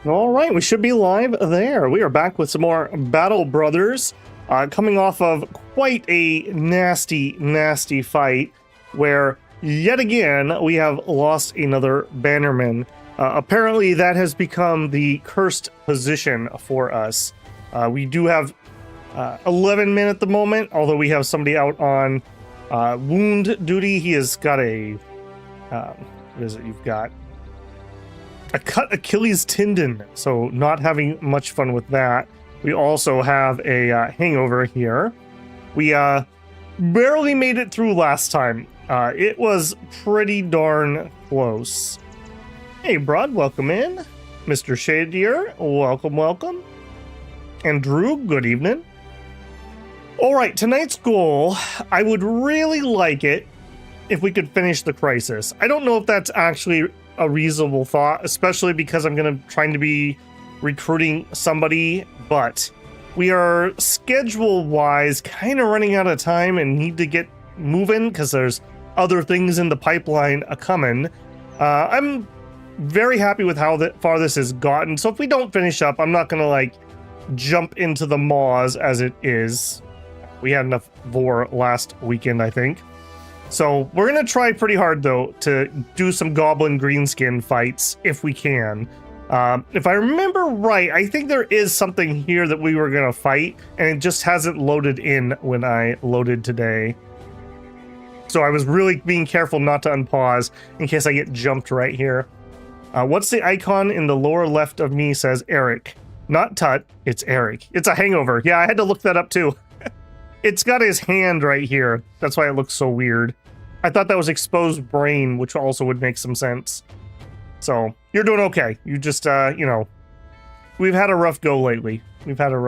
All right, we should be live there. We are back with some more Battle Brothers, coming off of quite a nasty fight where, yet again, we have lost another Bannerman. Apparently, that has become the cursed position for us. We do have 11 men at the moment, although we have somebody out on wound duty. He has got a... what is it you've got? A cut Achilles tendon, so not having much fun with that. We also have a hangover here. We barely made it through last time. It was pretty darn close. Hey, Brad, welcome in. Mr. Shadier, welcome. And Drew, good evening. All right, tonight's goal, I would really like it if we could finish the crisis. I don't know if that's actually a reasonable thought, especially because I'm trying to be recruiting somebody, but we are schedule-wise kind of running out of time and need to get moving because there's other things in the pipeline coming. I'm very happy with how far this has gotten, so if we don't finish up, I'm not gonna jump into the maws as it is. We had enough vor last weekend, I think. So we're going to try pretty hard, though, to do some goblin greenskin fights if we can. If I remember right, I think there is something here that we were going to fight, and it just hasn't loaded in when I loaded today. So I was really being careful not to unpause in case I get jumped right here. What's the icon in the lower left of me says Eric? Not Tut, it's Eric. It's a hangover. Yeah, I had to look that up, too. It's got his hand right here. That's why it looks so weird. I thought that was exposed brain, which also would make some sense. So, you're doing okay. You just, we've had a rough go lately. Mr.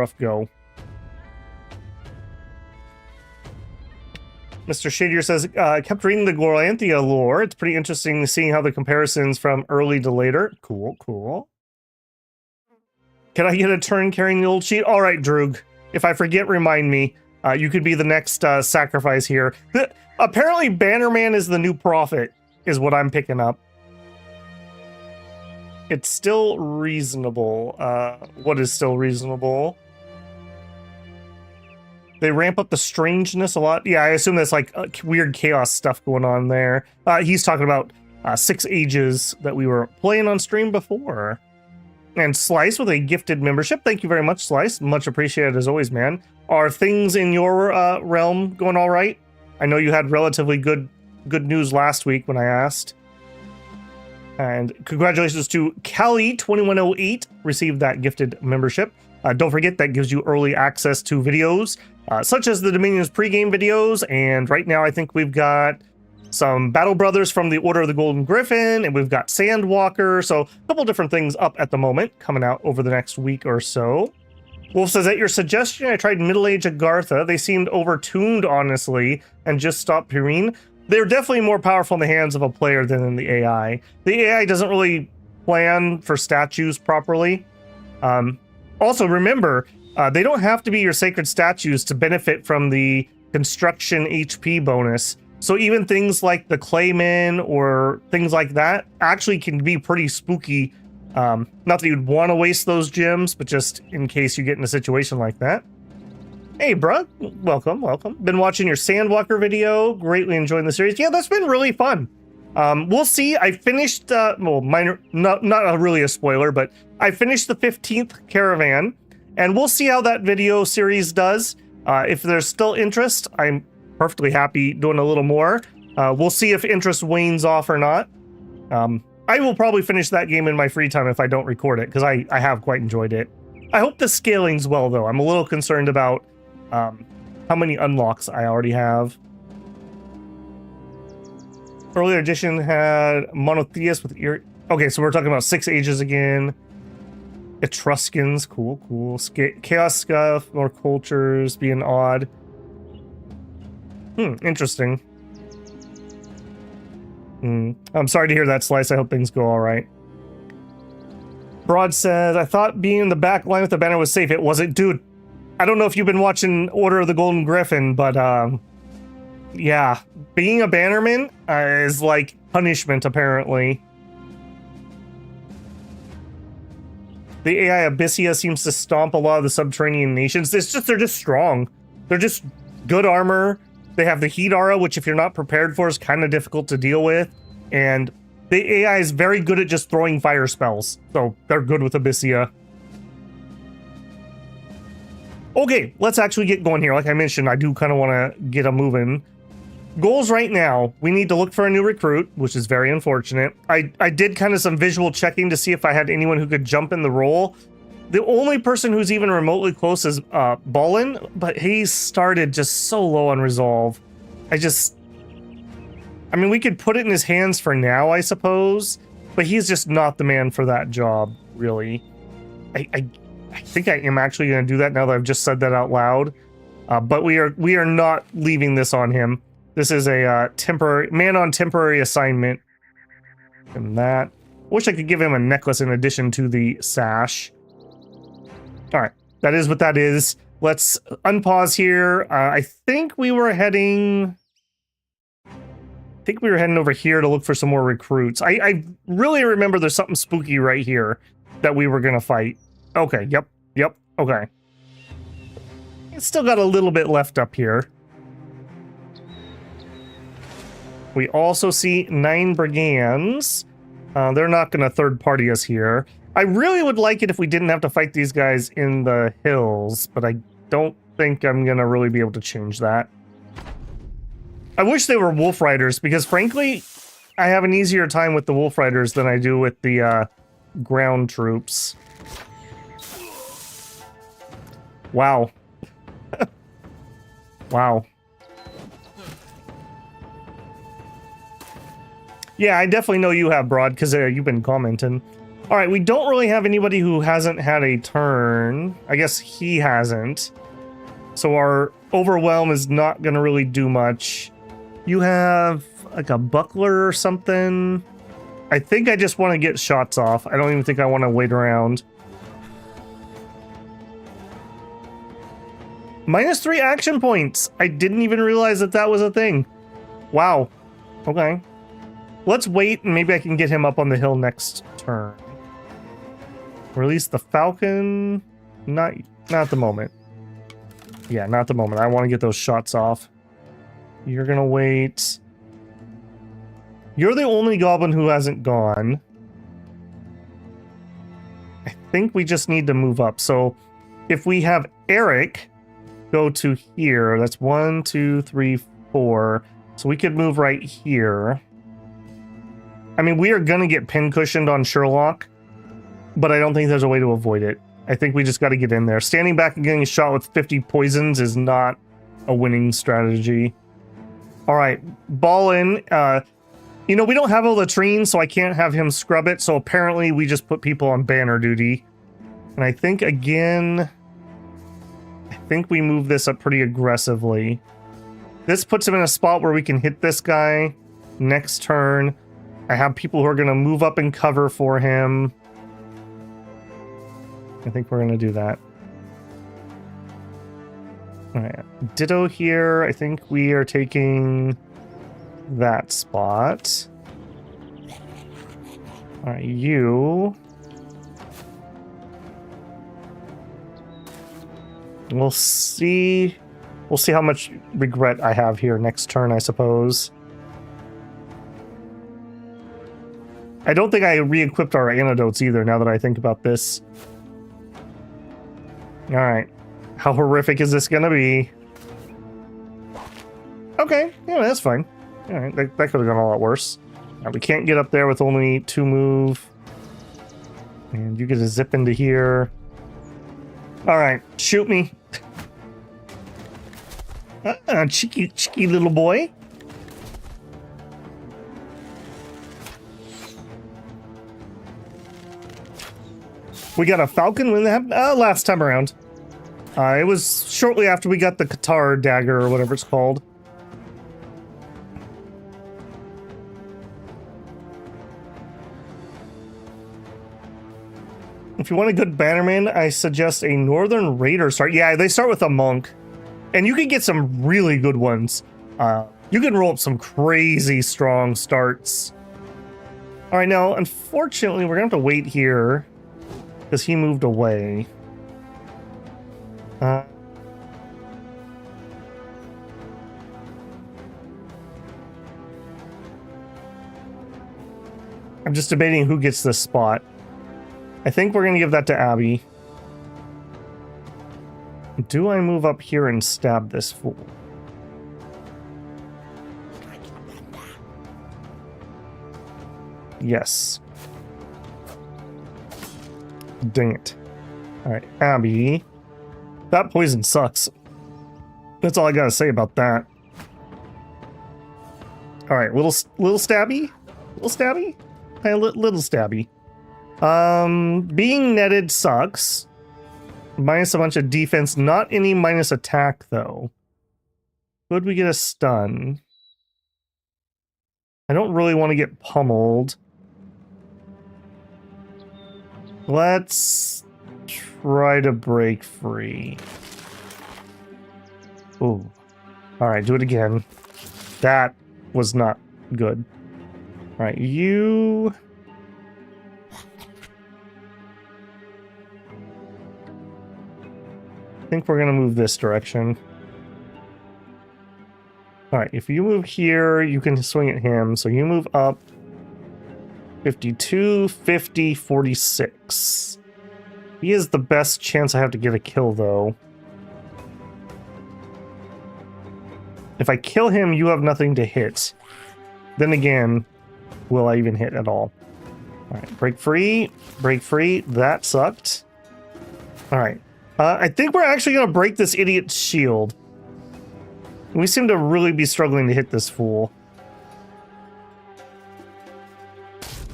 Shadier says, kept reading the Glorantha lore. It's pretty interesting seeing how the comparisons from early to later. Cool. Can I get a turn carrying the old sheet? All right, Droog. If I forget, remind me. You could be the next sacrifice here. Apparently, Bannerman is the new prophet, is what I'm picking up. It's still reasonable. What is still reasonable? They ramp up the strangeness a lot. Yeah, I assume that's weird chaos stuff going on there. He's talking about 6 ages that we were playing on stream before. And Slice with a gifted membership. Thank you very much, Slice. Much appreciated as always, man. Are things in your realm going all right? I know you had relatively good news last week when I asked. And congratulations to Callie2108, received that gifted membership. Don't forget, that gives you early access to videos, such as the Dominion's pregame videos. And right now, I think we've got some Battle Brothers from the Order of the Golden Griffin, and we've got Sandwalker. So a couple different things up at the moment, coming out over the next week or so. Wolf says, at your suggestion, I tried Middle Age Agartha. They seemed overtuned, honestly, and just stopped Pyrene. They're definitely more powerful in the hands of a player than in the AI. The AI doesn't really plan for statues properly. Also, remember, they don't have to be your sacred statues to benefit from the construction HP bonus. So even things like the Claymen or things like that actually can be pretty spooky. Not that you'd want to waste those gems, but just in case you get in a situation like that. Hey, bruh. Welcome. Been watching your Sandwalker video. Greatly enjoying the series. Yeah, that's been really fun. We'll see. I finished, minor, not really a spoiler, but I finished the 15th Caravan, and we'll see how that video series does. If there's still interest, I'm perfectly happy doing a little more. We'll see if interest wanes off or not. I will probably finish that game in my free time if I don't record it, because I have quite enjoyed it. I hope the scaling's well, though. I'm a little concerned about how many unlocks I already have. Earlier edition had Monotheus with ear. Okay, so we're talking about 6 ages again. Etruscans, cool. Chaos Scuff, more cultures, being odd. Interesting. I'm sorry to hear that, Slice. I hope things go all right. Broad says, I thought being in the back line with the banner was safe. It wasn't. Dude, I don't know if you've been watching Order of the Golden Griffin, but yeah, being a bannerman is like punishment, apparently. The AI Abyssia seems to stomp a lot of the subterranean nations. They're just strong. They're just good armor. They have the heat aura, which if you're not prepared for is kind of difficult to deal with. And the AI is very good at just throwing fire spells. So they're good with Abyssia. Okay, let's actually get going here. Like I mentioned, I do kind of want to get them moving. Goals right now, we need to look for a new recruit, which is very unfortunate. I did kind of some visual checking to see if I had anyone who could jump in the role. The only person who's even remotely close is Ballin, but he started just so low on resolve. I mean, we could put it in his hands for now, I suppose, but he's just not the man for that job, really. I think I am actually going to do that now that I've just said that out loud. But we are not leaving this on him. This is a temporary man on temporary assignment. And that. Wish I could give him a necklace in addition to the sash. All right, that is what that is. Let's unpause here. I think we were heading over here to look for some more recruits. I really remember there's something spooky right here that we were gonna fight. Okay, yep, okay. It's still got a little bit left up here. We also see 9 brigands. They're not gonna third party us here. I really would like it if we didn't have to fight these guys in the hills, but I don't think I'm gonna really be able to change that. I wish they were wolf riders, because frankly, I have an easier time with the wolf riders than I do with the ground troops. Wow. Wow. Yeah, I definitely know you have, Broad, because you've been commenting. All right, we don't really have anybody who hasn't had a turn. I guess he hasn't. So our overwhelm is not going to really do much. You have like a buckler or something. I think I just want to get shots off. I don't even think I want to wait around. -3 action points. I didn't even realize that that was a thing. Wow. Okay. Let's wait and maybe I can get him up on the hill next turn. Release the Falcon. Not at the moment. Yeah, not at the moment. I want to get those shots off. You're gonna wait. You're the only goblin who hasn't gone. I think we just need to move up. So if we have Eric go to here, that's 1, 2, 3, 4. So we could move right here. I mean, we are gonna get pin-cushioned on Sherlock, but I don't think there's a way to avoid it. I think we just got to get in there. Standing back and getting shot with 50 poisons is not a winning strategy. All right, Ballin. You know, we don't have a latrine, so I can't have him scrub it. So apparently we just put people on banner duty. And I think, again, I think we move this up pretty aggressively. This puts him in a spot where we can hit this guy next turn. I have people who are going to move up and cover for him. I think we're going to do that. All right, ditto here. I think we are taking that spot. All right, you. We'll see. We'll see how much regret I have here next turn, I suppose. I don't think I re-equipped our antidotes either, now that I think about this. Alright. How horrific is this gonna be? Okay, yeah, that's fine. Alright, that could have gone a lot worse. We can't get up there with only 2 move. And you get to zip into here. Alright, shoot me. Cheeky little boy. We got a falcon when that last time around. It was shortly after we got the Qatar dagger or whatever it's called. If you want a good bannerman, I suggest a Northern Raider start. Yeah, they start with a monk. And you can get some really good ones. You can roll up some crazy strong starts. All right, now, unfortunately, we're going to have to wait here. Because he moved away. I'm just debating who gets this spot. I think we're going to give that to Abby. Do I move up here and stab this fool? Yes. Dang it. Alright, Abby. That poison sucks. That's all I gotta say about that. Alright, little stabby? Little stabby? Hey, little stabby. Being netted sucks. Minus a bunch of defense. Not any minus attack, though. Could we get a stun? I don't really want to get pummeled. Let's try to break free. Ooh. Alright, do it again. That was not good. Alright, you... I think we're going to move this direction. Alright, if you move here, you can swing at him. So you move up 52, 50, 46. He is the best chance I have to get a kill, though. If I kill him, you have nothing to hit. Then again, will I even hit at all? Alright, break free. Break free. That sucked. Alright. I think we're actually going to break this idiot's shield. We seem to really be struggling to hit this fool.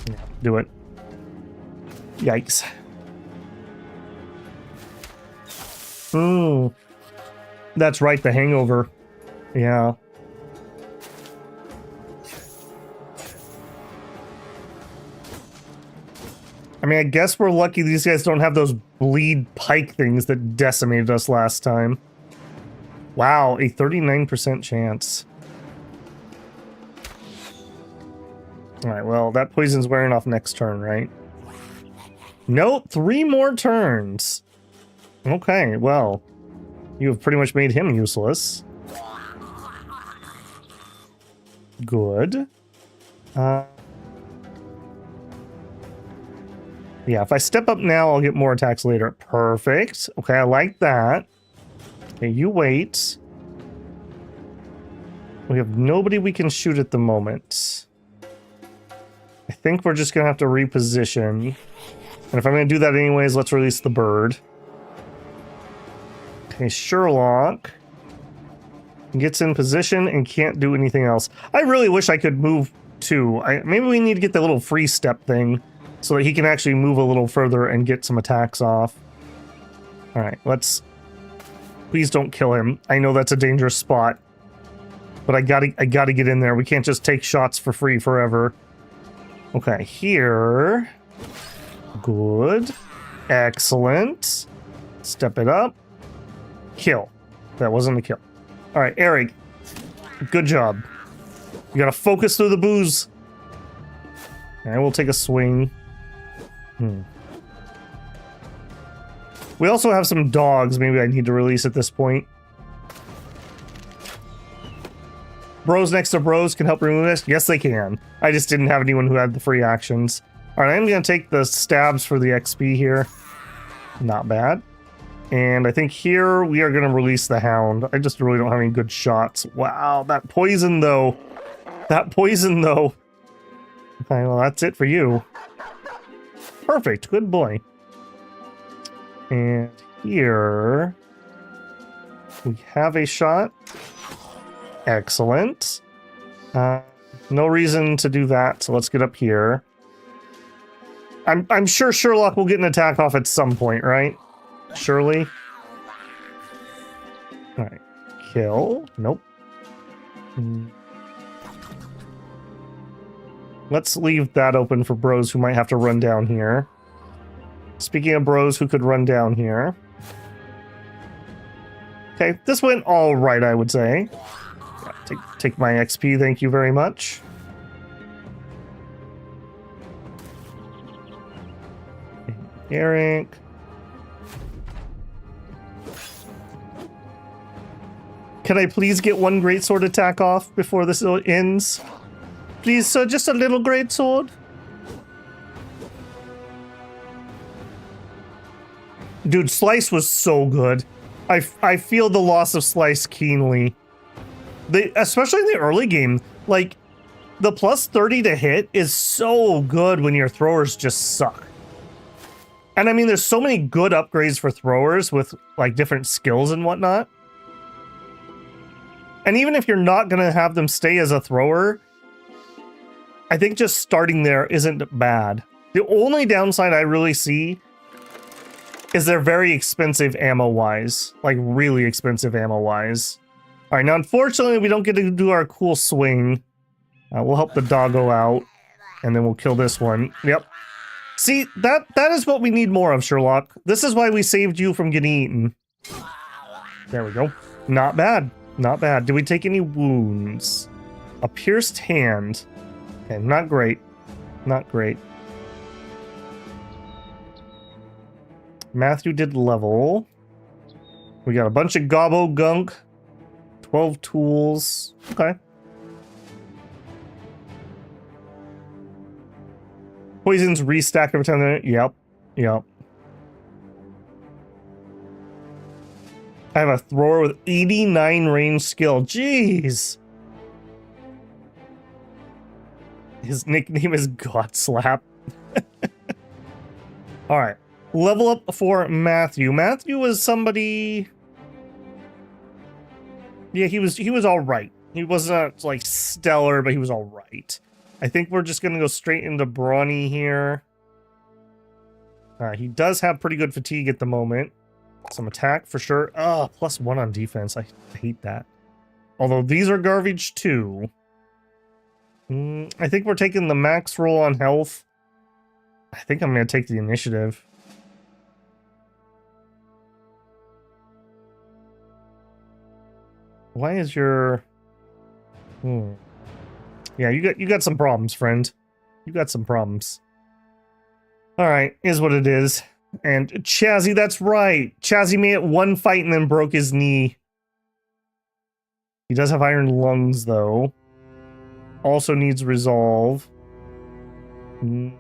Yeah, do it. Yikes. That's right, the hangover. Yeah. I mean, I guess we're lucky these guys don't have those bleed pike things that decimated us last time. Wow, a 39% chance. Alright, well, that poison's wearing off next turn, right? Nope, 3 more turns. Okay, well, you have pretty much made him useless. Good. Yeah, if I step up now, I'll get more attacks later. Perfect. Okay, I like that. Okay, you wait. We have nobody we can shoot at the moment. I think we're just going to have to reposition. And if I'm going to do that anyways, let's release the bird. Okay, Sherlock gets in position and can't do anything else. I really wish I could move too. Maybe we need to get the little free step thing so that he can actually move a little further and get some attacks off. Alright, let's... Please don't kill him. I know that's a dangerous spot. But I gotta get in there. We can't just take shots for free forever. Okay, here. Good. Excellent. Step it up. Kill. That wasn't a kill. Alright, Eric. Good job. You gotta focus through the booze. And we'll take a swing. We also have some dogs maybe I need to release at this point. Bros next to bros can help remove this? Yes, they can. I just didn't have anyone who had the free actions. Alright, I'm going to take the stabs for the XP here. Not bad. And I think here we are going to release the hound. I just really don't have any good shots. Wow, that poison though. That poison though. Okay, well that's it for you. Perfect, good boy. And here we have a shot. Excellent. No reason to do that, so let's get up here. I'm sure Sherlock will get an attack off at some point, right? Surely. Alright. Kill. Nope. Let's leave that open for bros who might have to run down here. Speaking of bros who could run down here. Okay, this went all right, I would say. Yeah, take my XP, thank you very much. Eric. Can I please get one greatsword attack off before this ends? Please, sir, just a little greatsword. Dude, Slice was so good. I feel the loss of Slice keenly. Especially in the early game, like, the plus 30 to hit is so good when your throwers just suck. And I mean, there's so many good upgrades for throwers with, like, different skills and whatnot. And even if you're not going to have them stay as a thrower, I think just starting there isn't bad. The only downside I really see is they're very expensive ammo-wise. Like, really expensive ammo-wise. Alright, now unfortunately we don't get to do our cool swing. We'll help the doggo out, and then we'll kill this one. Yep. See, that is what we need more of, Sherlock. This is why we saved you from getting eaten. There we go. Not bad. Not bad. Did we take any wounds? A pierced hand. Okay, not great. Not great. Matthew did level. We got a bunch of gobbo gunk. 12 tools. Okay. Poisons restack every time. Yep. Yep. I have a thrower with 89 range skill. Jeez. His nickname is God Slap. Alright. Level up for Matthew. Matthew was somebody... Yeah, he was alright. He wasn't, like, stellar, but he was alright. I think we're just gonna go straight into Brawny here. He does have pretty good fatigue at the moment. Some attack for sure. +1 on defense. I hate that. Although these are garbage too. I think we're taking the max roll on health. I think I'm gonna take the initiative. Why is your... Yeah, you got some problems, friend. You got some problems. Alright, is what it is. And Chazzy, that's right. Chazzy made it one fight and then broke his knee. He does have iron lungs, though. Also needs resolve. Let's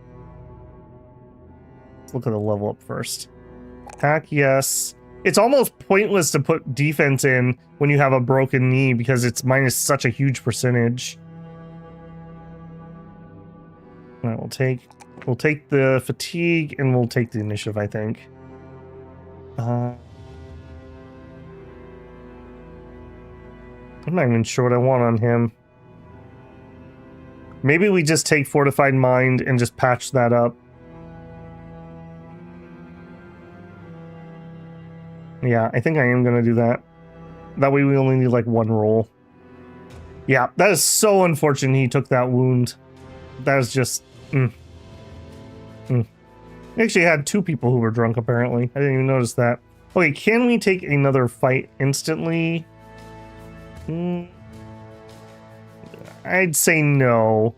look at the level up first. Attack, yes. It's almost pointless to put defense in when you have a broken knee because it's minus such a huge percentage. Alright, we'll take the fatigue and we'll take the initiative, I think. I'm not even sure what I want on him. Maybe we just take Fortified Mind and just patch that up. Yeah, I think I am going to do that. That way we only need like one roll. Yeah, that is so unfortunate he took that wound. That is just... We actually had two people who were drunk, apparently. I didn't even notice that. Okay, can we take another fight instantly? I'd say no.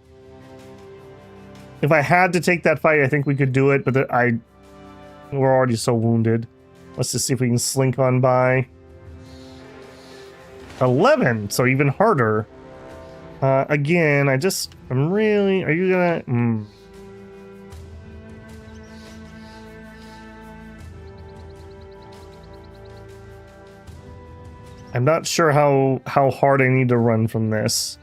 If I had to take that fight, I think we could do it, but we're already so wounded. Let's just see if we can slink on by. 11, so even harder. Again, I'm really... Are you gonna... I'm not sure how hard I need to run from this.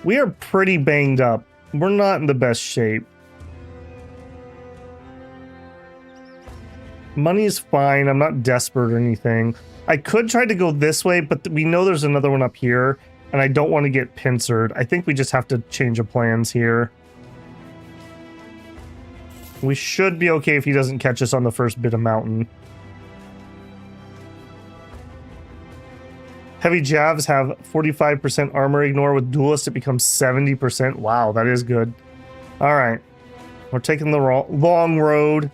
We are pretty banged up. We're not in the best shape. Money's fine. I'm not desperate or anything. I could try to go this way, but we know there's another one up here, and I don't want to get pincered. I think we just have to change of plans here. We should be okay if he doesn't catch us on the first bit of mountain. Heavy jabs have 45% armor ignore. With duelist, it becomes 70%. Wow, that is good. All right. We're taking the long road.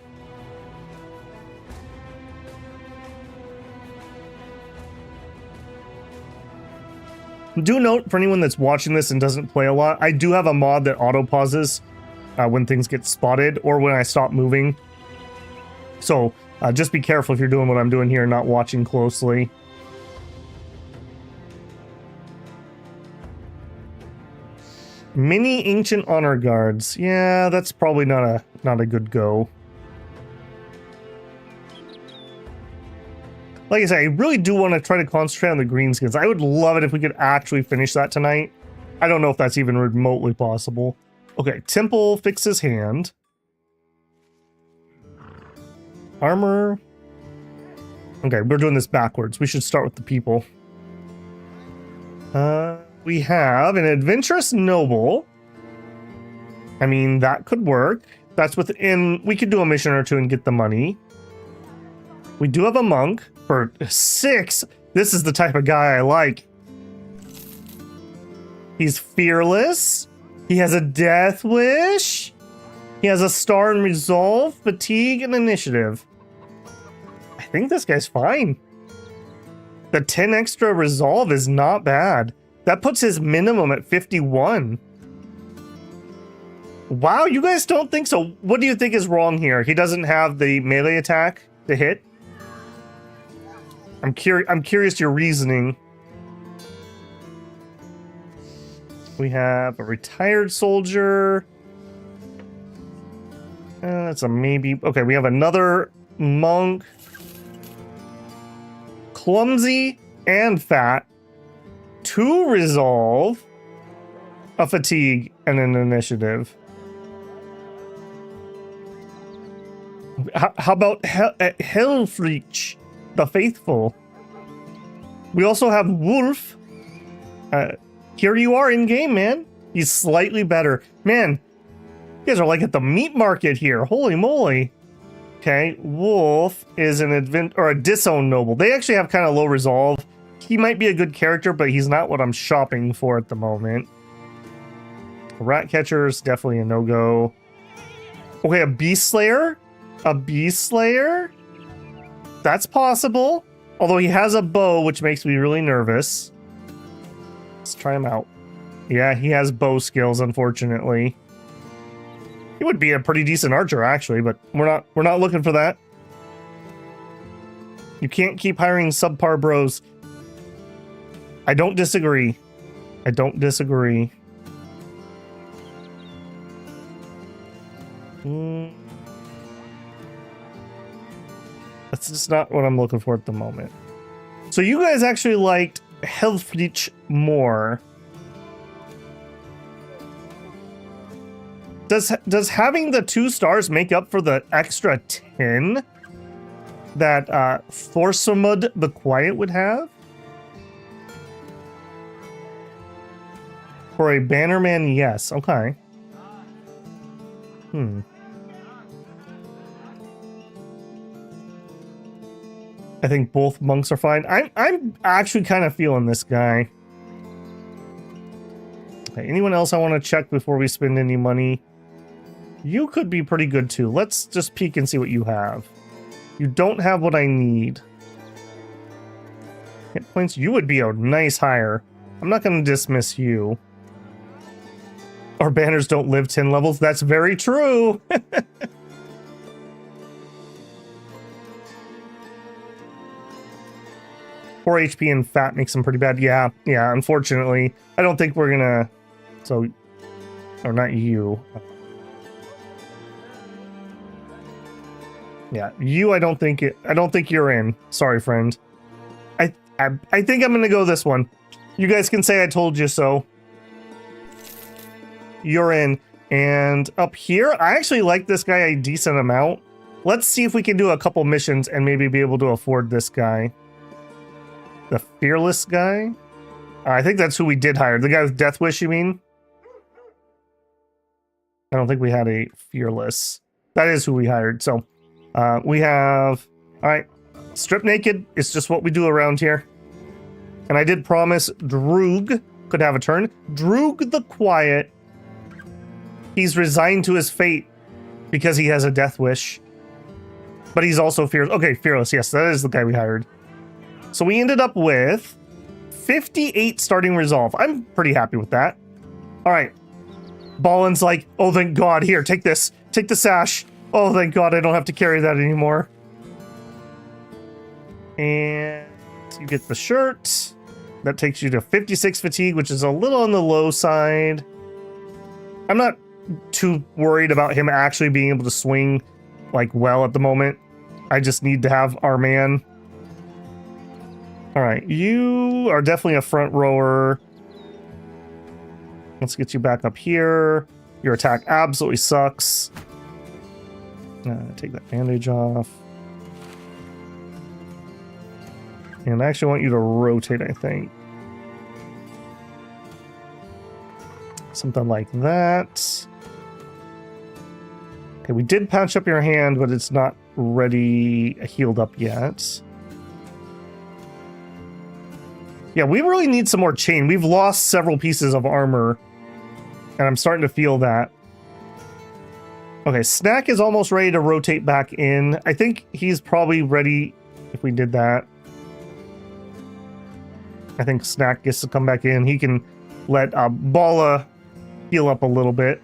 Do note, for anyone that's watching this and doesn't play a lot, I do have a mod that auto pauses when things get spotted or when I stop moving. So just be careful if you're doing what I'm doing here, not watching closely. Mini ancient honor guards. Yeah, that's probably not a good go. Like I said, I really do want to try to concentrate on the greenskins. I would love it if we could actually finish that tonight. I don't know if that's even remotely possible. Okay, Temple fixes hand. Armor. Okay, we're doing this backwards. We should start with the people. We have an adventurous noble. I mean, that could work. That's within... We could do a mission or two and get the money. We do have a monk for 6. This is the type of guy I like. He's fearless. He has a death wish. He has a star in resolve, fatigue, and initiative. I think this guy's fine. The 10 extra resolve is not bad. That puts his minimum at 51. Wow, you guys don't think so? What do you think is wrong here? He doesn't have the melee attack to hit? I'm curious your reasoning. We have a retired soldier. That's a maybe. Okay, we have another monk. Clumsy and fat. 2 resolve. A fatigue and an initiative. How about Helfrich, the faithful? We also have Wolf. Here you are in game, man. He's slightly better. Man, you guys are like at the meat market here. Holy moly. Okay, Wolf is an a disowned noble. They actually have kind of low resolve. He might be a good character, but he's not what I'm shopping for at the moment. Rat catcher is definitely a no-go. Okay, a beast slayer? A beast slayer? That's possible. Although he has a bow, which makes me really nervous. Let's try him out. Yeah, he has bow skills, unfortunately. He would be a pretty decent archer, actually, but we're not looking for that. You can't keep hiring subpar bros. I don't disagree. I don't disagree. That's just not what I'm looking for at the moment. So you guys actually liked Helfrich more. Does having the 2 stars make up for the extra 10 that Thorsamud the Quiet would have? For a bannerman, yes. Okay. I think both monks are fine. I'm actually kind of feeling this guy. Okay, anyone else I want to check before we spend any money? You could be pretty good too. Let's just peek and see what you have. You don't have what I need. Hit points, you would be a nice hire. I'm not going to dismiss you. Our banners don't live 10 levels. That's very true. 4 HP and fat makes him pretty bad. Yeah, unfortunately. I don't think we're gonna... So... Or not you. Yeah, you I don't think you're in. Sorry, friend. I think I'm gonna go this one. You guys can say I told you so. You're in. And up here, I actually like this guy a decent amount. Let's see if we can do a couple missions and maybe be able to afford this guy. The fearless guy? I think that's who we did hire. The guy with Death Wish, you mean? I don't think we had a fearless. That is who we hired. So we have... Alright. Strip naked is just what we do around here. And I did promise Droog could have a turn. Droog the Quiet. He's resigned to his fate because he has a Death Wish. But he's also fearless. Okay, fearless. Yes, that is the guy we hired. So we ended up with 58 starting resolve. I'm pretty happy with that. All right. Ballin's like, oh, thank God. Here, take this. Take the sash. Oh, thank God, I don't have to carry that anymore. And you get the shirt. That takes you to 56 fatigue, which is a little on the low side. I'm not too worried about him actually being able to swing, like, well at the moment. I just need to have our man. All right, you are definitely a front rower. Let's get you back up here. Your attack absolutely sucks. Take that bandage off. And I actually want you to rotate, I think. Something like that. Okay, we did patch up your hand, but it's not ready, healed up yet. Yeah, we really need some more chain. We've lost several pieces of armor, and I'm starting to feel that. Okay, Snack is almost ready to rotate back in. I think he's probably ready if we did that. I think Snack gets to come back in. He can let Bala heal up a little bit.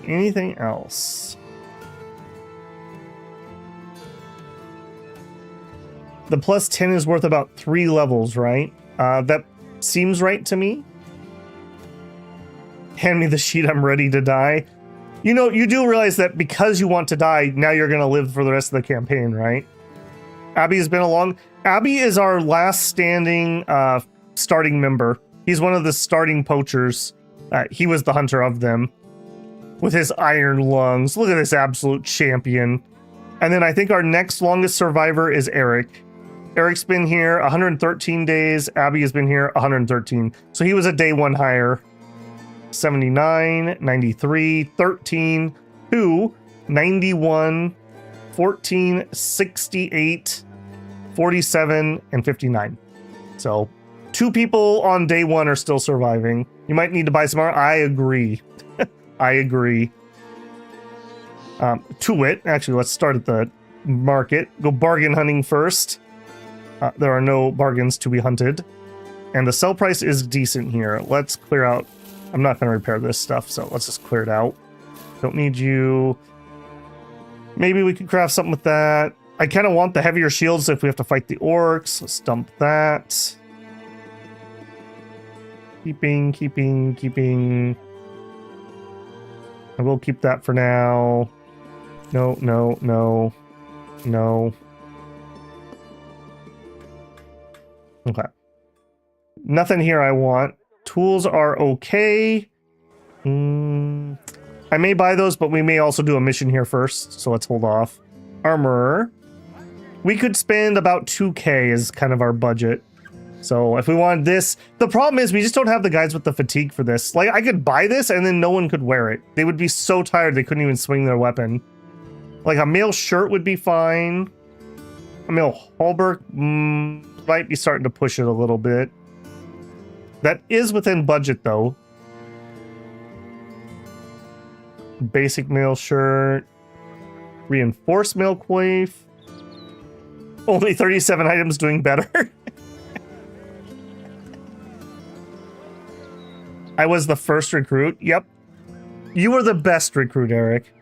Anything else? The plus 10 is worth about 3 levels, right? That seems right to me. Hand me the sheet, I'm ready to die. You know, you do realize that because you want to die, now you're going to live for the rest of the campaign, right? Abby has been along. Abby is our last standing starting member. He's one of the starting poachers. He was the hunter of them. With his iron lungs. Look at this absolute champion. And then I think our next longest survivor is Eric. Eric's been here 113 days. Abby has been here 113. So he was a day 1 higher. 79, 93, 13, 2, 91, 14, 68, 47, and 59. So 2 people on day 1 are still surviving. You might need to buy some more. I agree. I agree. To it. Actually, let's start at the market. Go bargain hunting first. There are no bargains to be hunted. And the sell price is decent here. Let's clear out. I'm not going to repair this stuff, so let's just clear it out. Don't need you. Maybe we could craft something with that. I kind of want the heavier shields if we have to fight the orcs. Let's dump that. Keeping. I will keep that for now. No. Okay. Nothing here I want. Tools are okay. I may buy those, but we may also do a mission here first. So let's hold off. Armor. We could spend about 2k as kind of our budget. So if we wanted this, the problem is we just don't have the guys with the fatigue for this. Like, I could buy this and then no one could wear it. They would be so tired they couldn't even swing their weapon. Like a mail shirt would be fine. A mail halberd might be starting to push it a little bit. That is within budget though. Basic mail shirt. Reinforced mail coif. Only 37 items doing better. I was the first recruit. Yep. You were the best recruit, Eric.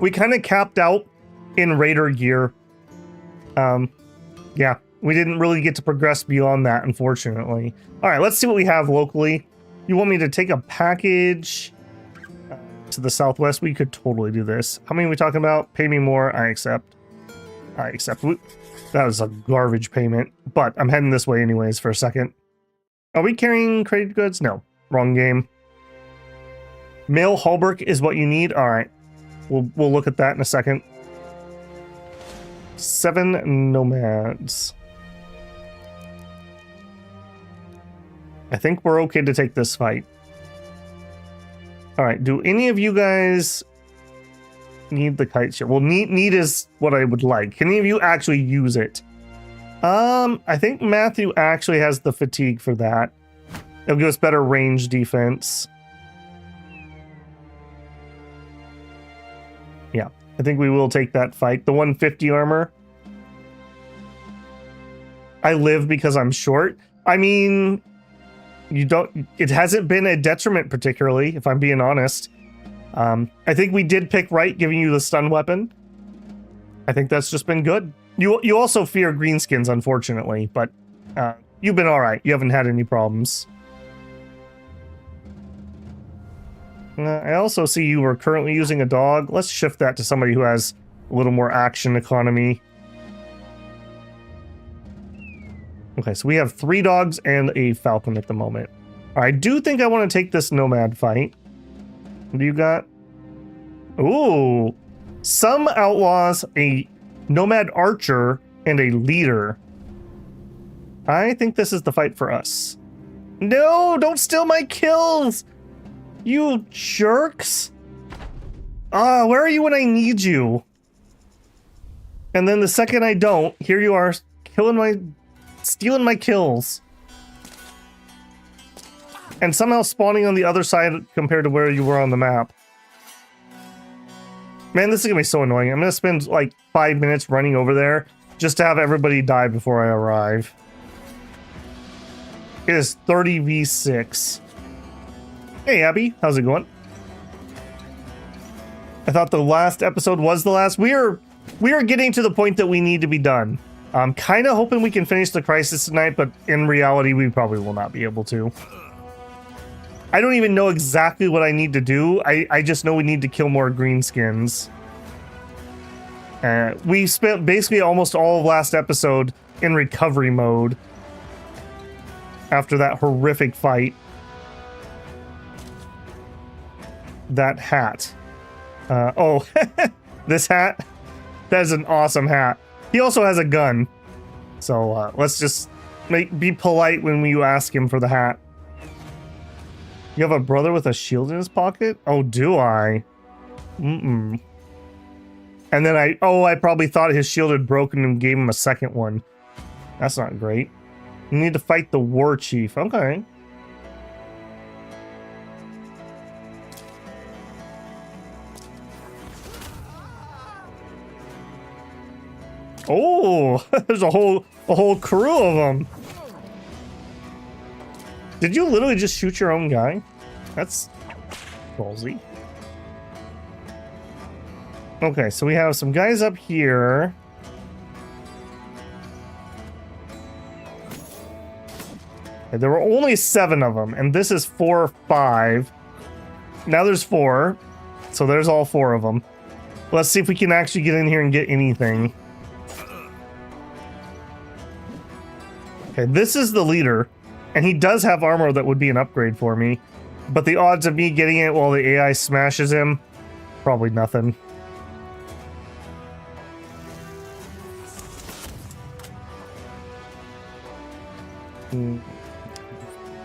We kind of capped out in Raider gear. Yeah, we didn't really get to progress beyond that, unfortunately. All right, let's see what we have locally. You want me to take a package to the southwest? We could totally do this. How many are we talking about? Pay me more. I accept. I accept. That was a garbage payment, but I'm heading this way anyways for a second. Are we carrying crated goods? No. Wrong game. Mail halberd is what you need? Alright. We'll look at that in a second. 7 nomads. I think we're okay to take this fight. Alright, do any of you guys need the kites here? Well, need is what I would like. Can any of you actually use it? I think Matthew actually has the fatigue for that. It'll give us better range defense. Yeah, I think we will take that fight. The 150 armor. I live because I'm short. I mean, it hasn't been a detriment particularly, if I'm being honest. I think we did pick right giving you the stun weapon. I think that's just been good. You also fear greenskins, unfortunately, but you've been all right. You haven't had any problems. I also see you are currently using a dog. Let's shift that to somebody who has a little more action economy. Okay, so we have 3 dogs and a falcon at the moment. I do think I want to take this nomad fight. What do you got? Ooh. Some outlaws, a nomad archer, and a leader. I think this is the fight for us. No, don't steal my kills! You jerks! Where are you when I need you? And then the second I don't, here you are, stealing my kills. And somehow spawning on the other side compared to where you were on the map. Man, this is gonna be so annoying. I'm gonna spend like 5 minutes running over there just to have everybody die before I arrive. It is 30v6. Hey Abby, how's it going? I thought the last episode was the last. We are getting to the point that we need to be done. I'm kind of hoping we can finish the crisis tonight, but in reality, we probably will not be able to. I don't even know exactly what I need to do. I just know we need to kill more greenskins. We spent basically almost all of last episode in recovery mode after that horrific fight. That hat. Oh, this hat? That is an awesome hat. He also has a gun. So let's just be polite when you ask him for the hat. You have a brother with a shield in his pocket? Oh, do I? Mm-mm. And then I probably thought his shield had broken and gave him a second one. That's not great. You need to fight the war chief. Okay. Oh, there's a whole crew of them. Did you literally just shoot your own guy? That's ballsy. Okay, so we have some guys up here. Okay, there were only 7 of them, and this is 4 or 5. Now there's 4, so there's all 4 of them. Let's see if we can actually get in here and get anything. Okay, this is the leader, and he does have armor that would be an upgrade for me, but the odds of me getting it while the AI smashes him, probably nothing.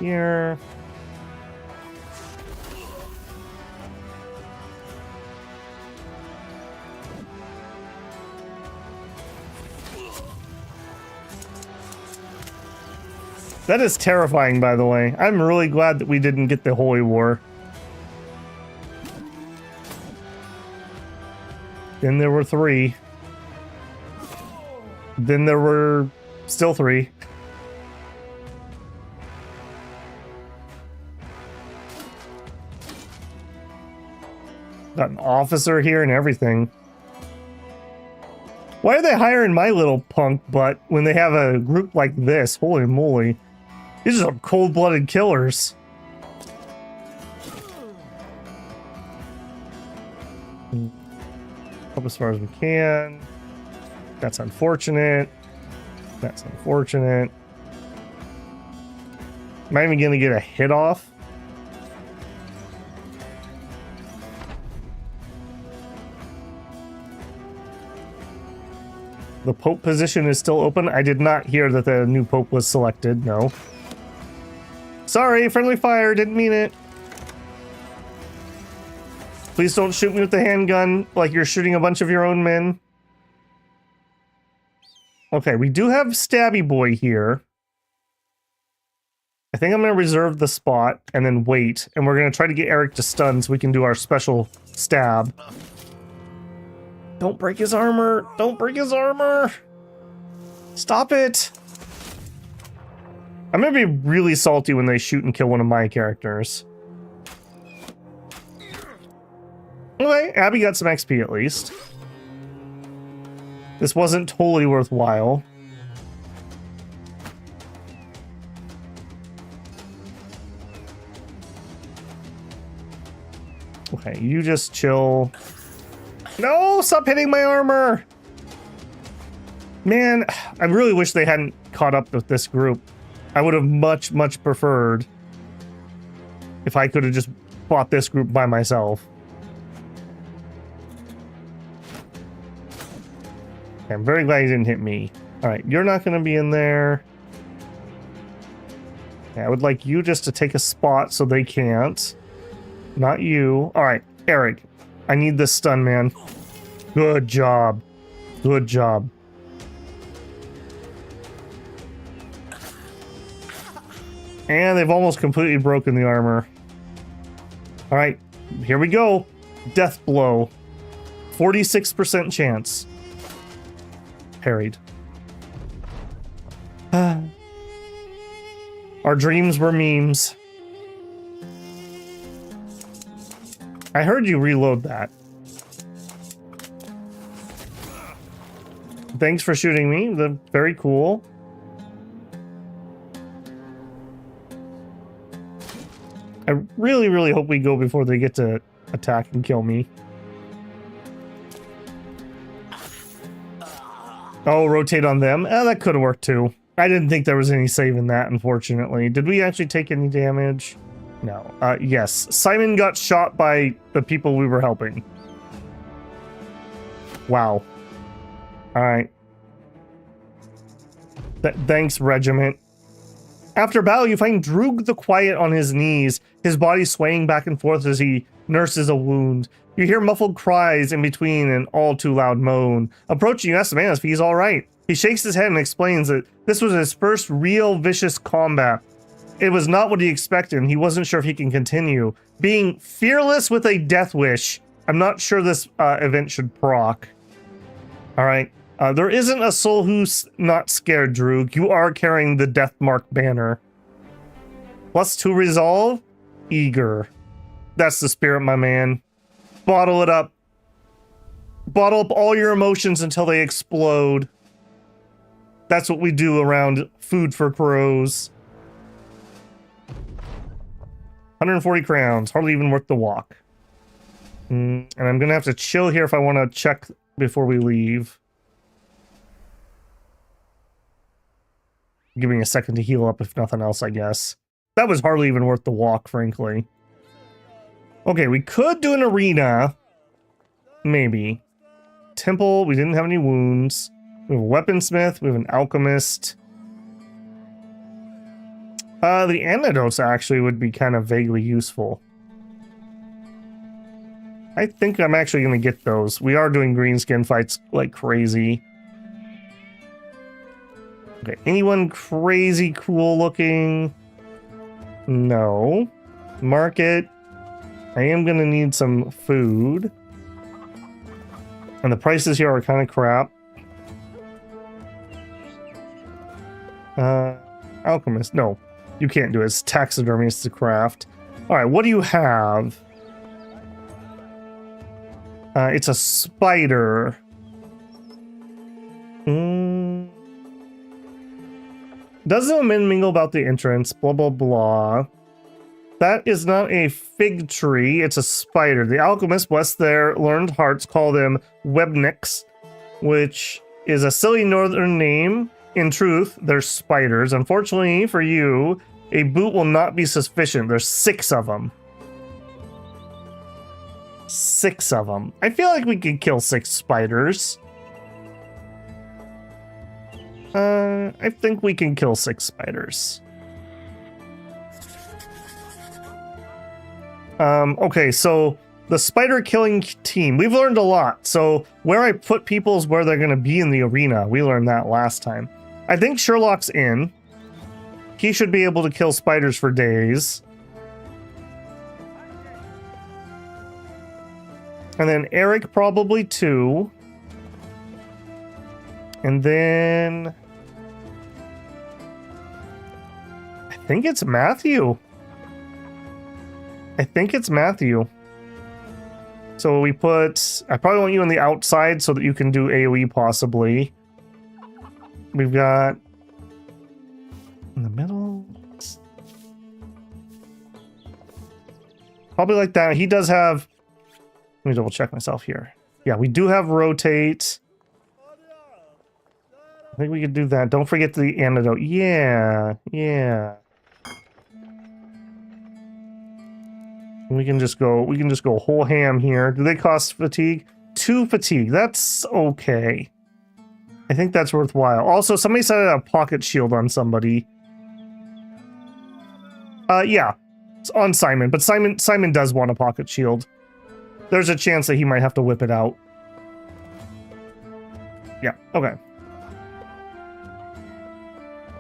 Here. That is terrifying, by the way. I'm really glad that we didn't get the Holy War. Then there were 3. Then there were still 3. Got an officer here and everything. Why are they hiring my little punk butt when they have a group like this? Holy moly. These are some cold-blooded killers. Up as far as we can. That's unfortunate. That's unfortunate. Am I even gonna get a hit off? The Pope position is still open. I did not hear that the new Pope was selected, no. Sorry, friendly fire, didn't mean it. Please don't shoot me with the handgun like you're shooting a bunch of your own men. Okay, we do have Stabby Boy here. I think I'm going to reserve the spot and then wait. And we're going to try to get Eric to stun so we can do our special stab. Don't break his armor. Don't break his armor. Stop it. I'm gonna be really salty when they shoot and kill one of my characters. Okay, Abby got some XP at least. This wasn't totally worthwhile. Okay, you just chill. No, stop hitting my armor! Man, I really wish they hadn't caught up with this group. I would have much preferred if I could have just fought this group by myself. Okay, I'm very glad he didn't hit me. Alright, you're not going to be in there. Yeah, I would like you just to take a spot so they can't. Not you. Alright, Eric. I need this stun, man. Good job. Good job. And they've almost completely broken the armor. Alright, here we go. Death blow. 46% chance. Parried. Our dreams were memes. I heard you reload that. Thanks for shooting me. Very cool. I really hope we go before they get to attack and kill me. Oh, rotate on them? That could have worked too. I didn't think there was any save in that, unfortunately. Did we actually take any damage? No. Yes. Simon got shot by the people we were helping. Wow. Alright. Thanks, Regiment. After battle, you find Droog the Quiet on his knees, his body swaying back and forth as he nurses a wound. You hear muffled cries in between an all too loud moan. Approaching, you ask the man if he's alright. He shakes his head and explains that this was his first real vicious combat. It was not what he expected, and he wasn't sure if he can continue. Being fearless with a death wish, I'm not sure this event should proc. Alright. There isn't a soul who's not scared, Droog. You are carrying the Deathmark banner. +2 resolve? Eager. That's the spirit, my man. Bottle it up. Bottle up all your emotions until they explode. That's what we do around Food for Crows. 140 crowns. Hardly even worth the walk. And I'm gonna have to chill here if I want to check before we leave. Give me a second to heal up if nothing else, I guess. That was hardly even worth the walk, frankly. Okay, we could do an arena. Maybe. Temple, we didn't have any wounds. We have a weaponsmith, we have an alchemist. The antidotes actually would be kind of vaguely useful. I think I'm actually going to get those. We are doing greenskin fights like crazy. Okay, anyone crazy cool looking? No. Market. I am going to need some food. And the prices here are kind of crap. Alchemist. No, you can't do it. It's taxidermy. It's the craft. Alright, what do you have? It's a spider. Doesn't mingle about the entrance. Blah, blah, blah. That is not a fig tree. It's a spider. The alchemists, bless their learned hearts, call them webnicks, which is a silly northern name. In truth, they're spiders. Unfortunately for you, a boot will not be sufficient. There's 6 of them. 6 of them. I feel like we could kill 6 spiders. I think we can kill 6 spiders. Okay, so the spider killing team. We've learned a lot. So where I put people is where they're going to be in the arena. We learned that last time. I think Sherlock's in. He should be able to kill spiders for days. And then Eric probably too. And then... think it's Matthew. I think it's Matthew. So we put... I probably want you on the outside so that you can do AoE possibly. We've got... in the middle. Probably like that. He does have... Let me double check myself here. Yeah, we do have rotate. I think we could do that. Don't forget the antidote. Yeah, yeah. We can just go whole ham here. Do they cost fatigue? 2 fatigue. That's okay. I think that's worthwhile. Also, somebody set a pocket shield on somebody. Yeah. It's on Simon, but Simon does want a pocket shield. There's a chance that he might have to whip it out. Yeah, okay.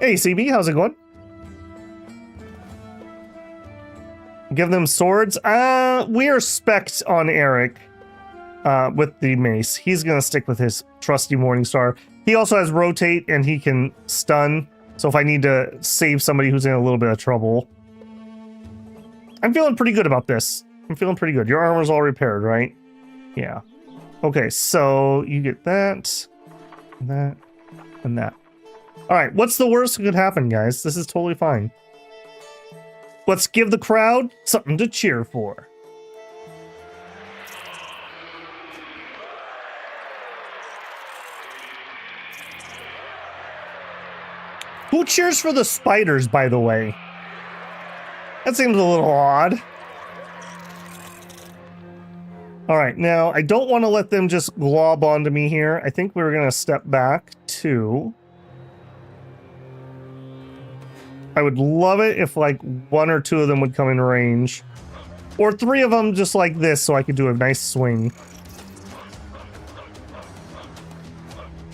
Hey, CB, how's it going? Give them swords. We are spec'd on Eric with the mace. He's gonna stick with his trusty Morningstar. He also has rotate and he can stun. So if I need to save somebody who's in a little bit of trouble. I'm feeling pretty good about this. I'm feeling pretty good. Your armor's all repaired, right? Yeah. Okay, so you get that, and that, and that. All right, what's the worst that could happen, guys? This is totally fine. Let's give the crowd something to cheer for. Who cheers for the spiders, by the way? That seems a little odd. All right, now I don't want to let them just glob onto me here. I think we're going to step back to... I would love it if like 1 or 2 of them would come in range. Or 3 of them just like this so I could do a nice swing.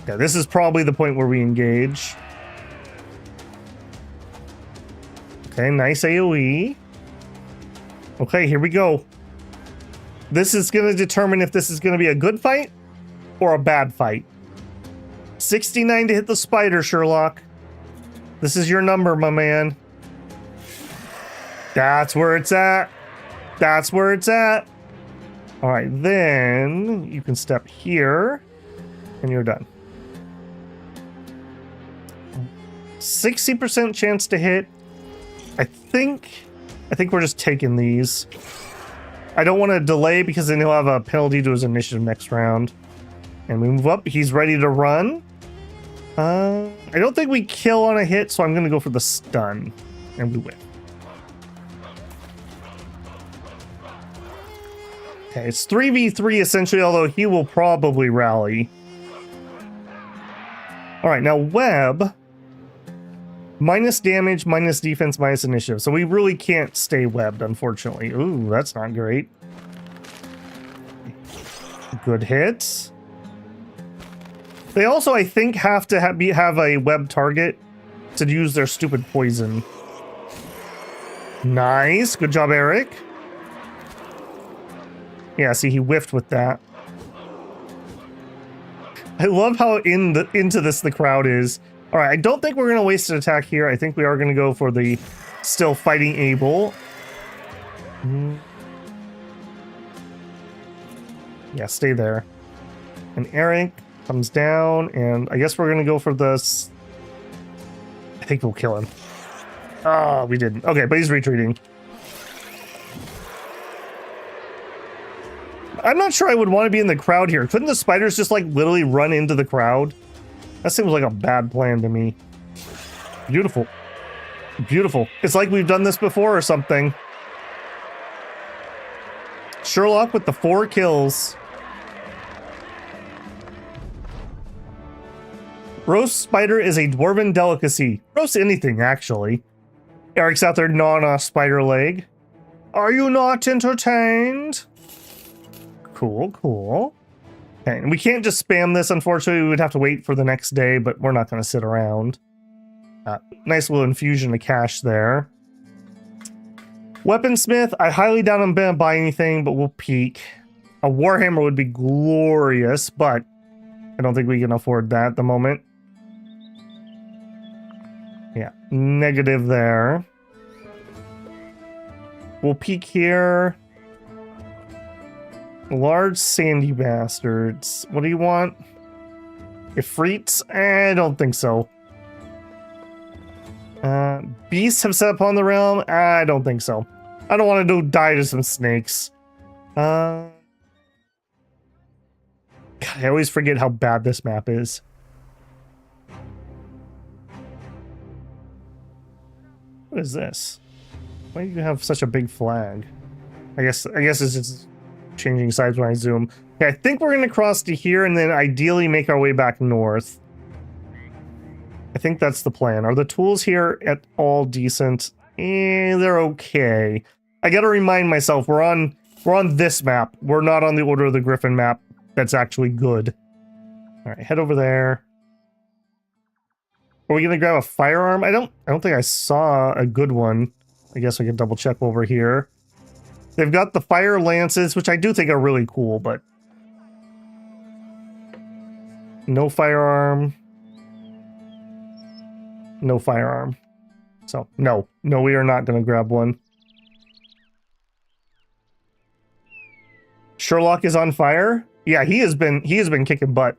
Yeah, this is probably the point where we engage. Okay, nice AoE. Okay, here we go. This is going to determine if this is going to be a good fight or a bad fight. 69 to hit the spider, Sherlock. This is your number, my man. That's where it's at. That's where it's at. All right, then you can step here and you're done. 60% chance to hit. I think we're just taking these. I don't want to delay because then he'll have a penalty to his initiative next round. And we move up. He's ready to run. I don't think we kill on a hit, so I'm going to go for the stun. And we win. Okay, it's 3v3 essentially, although he will probably rally. Alright, now Web. Minus damage, minus defense, minus initiative. So we really can't stay webbed, unfortunately. Ooh, that's not great. Good hits. They also, I think, have to have a web target to use their stupid poison. Nice. Good job, Eric. Yeah, see, he whiffed with that. I love how into this the crowd is. All right, I don't think we're going to waste an attack here. I think we are going to go for the still fighting Abel. Yeah, stay there. And Eric comes down, and I guess we're going to go for this. I think we'll kill him. Oh, we didn't. Okay, but he's retreating. I'm not sure I would want to be in the crowd here. Couldn't the spiders just like literally run into the crowd? That seems like a bad plan to me. Beautiful. Beautiful. It's like we've done this before or something. Sherlock with the 4 kills. Roast spider is a dwarven delicacy. Roast anything, actually. Eric's out there gnawing on a spider leg. Are you not entertained? Cool, cool. Okay, and we can't just spam this, unfortunately. We would have to wait for the next day, but we're not going to sit around. Nice little infusion of cash there. Weaponsmith, I highly doubt I'm going to buy anything, but we'll peek. A Warhammer would be glorious, but I don't think we can afford that at the moment. Yeah, negative there. We'll peek here. Large sandy bastards. What do you want? Ifrits? I don't think so. Beasts have set upon the realm? I don't think so. I don't want to die to some snakes. God, I always forget how bad this map is. What is this? Why do you have such a big flag? I guess it's just changing sides when I zoom. Okay, I think we're gonna cross to here and then ideally make our way back north. I think that's the plan. Are the tools here at all decent? They're okay. I gotta remind myself we're on this map. We're not on the Order of the Griffin map. That's actually good. All right, head over there. Are we gonna grab a firearm? I don't think I saw a good one. I guess we can double check over here. They've got the fire lances, which I do think are really cool, but no firearm. No firearm. So no, we are not gonna grab one. Sherlock is on fire. Yeah, he has been kicking butt.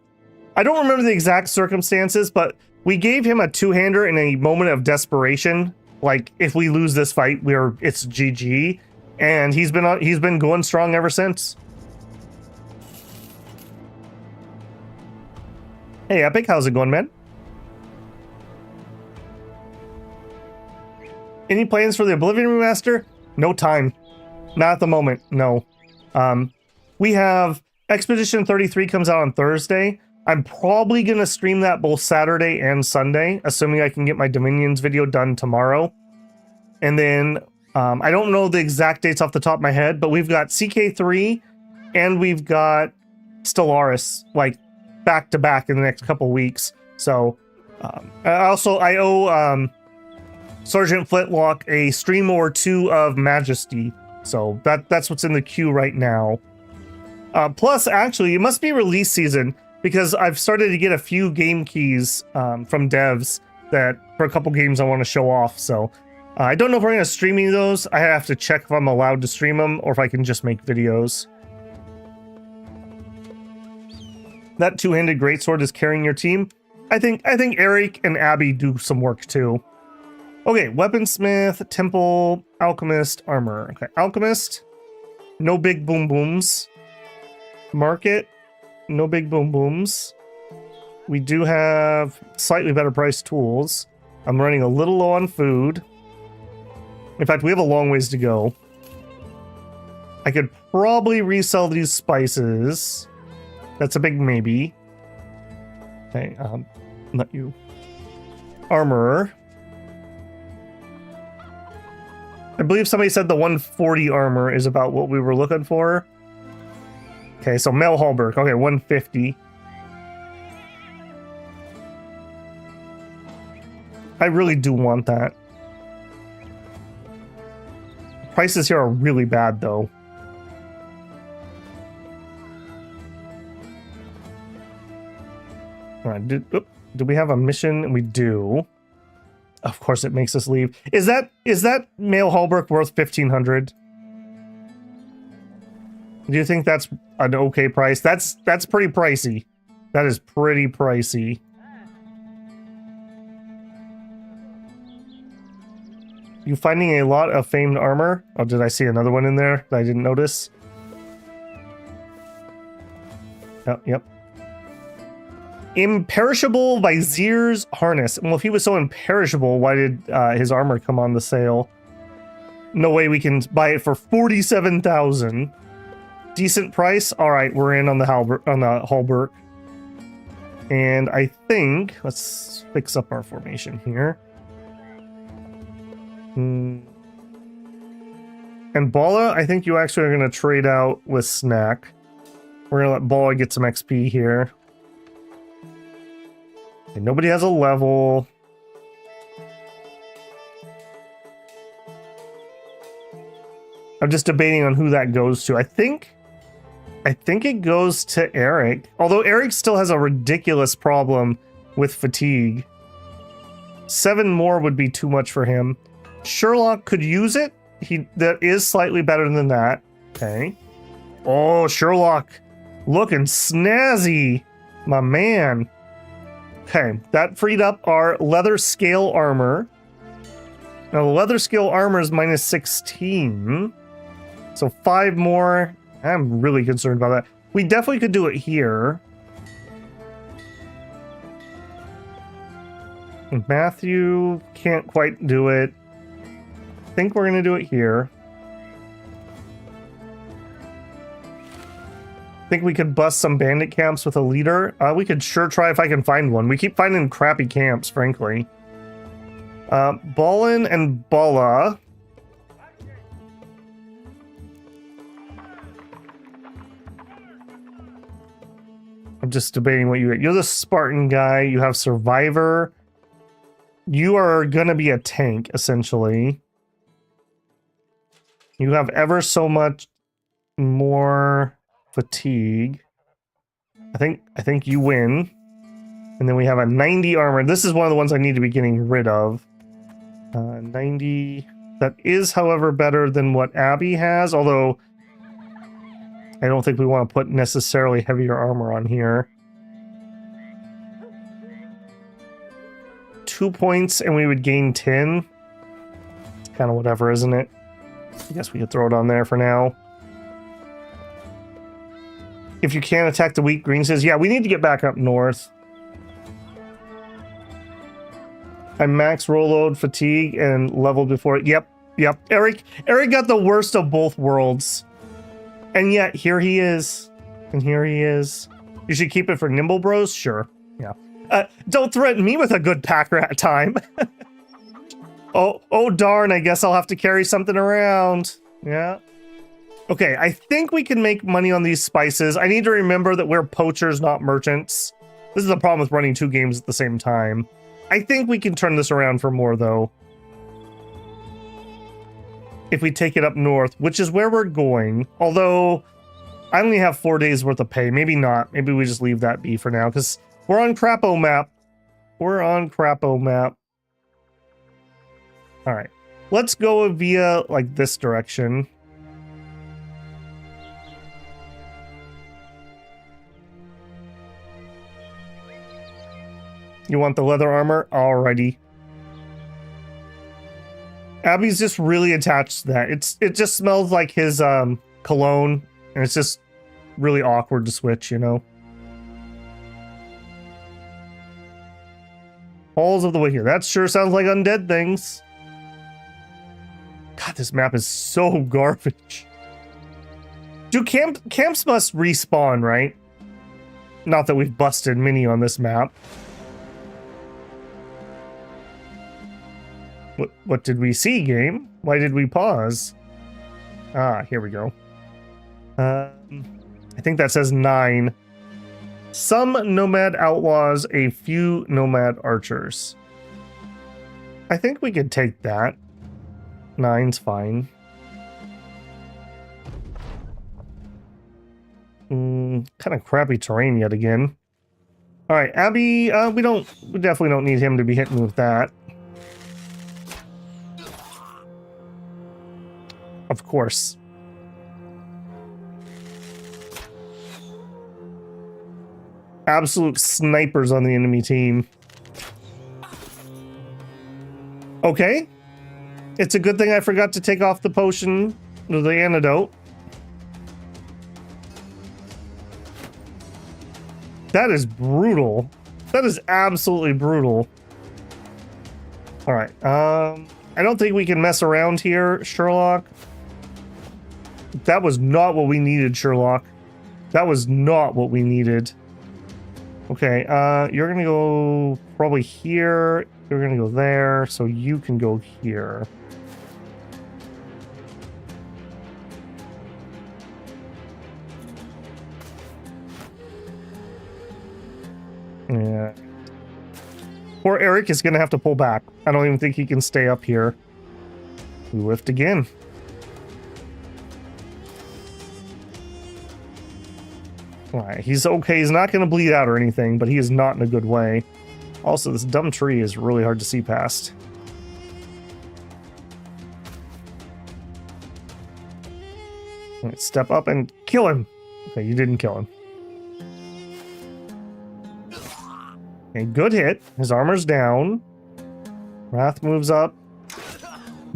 I don't remember the exact circumstances, but we gave him a two-hander in a moment of desperation. Like, if we lose this fight, it's GG, and he's been going strong ever since. Hey, Epic, how's it going, man? Any plans for the Oblivion remaster? No time. Not at the moment, no. We have Expedition 33 comes out on Thursday. I'm probably going to stream that both Saturday and Sunday, assuming I can get my Dominions video done tomorrow. And then, I don't know the exact dates off the top of my head, but we've got CK3 and we've got Stellaris, like, back to back in the next couple weeks. So, I owe Sergeant Flintlock a stream or two of Majesty. So, that's what's in the queue right now. Plus, actually, it must be release season, because I've started to get a few game keys from devs that for a couple games I want to show off. So I don't know if we're going to stream any of those. I have to check if I'm allowed to stream them or if I can just make videos. That two-handed greatsword is carrying your team. I think Eric and Abby do some work too. Okay, weaponsmith, temple, alchemist, armor. Okay, alchemist, no big boom booms. Market, no big boom booms. We do have slightly better priced tools. I'm running a little low on food. In fact, we have a long ways to go. I could probably resell these spices. That's a big maybe. Okay, not you. Armor. I believe somebody said the 140 armor is about what we were looking for. Okay, so Mel Hallberg. Okay, 150. I really do want that. Prices here are really bad, though. All right, do we have a mission? We do. Of course, it makes us leave. Is that Male Hallberg worth 1,500? Do you think that's an okay price? That's pretty pricey. That is pretty pricey. You finding a lot of famed armor? Oh, did I see another one in there that I didn't notice? Oh, yep. Imperishable Vizier's harness. Well, if he was so imperishable, why did his armor come on the sale? No way we can buy it for 47,000. Decent price. All right, we're in on the Hallberg. And I think let's fix up our formation here. And Bala, I think you actually are going to trade out with Snack. We're going to let Bala get some XP here. And nobody has a level. I'm just debating on who that goes to. I think it goes to Eric. Although Eric still has a ridiculous problem with fatigue. 7 more would be too much for him. Sherlock could use it. that is slightly better than that. Okay. Oh, Sherlock, looking snazzy, my man. Okay, that freed up our leather scale armor. Now, the leather scale armor is minus 16. So 5 more. I'm really concerned about that. We definitely could do it here. Matthew can't quite do it. I think we're going to do it here. Think we could bust some bandit camps with a leader. We could sure try if I can find one. We keep finding crappy camps, frankly. Ballin and Bala. I'm just debating what you get. You're the Spartan guy. You have Survivor. You are gonna be a tank, essentially. You have ever so much more fatigue. I think you win. And then we have a 90 armor. This is one of the ones I need to be getting rid of. 90. That is, however, better than what Abby has, although I don't think we want to put necessarily heavier armor on here. 2 points and we would gain 10. It's kind of whatever, isn't it? I guess we could throw it on there for now. If you can't attack the weak, Green says, yeah, we need to get back up north. I max roll load, fatigue, and leveled before it. Yep. Eric got the worst of both worlds. And yet, here he is. And here he is. You should keep it for Nimble Bros? Sure. Yeah. Don't threaten me with a good pack rat time. Oh darn, I guess I'll have to carry something around. Yeah. Okay, I think we can make money on these spices. I need to remember that we're poachers, not merchants. This is the problem with running 2 games at the same time. I think we can turn this around for more, though. If we take it up north, which is where we're going. Although, I only have 4 days worth of pay. Maybe not. Maybe we just leave that be for now, because we're on Crapo map. We're on Crapo map. Alright. Let's go via, like, this direction. You want the leather armor? Alrighty. Abby's just really attached to that. It just smells like his cologne, and it's just really awkward to switch, you know. Halls of the Wicked. That sure sounds like undead things. God, this map is so garbage. Dude, camps must respawn, right? Not that we've busted many on this map. What did we see, game? Why did we pause? Ah, here we go. I think that says 9. Some nomad outlaws, a few nomad archers. I think we could take that. 9's fine. Kind of crappy terrain yet again. All right, Abby. We definitely don't need him to be hitting with that. Of course. Absolute snipers on the enemy team. Okay. It's a good thing I forgot to take off the potion or the antidote. That is brutal. That is absolutely brutal. All right. I don't think we can mess around here, Sherlock. That was not what we needed, Sherlock. That was not what we needed. Okay, you're gonna go probably here. You're gonna go there, so you can go here. Yeah. Poor Eric is gonna have to pull back. I don't even think he can stay up here. We whiffed again. Alright, he's okay. He's not going to bleed out or anything, but he is not in a good way. Also, this dumb tree is really hard to see past. Let's step up and kill him. Okay, you didn't kill him. Okay, good hit. His armor's down. Wrath moves up.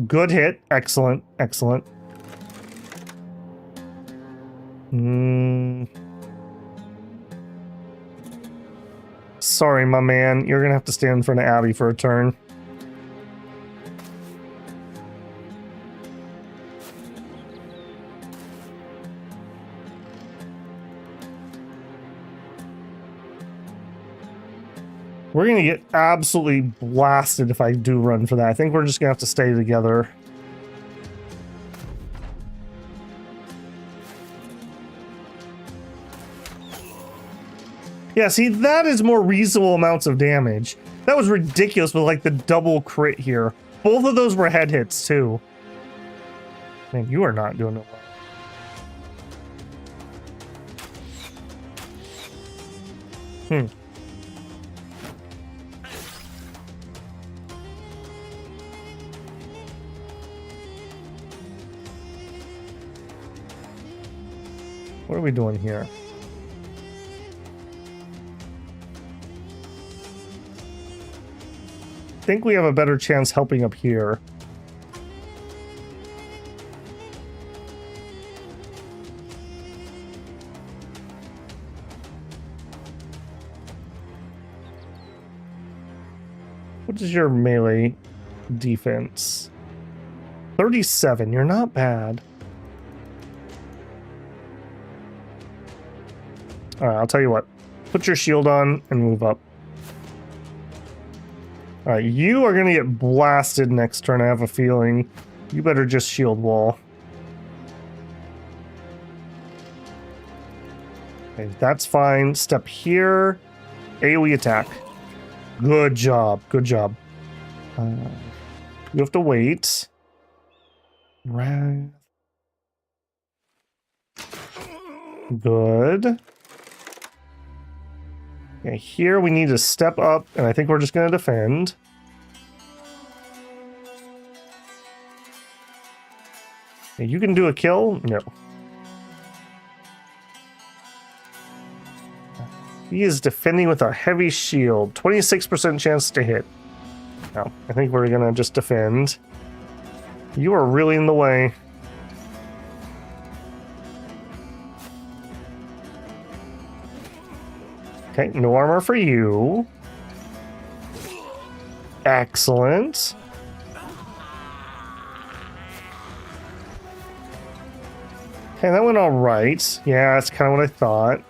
Good hit. Excellent. Excellent. Sorry, my man. You're gonna have to stand in front of Abby for a turn. We're gonna get absolutely blasted if I do run for that. I think we're just gonna have to stay together. Yeah, see, that is more reasonable amounts of damage. That was ridiculous with like the double crit here. Both of those were head hits too. Man, you are not doing it well. What are we doing here? I think we have a better chance helping up here. What is your melee defense? 37. You're not bad. Alright, I'll tell you what. Put your shield on and move up. Alright, you are going to get blasted next turn, I have a feeling. You better just shield wall. Okay, that's fine. Step here. AoE attack. Good job. Good job. You have to wait. Wrath. Good. Okay, here we need to step up, and I think we're just going to defend. Okay, you can do a kill? No. He is defending with a heavy shield. 26% chance to hit. No, I think we're going to just defend. You are really in the way. Okay, no armor for you. Excellent. Okay, that went all right. Yeah, that's kind of what I thought.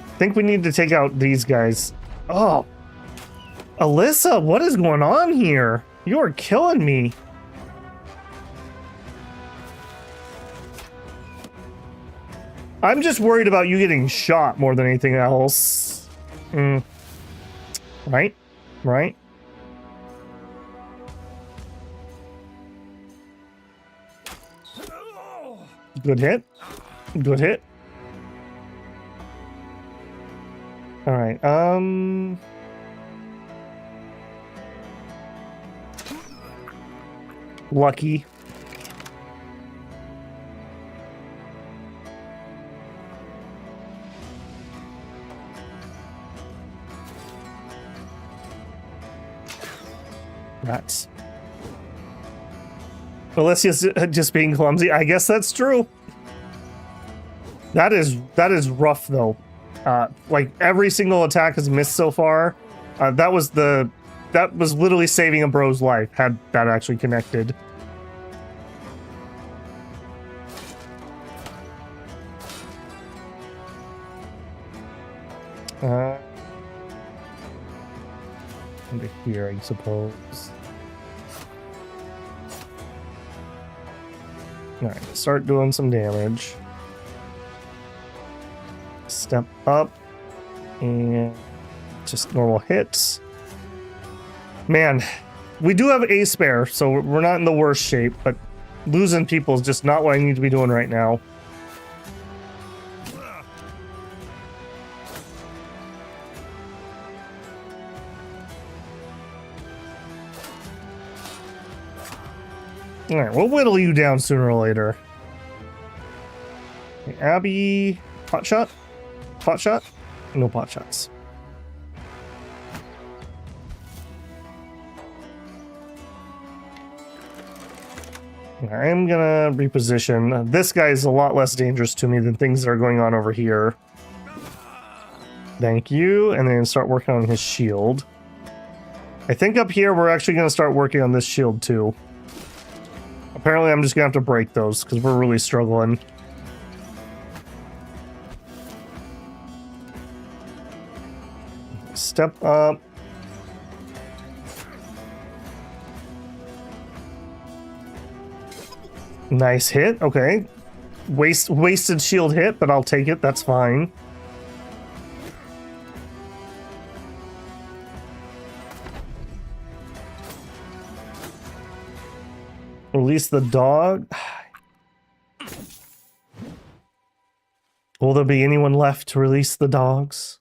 I think we need to take out these guys. Oh. Alyssa, what is going on here? You are killing me. I'm just worried about you getting shot more than anything else. Right? Right? Good hit. Good hit. Alright, lucky. Rats. Alessia's just being clumsy. I guess that's true. That is rough though. Like every single attack has missed so far. That was literally saving a bro's life had that actually connected. Under here, I suppose. Alright, start doing some damage. Step up. And just normal hits. Man, we do have a spare, so we're not in the worst shape, but losing people is just not what I need to be doing right now. Alright, we'll whittle you down sooner or later. Okay, Abby, pot shot? Pot shot? No pot shots. I'm gonna reposition. This guy is a lot less dangerous to me than things that are going on over here. Thank you. And then start working on his shield. I think up here we're actually gonna start working on this shield too. Apparently I'm just gonna have to break those because we're really struggling. Step up. Nice hit, okay. Wasted shield hit, but I'll take it, that's fine. Release the dog. Will there be anyone left to release the dogs?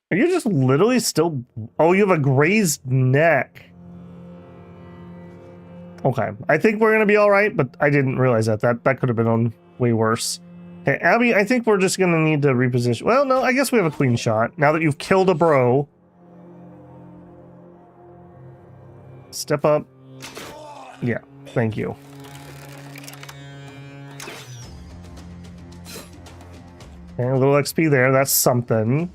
Are you just literally still... Oh, you have a grazed neck. Okay, I think we're gonna be all right, but I didn't realize that. That could have been on way worse. Okay, Abby, I think we're just gonna need to reposition. Well, no, I guess we have a clean shot. Now that you've killed a bro. Step up. Yeah, thank you. Okay, a little XP there, that's something.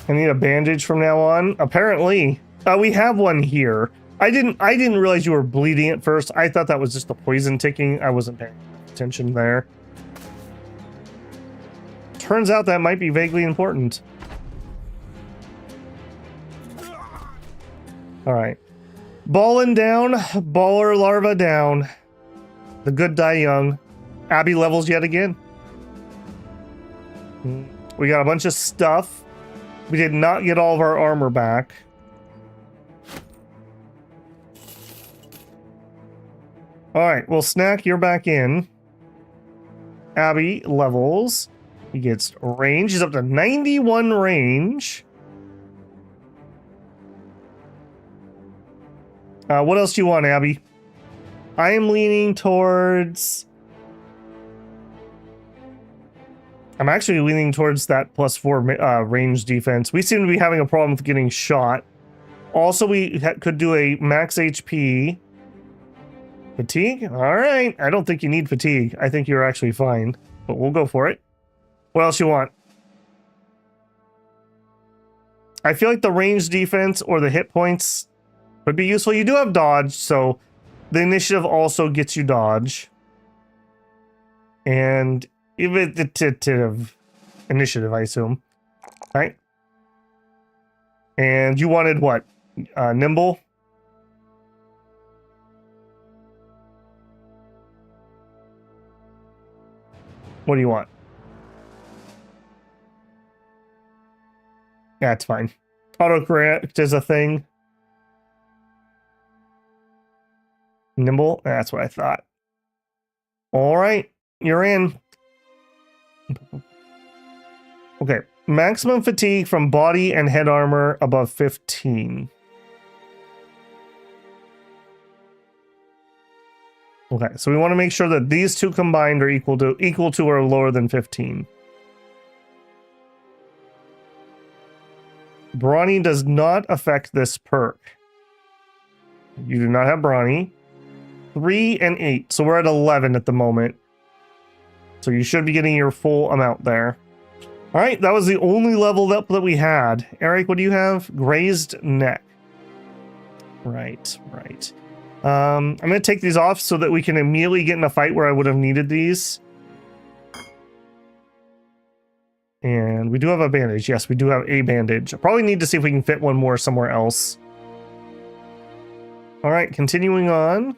I need a bandage from now on. Apparently, we have one here. I didn't realize you were bleeding at first. I thought that was just the poison ticking. I wasn't paying attention there. Turns out that might be vaguely important. All right, balling down, baller larva down. The good die young. Abby levels yet again. We got a bunch of stuff. We did not get all of our armor back. Alright, well, Snack, you're back in. Abby levels. He gets range. He's up to 91 range. What else do you want, Abby? I am leaning towards... I'm actually leaning towards that +4 range defense. We seem to be having a problem with getting shot. Also, we could do a max HP. Fatigue? Alright. I don't think you need fatigue. I think you're actually fine. But we'll go for it. What else you want? I feel like the range defense or the hit points would be useful. You do have dodge, so the initiative also gets you dodge. And... initiative, I assume. Right? And you wanted what? Nimble? What do you want? Yeah, it's fine. Autocorrect is a thing. Nimble? That's what I thought. Alright, you're in. Okay, maximum fatigue from body and head armor above 15. Okay, so we want to make sure that these two combined are equal to or lower than 15. Brawny does not affect this perk. You do not have Brawny. 3 and 8, so we're at 11 at the moment. So you should be getting your full amount there. All right, that was the only level up that we had. Eric, what do you have? Grazed neck. Right. I'm going to take these off so that we can immediately get in a fight where I would have needed these. And we do have a bandage. Yes, we do have a bandage. I probably need to see if we can fit one more somewhere else. All right, continuing on.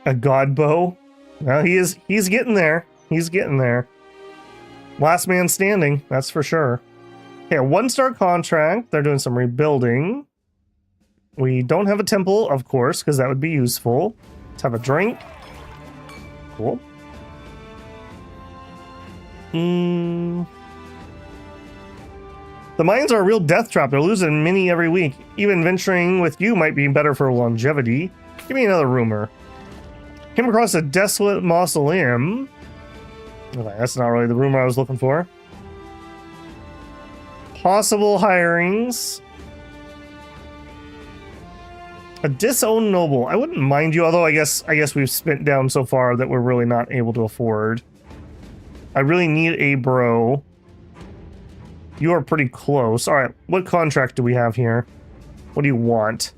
A god bow. Well, he's getting there. He's getting there. Last man standing, that's for sure. Okay, a 1-star contract. They're doing some rebuilding. We don't have a temple, of course, because that would be useful. Let's have a drink. Cool. The mines are a real death trap. They're losing many every week. Even venturing with you might be better for longevity. Give me another rumor. Came across a desolate mausoleum. Okay, that's not really the rumor I was looking for. Possible hirings. A disowned noble. I wouldn't mind you, although I guess we've spent down so far that we're really not able to afford. I really need a bro. You are pretty close. All right, what contract do we have here? What do you want?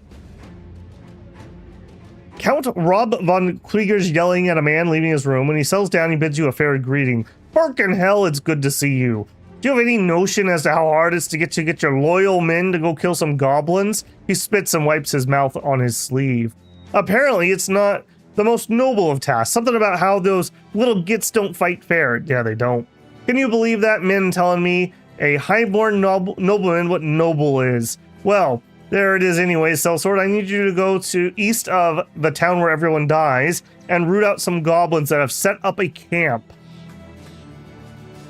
Count Rob von Krieger's yelling at a man leaving his room. When he settles down, he bids you a fair greeting. Fucking hell, it's good to see you. Do you have any notion as to how hard it is to get your loyal men to go kill some goblins? He spits and wipes his mouth on his sleeve. Apparently, it's not the most noble of tasks. Something about how those little gits don't fight fair. Yeah, they don't. Can you believe that? Men telling me a highborn nobleman what noble is. Well, there it is anyway, Sellsword. I need you to go to east of the town where everyone dies and root out some goblins that have set up a camp.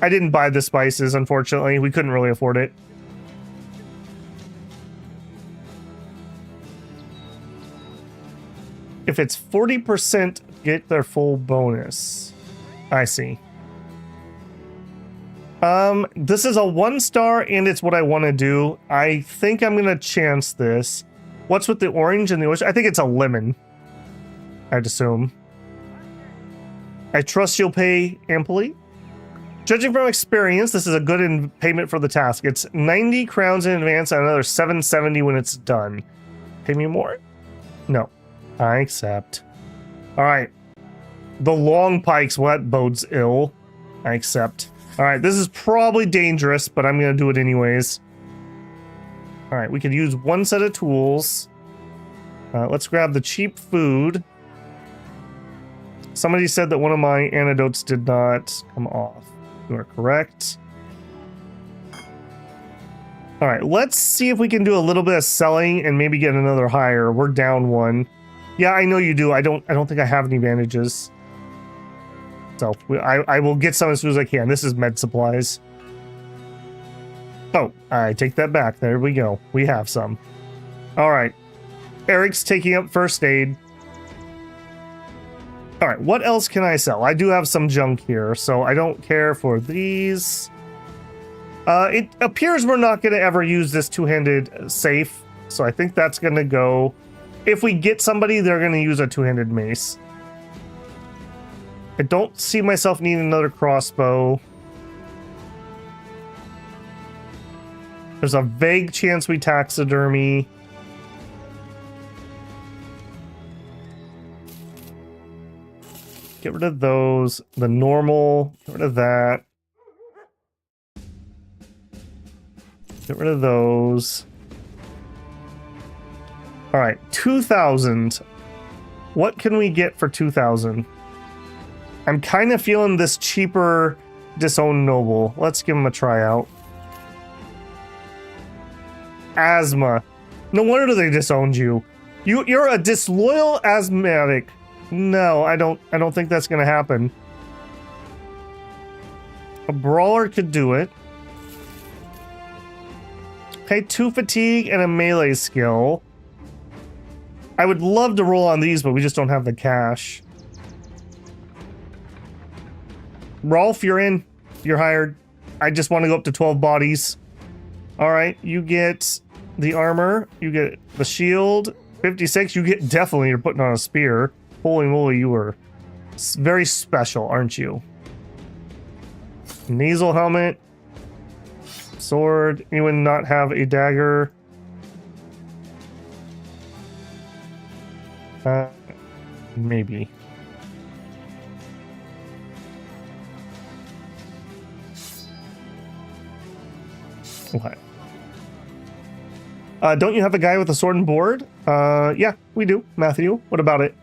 I didn't buy the spices, unfortunately. We couldn't really afford it. If it's 40%, get their full bonus. I see. This is a 1-star, and it's what I want to do. I think I'm going to chance this. What's with the orange and the orange? I think it's a lemon. I'd assume. I trust you'll pay amply. Judging from experience, this is a good payment for the task. It's 90 crowns in advance and another 770 when it's done. Pay me more? No. I accept. Alright. The long pikes, well, that bodes ill. I accept. Alright, this is probably dangerous, but I'm going to do it anyways. Alright, we could use one set of tools. Let's grab the cheap food. Somebody said that one of my antidotes did not come off. You are correct. Alright, let's see if we can do a little bit of selling and maybe get another hire. We're down one. Yeah, I know you do. I don't think I have any bandages. So, I will get some as soon as I can. This is med supplies. Oh, I take that back. There we go. We have some. Alright. Eric's taking up first aid. Alright, what else can I sell? I do have some junk here, so I don't care for these. It appears we're not going to ever use this two-handed safe, so I think that's going to go. If we get somebody, they're going to use a two-handed mace. I don't see myself needing another crossbow. There's a vague chance we taxidermy. Get rid of those. The normal. Get rid of that. Get rid of those. Alright, 2,000. What can we get for 2,000? I'm kind of feeling this cheaper disowned noble. Let's give him a tryout. Asthma. No wonder they disowned you. You're a disloyal asthmatic. No, I don't think that's gonna happen. A brawler could do it. Okay, 2 fatigue and a melee skill. I would love to roll on these, but we just don't have the cash. Rolf, you're in. You're hired. I just want to go up to 12 bodies. Alright, you get the armor. You get the shield. 56, you get definitely, you're putting on a spear. Holy moly, you were very special, aren't you? Nasal helmet. Sword. Anyone not have a dagger? Maybe. What? Don't you have a guy with a sword and board? Yeah, we do. Matthew, what about it?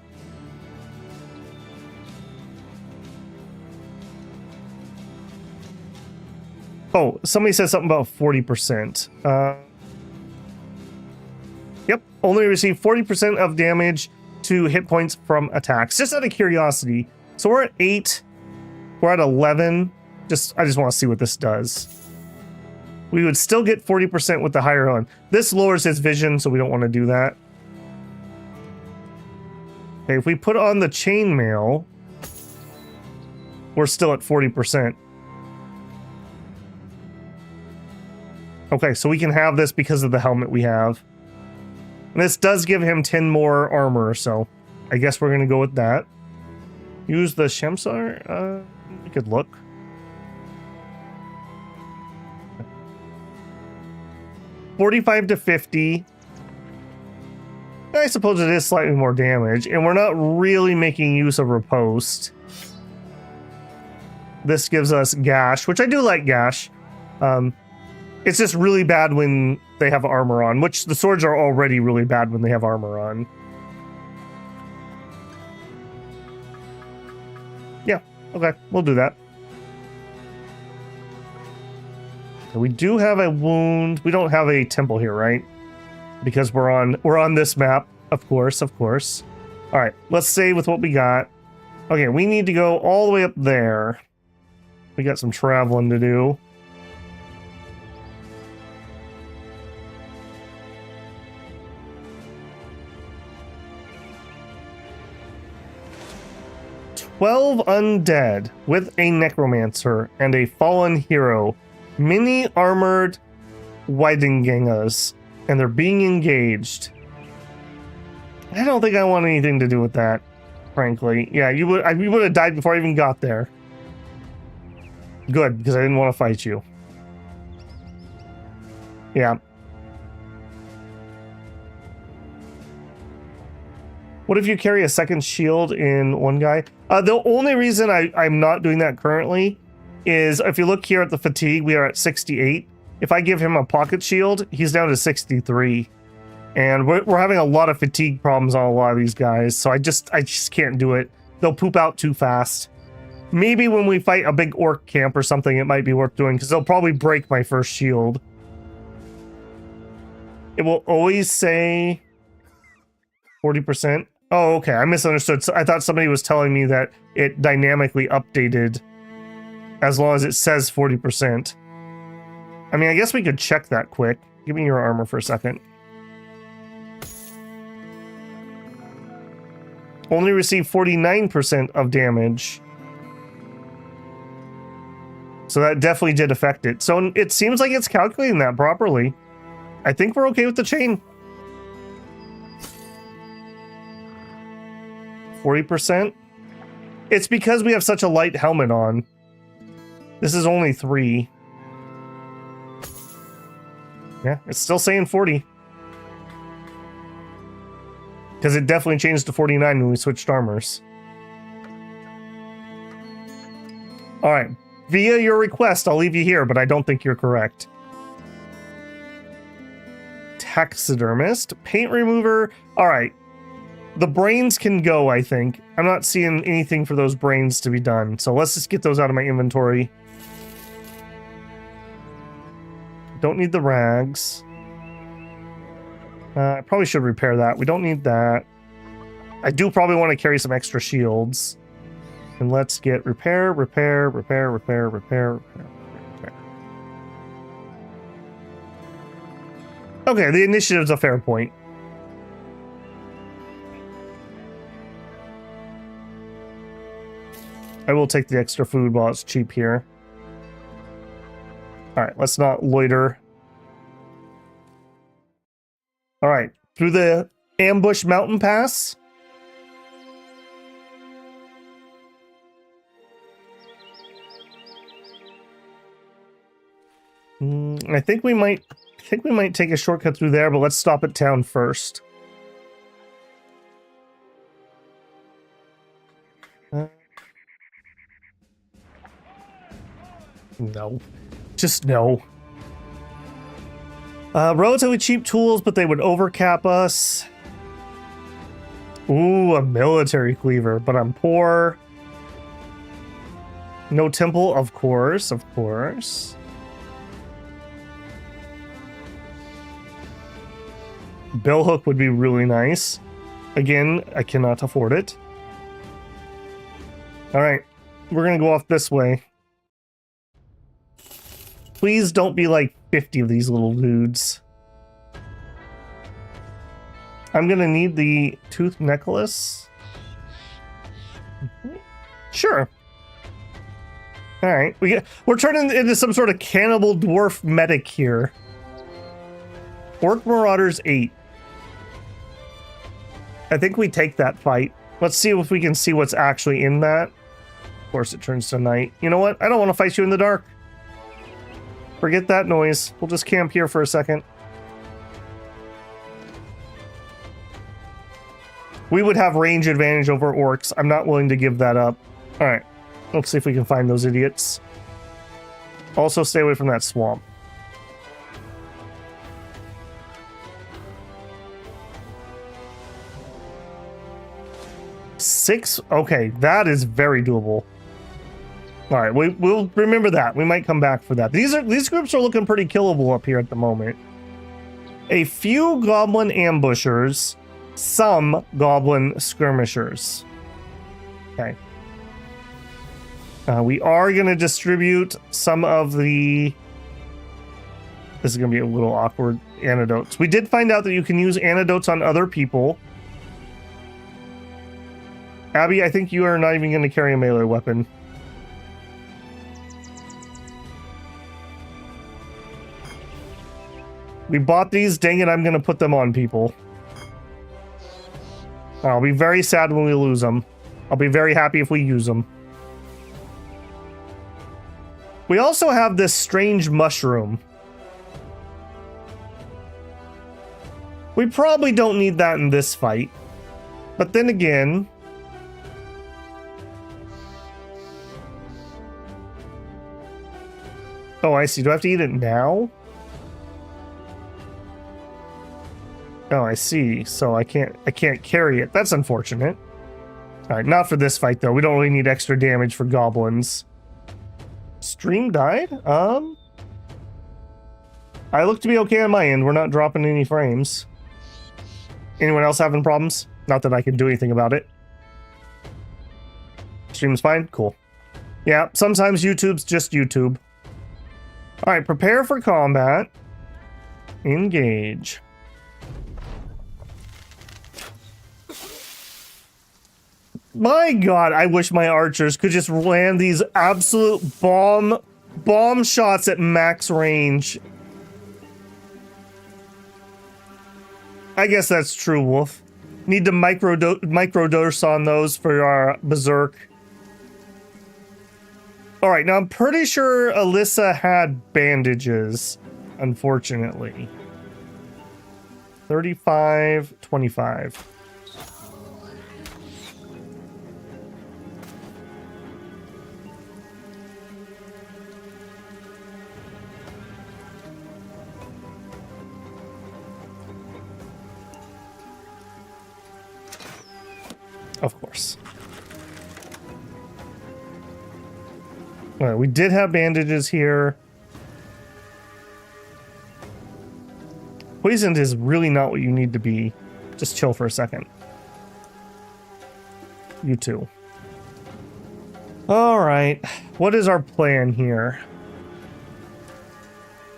Oh, somebody said something about 40%. Yep, Only receive 40% of damage to hit points from attacks. Just out of curiosity. So we're at 8. We're at 11. I just want to see what this does. We would still get 40% with the higher one. This lowers his vision, so we don't want to do that. Okay, if we put on the chainmail, we're still at 40%. Okay, so we can have this because of the helmet we have. And this does give him 10 more armor, so I guess we're going to go with that. Use the Shamsar? We could look. $45 to $50. I suppose it is slightly more damage, and we're not really making use of riposte. This gives us gash, which I do like gash. It's just really bad when they have armor on, which the swords are already really bad when they have armor on. Yeah, okay, we'll do that. We do have a wound. We don't have a temple here, right? Because we're on this map, of course. All right, let's save with what we got. Okay, we need to go all the way up there. We got some traveling to do. "12 undead with a necromancer and a fallen hero. Many armored Weidengangas, and they're being engaged." I don't think I want anything to do with that, frankly. Yeah, you would have died before I even got there. Good, because I didn't want to fight you. Yeah. What if you carry a second shield in one guy? The only reason I'm not doing that currently is if you look here at the fatigue, we are at 68. If I give him a pocket shield, he's down to 63. And we're having a lot of fatigue problems on a lot of these guys, so I just can't do it. They'll poop out too fast. Maybe when we fight a big orc camp or something, it might be worth doing, because they'll probably break my first shield. It will always say 40%. Oh, okay, I misunderstood. So I thought somebody was telling me that it dynamically updated as long as it says 40%. I mean, I guess we could check that quick. Give me your armor for a second. Only receive 49% of damage. So that definitely did affect it. So it seems like it's calculating that properly. I think we're okay with the chain. 40%? It's because we have such a light helmet on. This is only 3. Yeah, it's still saying 40. Because it definitely changed to 49 when we switched armors. Alright, via your request, I'll leave you here, but I don't think you're correct. Taxidermist, paint remover. Alright, the brains can go, I think. I'm not seeing anything for those brains to be done, so let's just get those out of my inventory. Don't need the rags. I probably should repair that. We don't need that. I do probably want to carry some extra shields. And let's get repair. Okay, the initiative's a fair point. I will take the extra food while it's cheap here. Alright, let's not loiter. Alright, through the ambush mountain pass. I think we might take a shortcut through there, but let's stop at town first. No. Just no. Relatively cheap tools, but they would overcap us. Ooh, a military cleaver, but I'm poor. No temple, of course, of course. billhook would be really nice. Again, I cannot afford it. All right, we're gonna go off this way. Please don't be like 50 of these little dudes. I'm gonna need the tooth necklace. Sure. All right, we're turning into some sort of cannibal dwarf medic here. Orc Marauders 8. I think we take that fight. Let's see if we can see what's actually in that. Of course, it turns to night. You know what? I don't want to fight you in the dark. Forget that noise. We'll just camp here for a second. We would have range advantage over orcs. I'm not willing to give that up. All right. Let's see if we can find those idiots. Also, stay away from that swamp. Six? Okay, that is very doable. All right, we'll remember that. We might come back for that. These groups are looking pretty killable up here at the moment. A few goblin ambushers, some goblin skirmishers. Okay. We are going to distribute some of the... This is going to be a little awkward. Antidotes. We did find out that you can use antidotes on other people. Abby, I think you are not even going to carry a melee weapon. We bought these. Dang it, I'm going to put them on people. I'll be very sad when we lose them. I'll be very happy if we use them. We also have this strange mushroom. We probably don't need that in this fight. But then again... Oh, I see. Do I have to eat it now? Oh, I see. So I can't carry it. That's unfortunate. All right, not for this fight though. We don't really need extra damage for goblins. Stream died? I look to be okay on my end. We're not dropping any frames. Anyone else having problems? Not that I can do anything about it. Stream's fine? Cool. Yeah, sometimes YouTube's just YouTube. All right, prepare for combat. Engage. My God, I wish my archers could just land these absolute bomb shots at max range. I guess that's true, Wolf. Need to microdose on those for our berserk. All right, now I'm pretty sure Alyssa had bandages, unfortunately. 35, 25. Of course. All right, we did have bandages here. Poisoned is really not what you need to be. Just chill for a second. You too. All right, what is our plan here?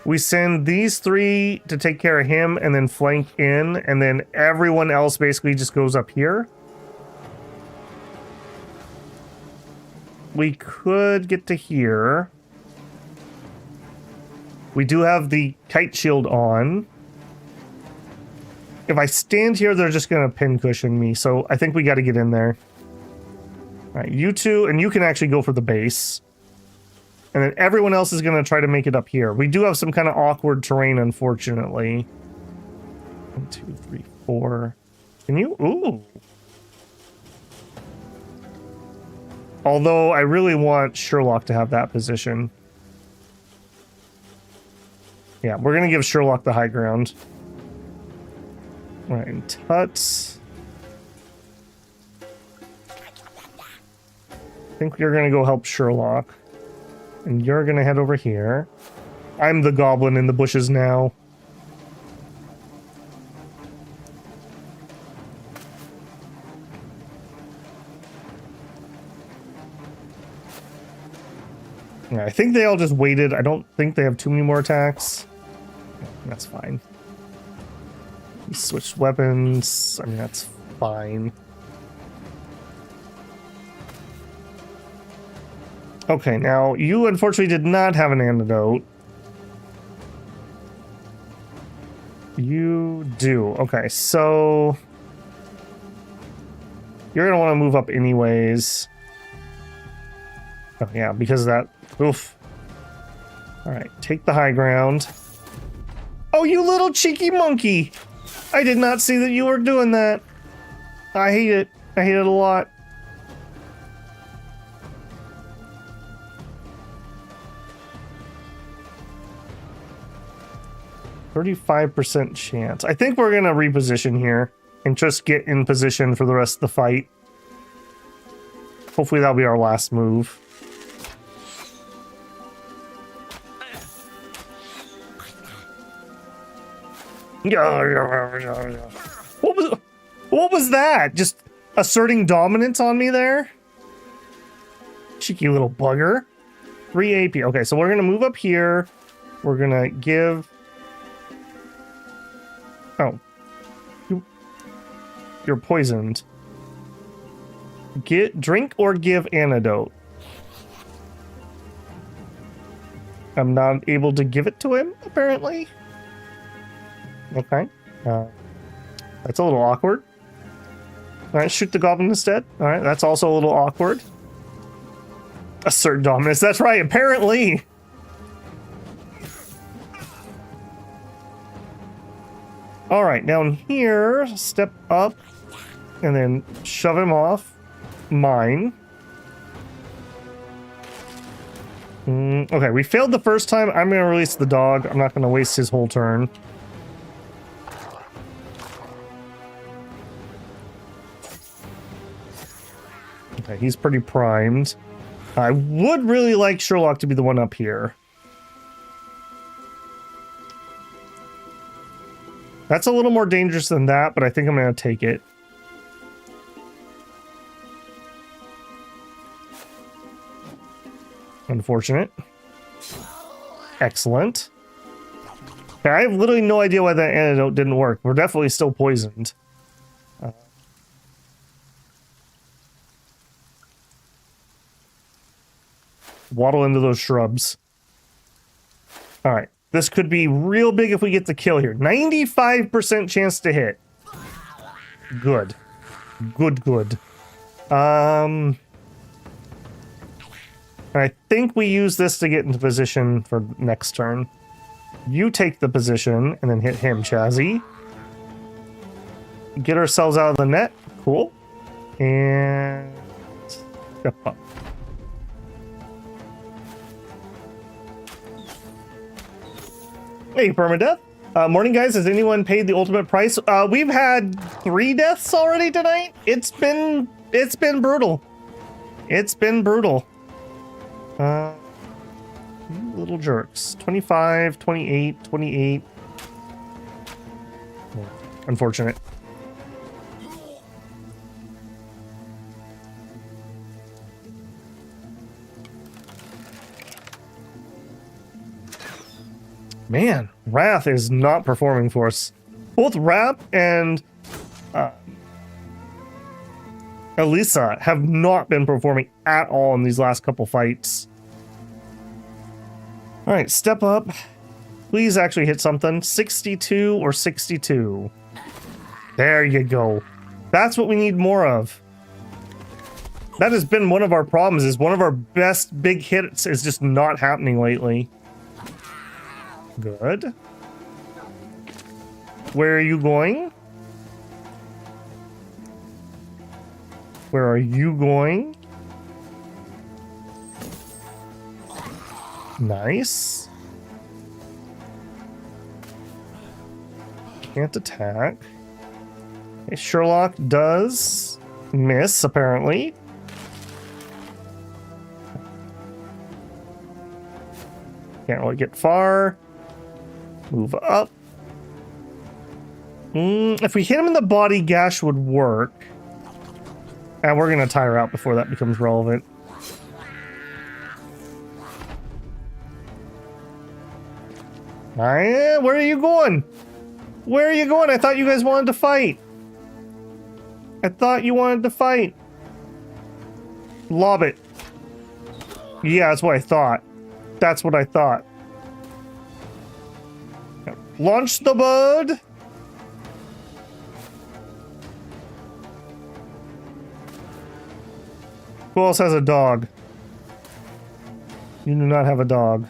We send these three to take care of him and then flank in, and then everyone else basically just goes up here. We could get to here. We do have the kite shield on. If I stand here, they're just going to pincushion me. So I think we got to get in there. All right, you two, and you can actually go for the base. And then everyone else is going to try to make it up here. We do have some kind of awkward terrain, unfortunately. 1, 2, 3, 4. Can you? Ooh. Although I really want Sherlock to have that position. Yeah, we're going to give Sherlock the high ground. All right, and Tuts. I think you're going to go help Sherlock. And you're going to head over here. I'm the goblin in the bushes now. Yeah, I think they all just waited. I don't think they have too many more attacks. That's fine. We switched weapons. I mean, that's fine. Okay, now you unfortunately did not have an antidote. You do. Okay, so you're gonna want to move up anyways. Oh yeah, because of that. Oof. All right, take the high ground. Oh, you little cheeky monkey! I did not see that you were doing that. I hate it. I hate it a lot. %35 chance. I think we're gonna reposition here and just get in position for the rest of the fight. Hopefully that'll be our last move. What was that? Just asserting dominance on me there? Cheeky little bugger. 3 AP. Okay, so we're gonna move up here. We're gonna give... Oh. You're poisoned. Drink or give antidote. I'm not able to give it to him, apparently. Okay. That's a little awkward. Alright, shoot the goblin instead. Alright, that's also a little awkward. Assert dominance. That's right, apparently! Alright, down here, step up, and then shove him off. Mine. Okay, we failed the first time. I'm going to release the dog. I'm not going to waste his whole turn. Okay, he's pretty primed. I would really like Sherlock to be the one up here. That's a little more dangerous than that, but I think I'm going to take it. Unfortunate. Excellent. Okay, I have literally no idea why that antidote didn't work. We're definitely still poisoned. Waddle into those shrubs. Alright. This could be real big if we get the kill here. 95% chance to hit. Good. Good. I think we use this to get into position for next turn. You take the position and then hit him, Chazzy. Get ourselves out of the net. Cool. And step up. Hey, permadeath. Morning, guys. Has anyone paid the ultimate price? We've had 3 deaths already tonight. It's been brutal. It's been brutal. You little jerks. 25, 28, 28. Unfortunate. Man, Wrath is not performing for us. Both Rap and Elisa have not been performing at all in these last couple fights. All right, step up. Please actually hit something. 62 or 62. There you go. That's what we need more of. That has been one of our problems, is one of our best big hits is just not happening lately. Good. Where are you going? Where are you going? Nice. Can't attack. Okay, Sherlock does miss, apparently. Can't really get far. Move up. If we hit him in the body, Gash would work. And we're going to tire out before that becomes relevant. Where are you going? Where are you going? I thought you guys wanted to fight. I thought you wanted to fight. Lob it. Yeah, that's what I thought. That's what I thought. Launch the bird. Who else has a dog? You do not have a dog.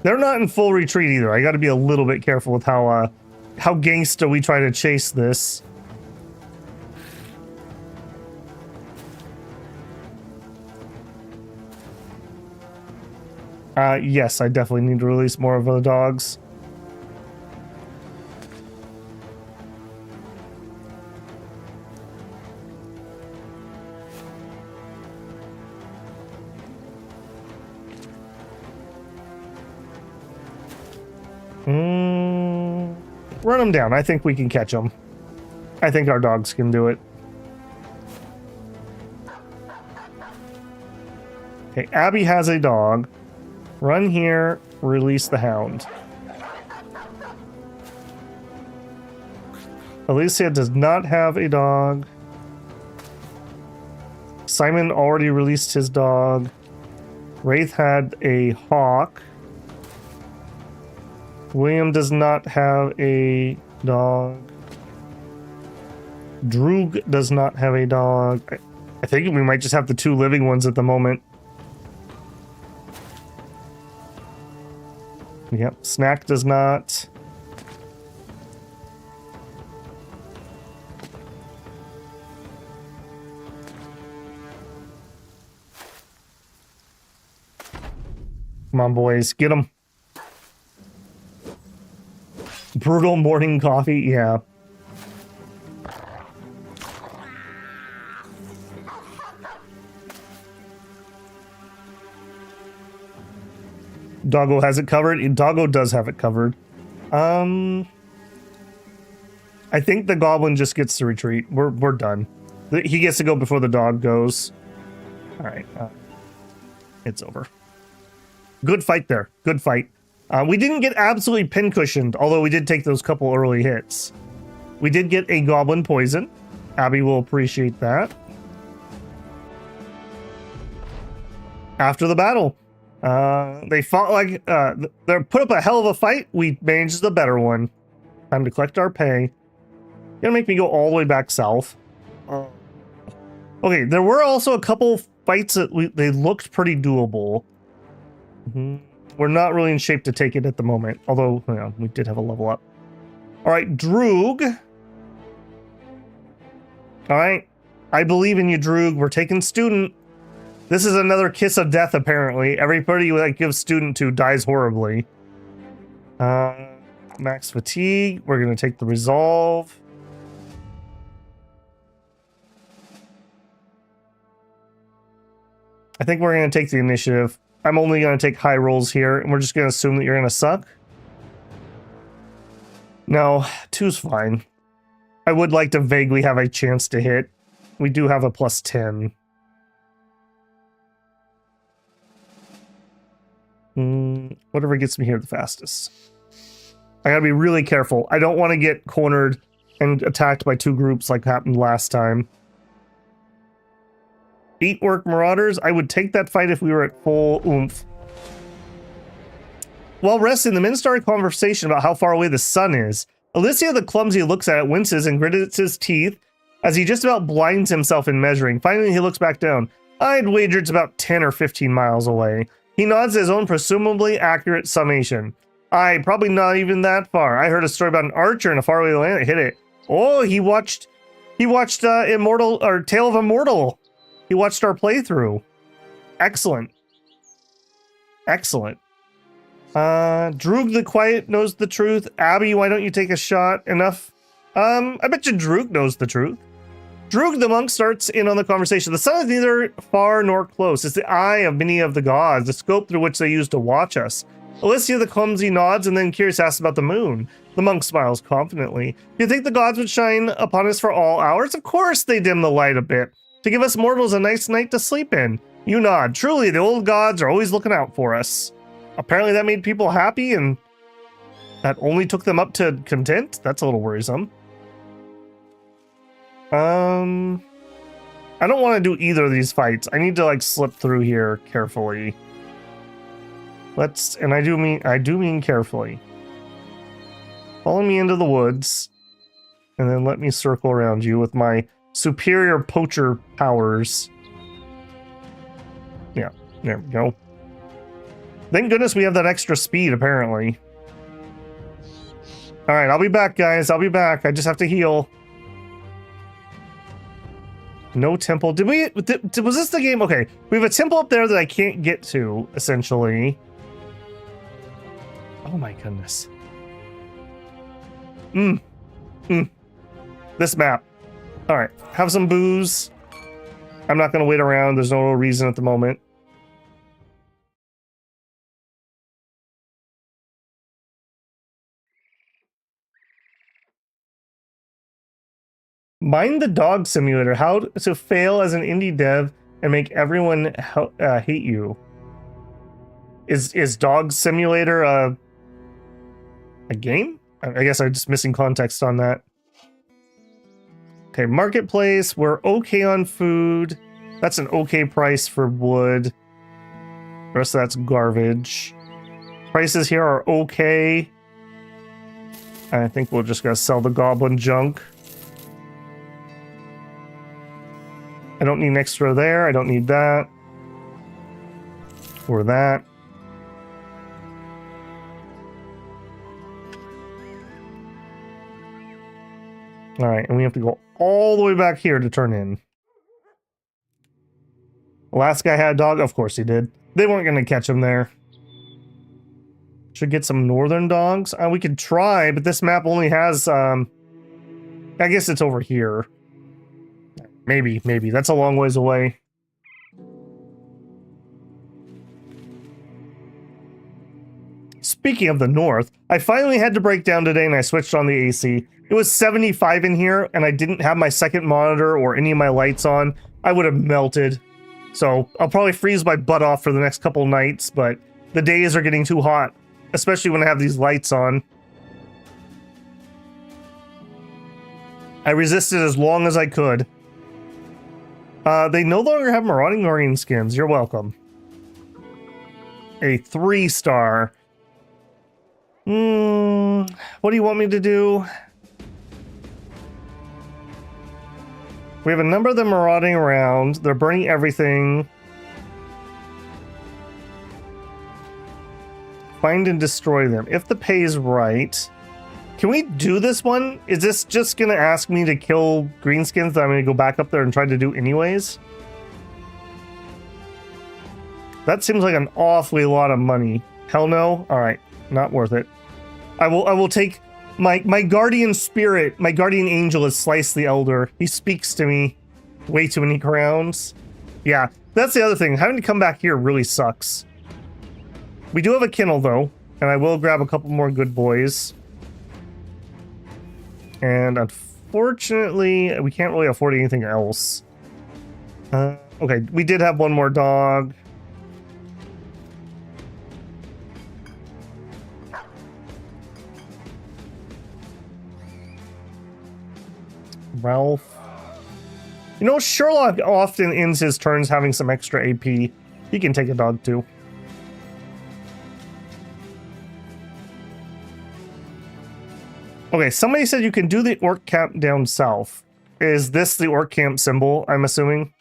They're not in full retreat either. I got to be a little bit careful with how gangsta we try to chase this. Yes, I definitely need to release more of the dogs. Run them down. I think we can catch them. I think our dogs can do it. Okay, Abby has a dog. Run here, release the hound. Alicia does not have a dog. Simon already released his dog. Wraith had a hawk. William does not have a dog. Droog does not have a dog. I think we might just have the two living ones at the moment. Yep, Snack does not. Come on, boys, get them. Brutal morning coffee, yeah. Doggo has it covered. Doggo does have it covered. I think the goblin just gets to retreat. We're done. He gets to go before the dog goes. All right, it's over. Good fight there. Good fight. We didn't get absolutely pincushioned, although we did take those couple early hits. We did get a goblin poison. Abby will appreciate that. After the battle, they fought like they put up a hell of a fight. We managed the better one. Time to collect our pay. You're gonna make me go all the way back south. Okay, there were also a couple fights that they looked pretty doable. We're not really in shape to take it at the moment, although you know, we did have a level up. All right, Droog. All right, I believe in you, Droog. We're taking student. This is another kiss of death, apparently. Everybody that gives student to dies horribly. Max fatigue. We're going to take the resolve. I think we're going to take the initiative. I'm only going to take high rolls here, and we're just going to assume that you're going to suck. No, 2's fine. I would like to vaguely have a chance to hit. We do have a plus 10. Whatever gets me here the fastest. I gotta be really careful. I don't want to get cornered and attacked by two groups like happened last time. 8 orc marauders. I would take that fight if we were at full oomph. While resting, the men start a conversation about how far away the sun is. Alicia the Clumsy looks at it, winces, and grits his teeth as he just about blinds himself in measuring. Finally, he looks back down. I'd wager it's about 10 or 15 miles away. He nods his own presumably accurate summation. Aye, probably not even that far. I heard a story about an archer in a faraway land that hit it. Oh, he watched Immortal, or Tale of Immortal. He watched our playthrough. Excellent. Excellent. Droog the Quiet knows the truth. Abby, why don't you take a shot? Enough. I bet you Droog knows the truth. Droog the monk starts in on the conversation. The sun is neither far nor close. It's the eye of many of the gods, the scope through which they use to watch us. Alicia the Clumsy nods and then curious asks about the moon. The monk smiles confidently. Do you think the gods would shine upon us for all hours? Of course they dim the light a bit, to give us mortals a nice night to sleep in. You nod. Truly, the old gods are always looking out for us. apparently that made people happy and that only took them up to content? That's a little worrisome. I don't want to do either of these fights. I need to like slip through here carefully. And I do mean carefully. Follow me into the woods, and then let me circle around you with my superior poacher powers. Yeah, there we go. Thank goodness we have that extra speed, apparently. Alright, I'll be back, guys. I'll be back. I just have to heal. No temple. Was this the game? Okay, we have a temple up there that I can't get to, essentially. Oh my goodness. This map. Alright, have some booze. I'm not going to wait around. There's no real reason at the moment. Mind the Dog Simulator. How to fail as an indie dev and make everyone hate you. Is Dog Simulator a game? I guess I'm just missing context on that. Okay, marketplace. We're okay on food. That's an okay price for wood. The rest of that's garbage. Prices here are okay. I think we'll just gotta sell the goblin junk. I don't need an extra there. I don't need that. Or that. Alright, and we have to go all the way back here to turn in. The last guy had a dog? Of course he did. They weren't going to catch him there. Should get some northern dogs. We could try, but this map only has... I guess it's over here. Maybe. That's a long ways away. Speaking of the north, I finally had to break down today and I switched on the AC. It was 75 in here and I didn't have my second monitor or any of my lights on. I would have melted. So I'll probably freeze my butt off for the next couple nights, but the days are getting too hot, especially when I have these lights on. I resisted as long as I could. They no longer have Marauding Marine skins. You're welcome. A 3-star. What do you want me to do? We have a number of them marauding around. They're burning everything. Find and destroy them. If the pay is right. Can we do this one? Is this just going to ask me to kill greenskins that I'm going to go back up there and try to do anyways? That seems like an awfully lot of money. Hell no? Alright. Not worth it. I will take my guardian spirit, my guardian angel is Slice the Elder. He speaks to me. Way too many crowns. Yeah, that's the other thing. Having to come back here really sucks. We do have a kennel though, and I will grab a couple more good boys. And unfortunately, we can't really afford anything else. Okay, we did have one more dog. Ralph. You know, Sherlock often ends his turns having some extra AP. He can take a dog too. Okay, somebody said you can do the orc camp down south. Is this the orc camp symbol, I'm assuming?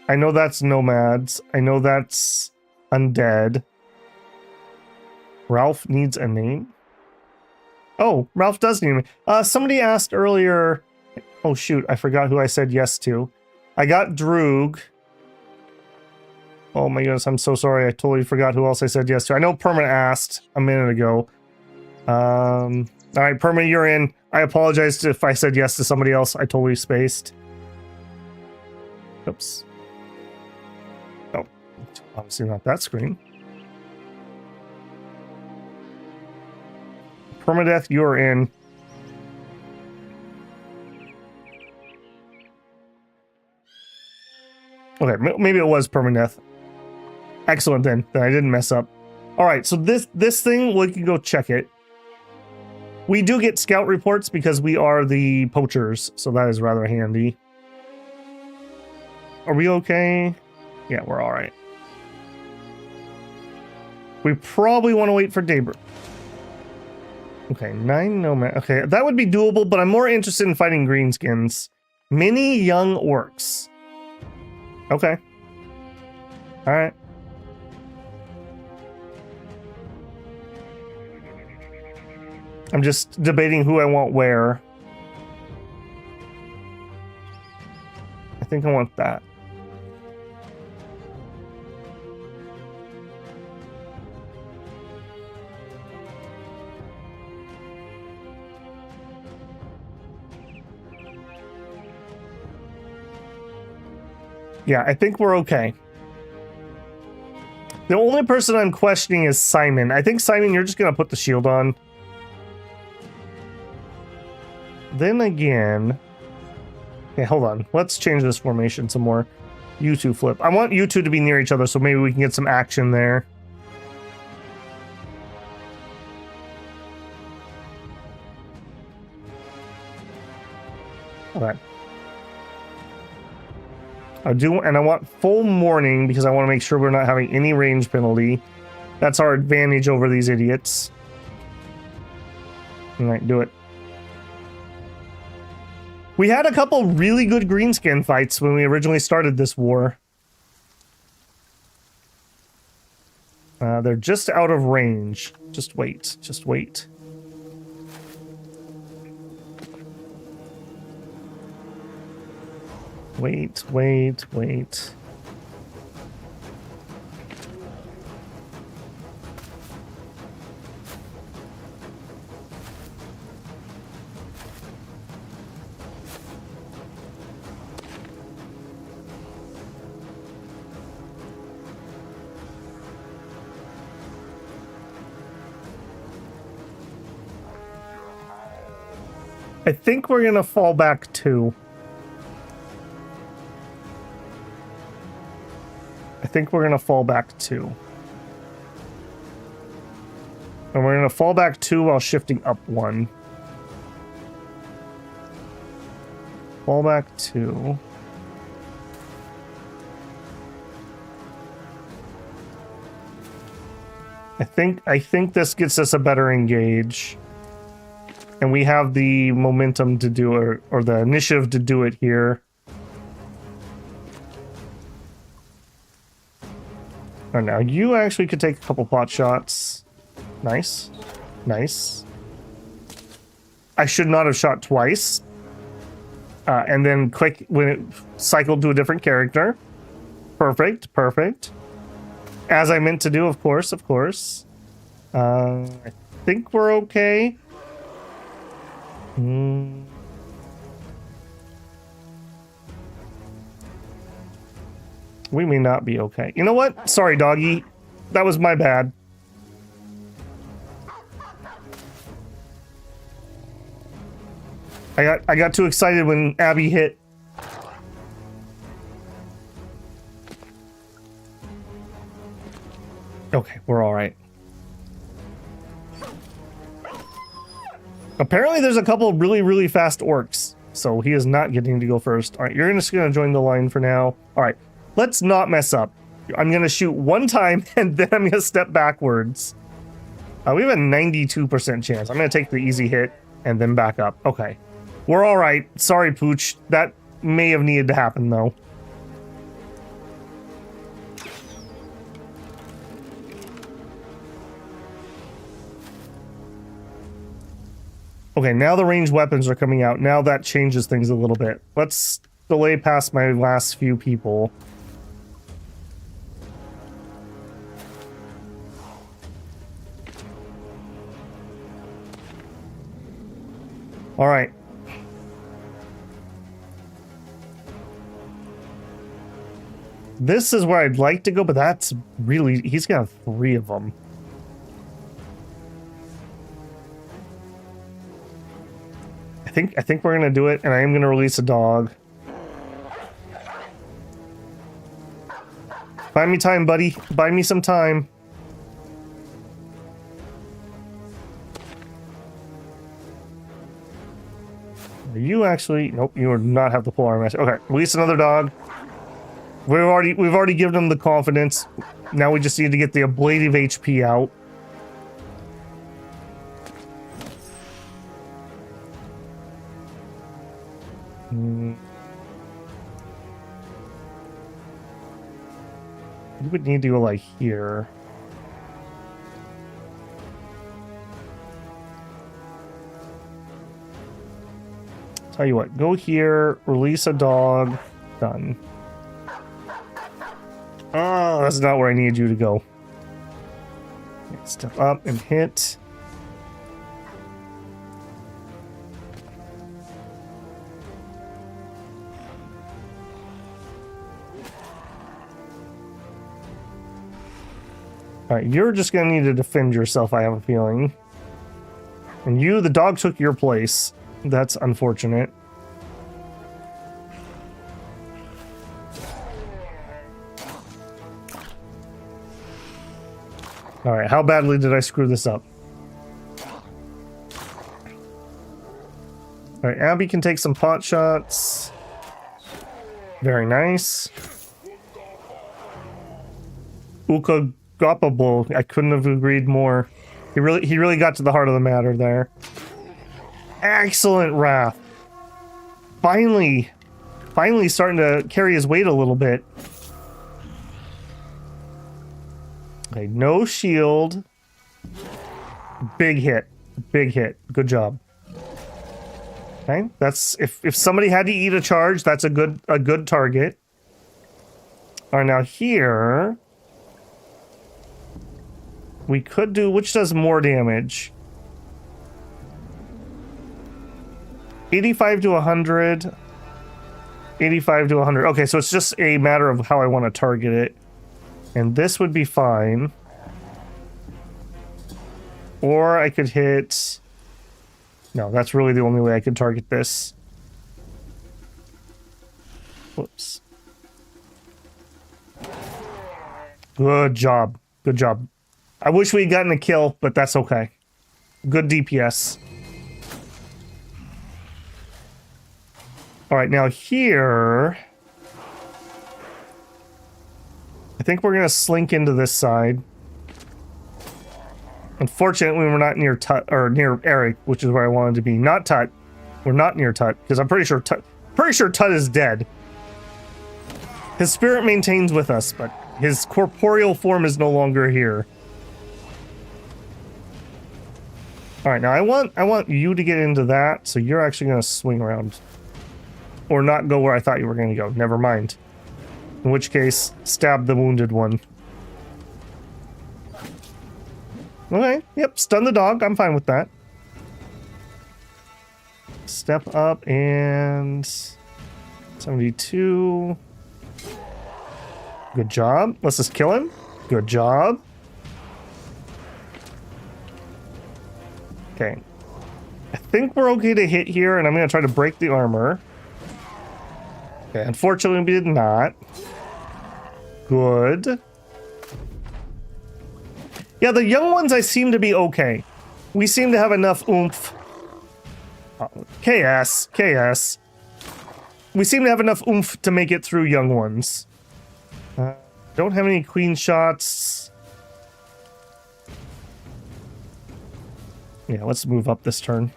I know that's nomads. I know that's undead. Ralph needs a name? Oh, Ralph does need me. Somebody asked earlier... Oh shoot, I forgot who I said yes to. I got Droog. Oh my goodness, I'm so sorry. I totally forgot who else I said yes to. I know Perma asked a minute ago. Alright, Perma, you're in. I apologize if I said yes to somebody else. I totally spaced. Oops. Oh, obviously not that screen. Permadeath, you're in. Okay, maybe it was Permadeath. Excellent then. Then I didn't mess up. All right, so this thing, we can go check it. We do get scout reports because we are the poachers, so that is rather handy. Are we okay? Yeah, we're all right. We probably want to wait for daybreak. Okay, 9 nomad. Okay, that would be doable, but I'm more interested in fighting greenskins. Many young orcs. Okay. All right. I'm just debating who I want where. I think I want that. Yeah, I think we're okay. The only person I'm questioning is Simon. I think, Simon, you're just going to put the shield on. Then again... Okay, hold on. Let's change this formation some more. You two flip. I want you two to be near each other so maybe we can get some action there. Okay. And I want full morning because I want to make sure we're not having any range penalty. That's our advantage over these idiots. All right, do it. We had a couple really good greenskin fights when we originally started this war. They're just out of range. Just wait. Just wait. Wait. I think we're gonna fall back 2. I think we're gonna fall back 2. And we're gonna fall back 2 while shifting up 1. Fall back 2. I think this gets us a better engage. And we have the momentum to do it, or the initiative to do it here. Oh, now you actually could take a couple pot shots. Nice. Nice. I should not have shot twice. And then click when it cycled to a different character. Perfect, perfect. As I meant to do, of course, of course. I think we're okay. We may not be okay. You know what? Sorry, doggy. That was my bad. I got too excited when Abby hit. Okay, we're all right. Apparently there's a couple of really, really fast orcs, so he is not getting to go first. All right, you're just going to join the line for now. All right, let's not mess up. I'm going to shoot one time, and then I'm going to step backwards. We have a 92% chance. I'm going to take the easy hit and then back up. Okay, we're all right. Sorry, Pooch. That may have needed to happen, though. Okay, now the ranged weapons are coming out. Now that changes things a little bit. Let's delay past my last few people. All right. This is where I'd like to go, but that's really... He's got 3 of them. I think we're gonna do it, and I am gonna release a dog. Buy me time, buddy. Buy me some time. Are you actually... Nope, you do not have the polearm master. Okay, release another dog. We've already given him the confidence. Now we just need to get the ablative HP out. You would need to go like here. Tell you what, go here, release a dog, done. Oh, that's not where I need you to go. Step up and hit. Alright, you're just gonna need to defend yourself, I have a feeling. And you, the dog took your place. That's unfortunate. Alright, how badly did I screw this up? Alright, Abby can take some pot shots. Very nice. Ukagapable. I couldn't have agreed more. He really got to the heart of the matter there. Excellent Wrath. Finally starting to carry his weight a little bit. Okay, no shield. Big hit. Big hit. Good job. Okay, that's if somebody had to eat a charge, that's a good target. All right, now here we could do which does more damage. 85 to 100. 85 to 100. Okay, so it's just a matter of how I want to target it. And this would be fine. Or I could hit... No, that's really the only way I could target this. Whoops. Good job. Good job. I wish we had gotten a kill, but that's okay. Good DPS. Alright, now here... I think we're gonna slink into this side. Unfortunately, we're not near Tut, or near Eric, which is where I wanted to be. Not Tut. We're not near Tut, because I'm pretty sure Tut is dead. His spirit maintains with us, but his corporeal form is no longer here. Alright, now I want you to get into that, so you're actually gonna swing around. Or not go where I thought you were gonna go. Never mind. In which case, stab the wounded one. Okay, yep, stun the dog. I'm fine with that. Step up and... 72. Good job. Let's just kill him. Good job. Okay. I think we're okay to hit here, and I'm going to try to break the armor. Okay, unfortunately we did not. Good. Yeah, the young ones I seem to be okay. We seem to have enough oomph. KS. We seem to have enough oomph to make it through young ones. Don't have any queen shots. Yeah, let's move up this turn.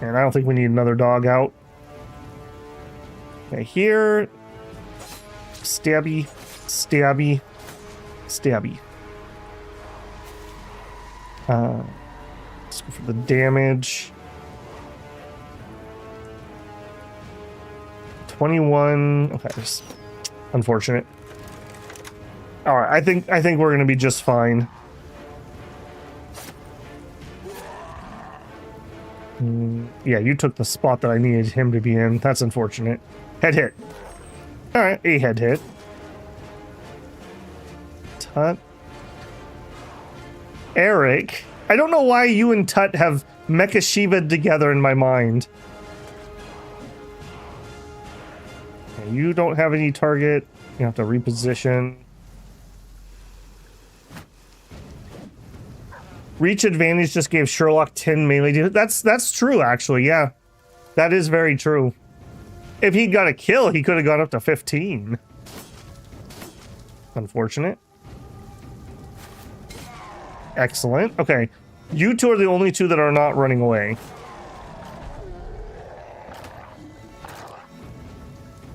And I don't think we need another dog out. Okay, here. Stabby. Stabby. Stabby. Let's go for the damage. 21. Okay, that's unfortunate. All right, I think we're gonna be just fine. Yeah, you took the spot that I needed him to be in. That's unfortunate. Head hit. All right, a head hit. Tut. Eric. I don't know why you and Tut have Mecha Shiva together in my mind. Okay, you don't have any target. You have to reposition. Reach advantage just gave Sherlock 10 melee. That's true, actually. Yeah, that is very true. If he got a kill, he could have gone up to 15. Unfortunate. Excellent. Okay, you two are the only two that are not running away.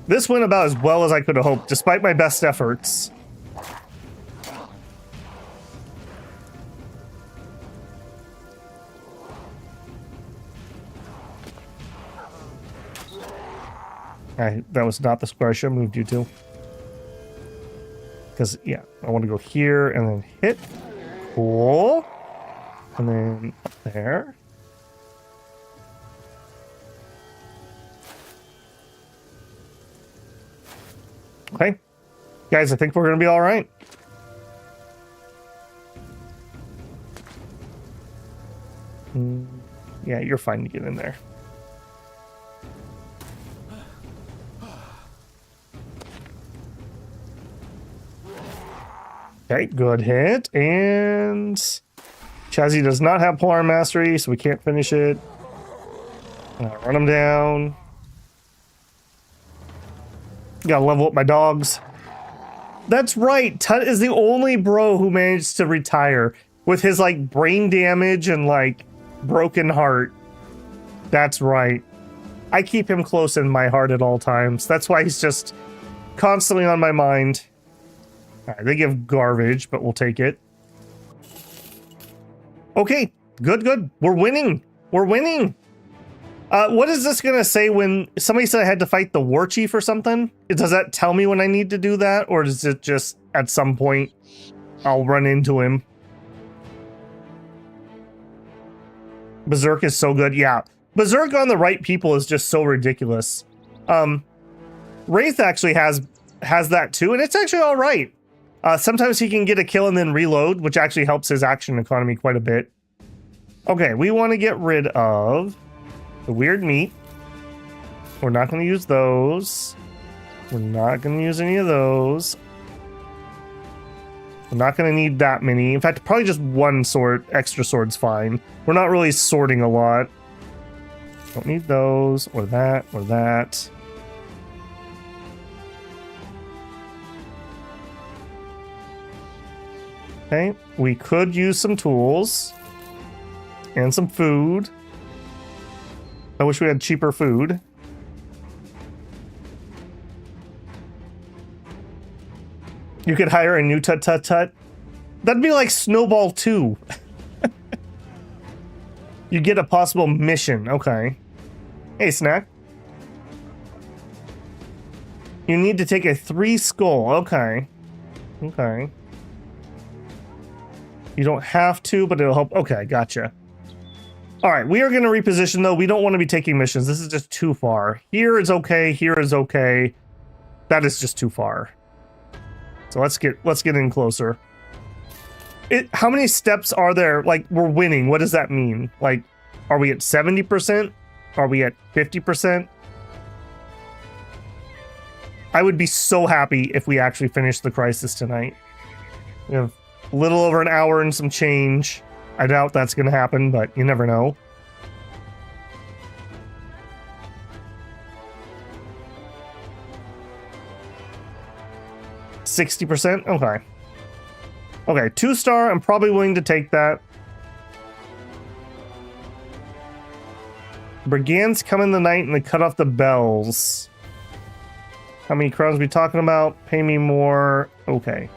This went about as well as I could have hoped, despite my best efforts. That was not the square I should have moved you to. Because, yeah, I want to go here and then hit. Cool. And then up there. Okay. Guys, I think we're going to be all right. Yeah, you're fine to get in there. Okay, good hit. And Chazzy does not have Polar Mastery, so we can't finish it. Run him down. Gotta level up my dogs. That's right. Tut is the only bro who managed to retire with his like brain damage and like broken heart. That's right. I keep him close in my heart at all times. That's why he's just constantly on my mind. All right, they give garbage, but we'll take it. Okay, good. We're winning. We're winning. What is this gonna say when somebody said I had to fight the war chief or something? Does that tell me when I need to do that, or is it just at some point I'll run into him? Berserk is so good. Yeah, Berserk on the right people is just so ridiculous. Wraith actually has that too, and it's actually all right. Sometimes he can get a kill and then reload, which actually helps his action economy quite a bit. Okay, we want to get rid of the weird meat. We're not going to use those. We're not going to use any of those. We're not going to need that many. In fact, probably just one sword, extra sword's fine. We're not really sorting a lot. Don't need those, or that, or that. Okay, we could use some tools and some food. I wish we had cheaper food. You could hire a new tut. That'd be like Snowball 2. You get a possible mission. Okay. Hey, Snack. You need to take a 3 skull. Okay. Okay. You don't have to, but it'll help. Okay, gotcha. All right, we are going to reposition, though. We don't want to be taking missions. This is just too far. Here is okay. Here is okay. That is just too far. So let's get in closer. How many steps are there? Like, we're winning. What does that mean? Like, are we at 70%? Are we at 50%? I would be so happy if we actually finished the crisis tonight. We have a little over an hour and some change. I doubt that's going to happen, but you never know. %? Okay. Okay, 2-star, I'm probably willing to take that. Brigands come in the night and they cut off the bells. How many crowns are we talking about? Pay me more. Okay.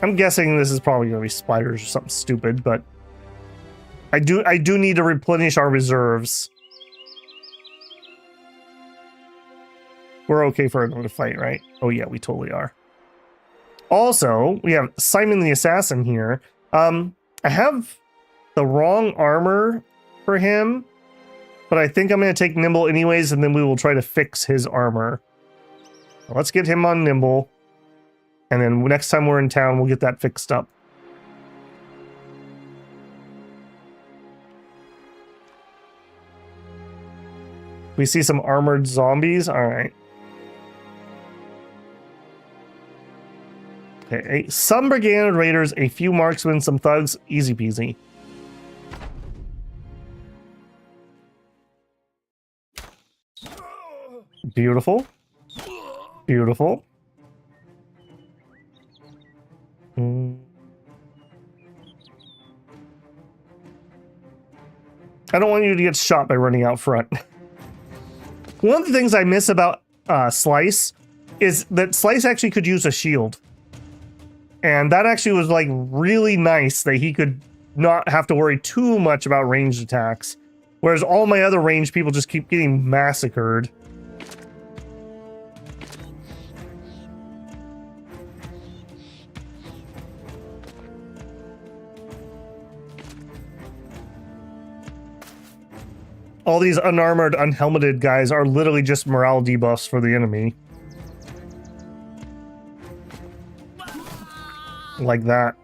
I'm guessing this is probably going to be spiders or something stupid, but I do need to replenish our reserves. We're okay for another fight, right? Oh yeah, we totally are. Also, we have Simon the Assassin here. I have the wrong armor for him, but I think I'm going to take Nimble anyways, and then we will try to fix his armor. Let's get him on Nimble. And then next time we're in town, we'll get that fixed up. We see some armored zombies. All right. Okay, some brigand raiders, a few marksmen, some thugs, easy peasy. Beautiful. Beautiful. I don't want you to get shot by running out front. One of the things I miss about Slice is that Slice actually could use a shield. And that actually was like really nice that he could not have to worry too much about ranged attacks. Whereas all my other ranged people just keep getting massacred. All these unarmored, unhelmeted guys are literally just morale debuffs for the enemy. Like that.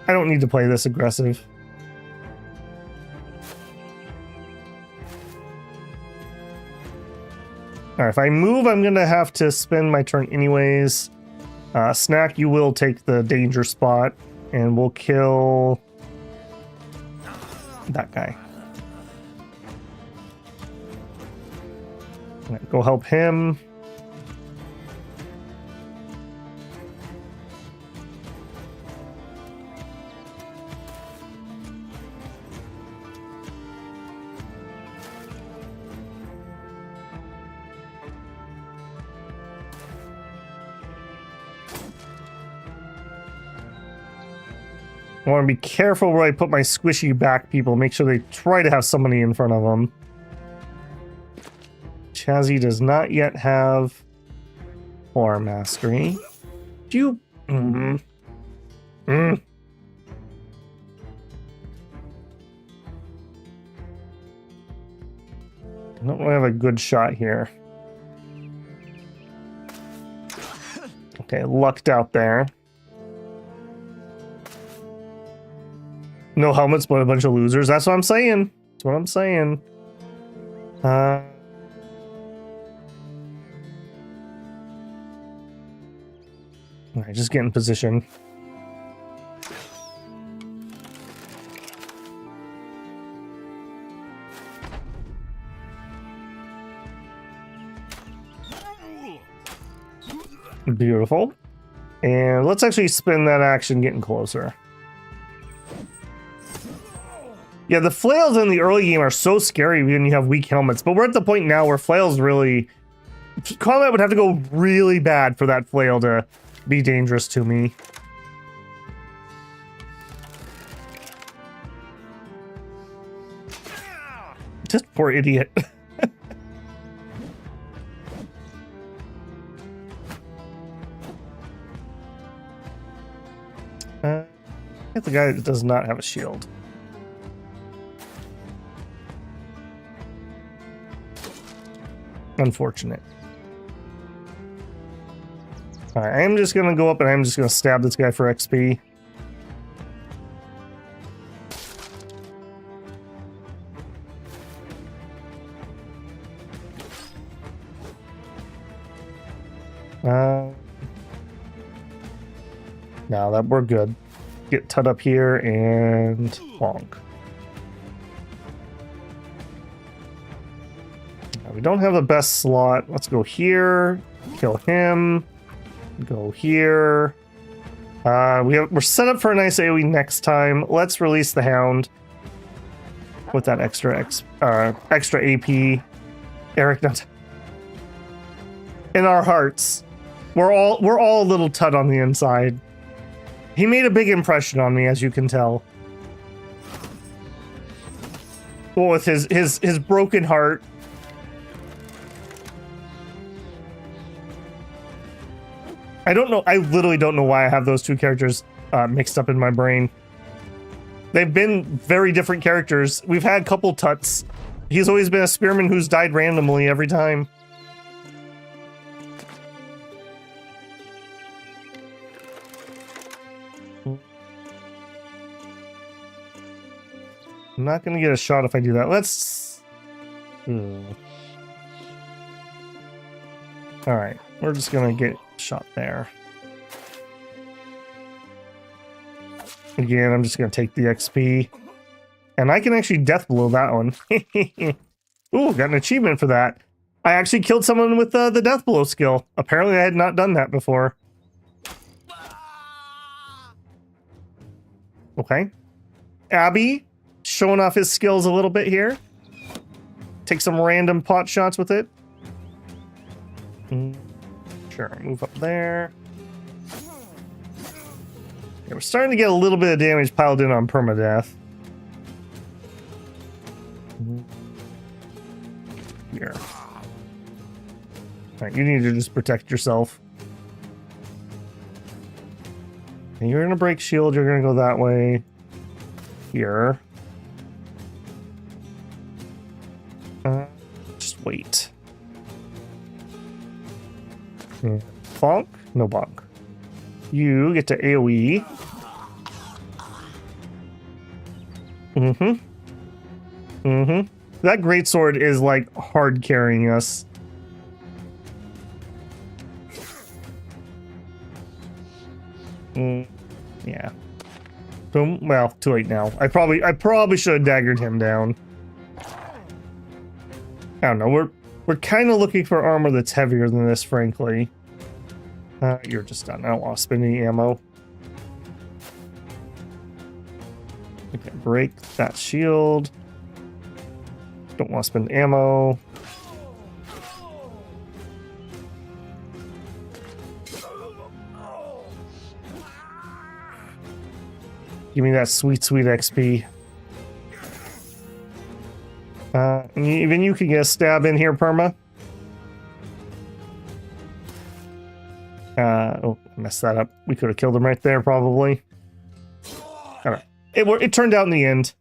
I don't need to play this aggressive. Alright, if I move, I'm gonna have to spend my turn anyways. Snack, you will take the danger spot, and we'll kill that guy. Right, go help him. I want to be careful where I put my squishy back people. Make sure they try to have somebody in front of them. Chazzy does not yet have Horror Mastery. Do you... I don't really have a good shot here. Okay, lucked out there. No helmets, but a bunch of losers. That's what I'm saying. That's what I'm saying. Alright, just get in position. Beautiful. And let's actually spin that action getting closer. Yeah, the flails in the early game are so scary when you have weak helmets, but we're at the point now where flails really... Combat would have to go really bad for that flail to be dangerous to me. Just poor idiot. Get the guy that does not have a shield. Unfortunate. Alright, I'm just gonna go up and I'm just gonna stab this guy for XP. Now that we're good. Get Tut up here and bonk. We don't have the best slot. Let's go here. Kill him. Go here. We're set up for a nice AoE next time. Let's release the Hound with that extra AP. Eric, not in our hearts. We're all a little Tut on the inside. He made a big impression on me, as you can tell. Well, with his broken heart. I don't know. I literally don't know why I have those two characters mixed up in my brain. They've been very different characters. We've had a couple Tuts. He's always been a spearman who's died randomly every time. not going to get a shot if I do that. Let's... Alright, we're just going to get shot there. Again, I'm just going to take the XP. And I can actually death blow that one. Ooh, got an achievement for that. I actually killed someone with the death blow skill. Apparently I had not done that before. Okay. Abby, showing off his skills a little bit here. Take some random pot shots with it. Sure, move up there. Yeah, we're starting to get a little bit of damage piled in on permadeath. Here. Alright, you need to just protect yourself. And you're gonna break shield, you're gonna go that way. Here. Just wait. Bonk? No bonk. You get to AoE. That greatsword is like hard carrying us. Yeah. Boom. Well, too late now. I probably should have daggered him down. I don't know. We're kind of looking for armor that's heavier than this, frankly. You're just done. I don't want to spend any ammo. Okay, break that shield. Don't want to spend ammo. Give me that sweet, sweet XP. Even you can get a stab in here, Perma. Oh, messed that up. We could have killed him right there, probably. Alright. It turned out in the end.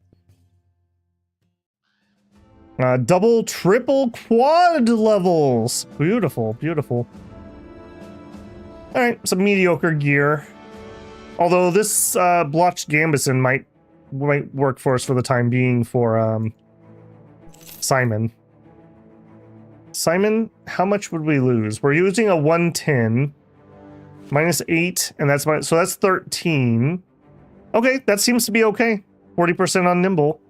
Double, triple, quad levels. Beautiful, beautiful. Alright, some mediocre gear. Although this blotched Gambison might work for us for the time being for Simon. Simon, how much would we lose? We're using a 110. Minus 8, and that's so that's 13. Okay, that seems to be okay. 40% on nimble.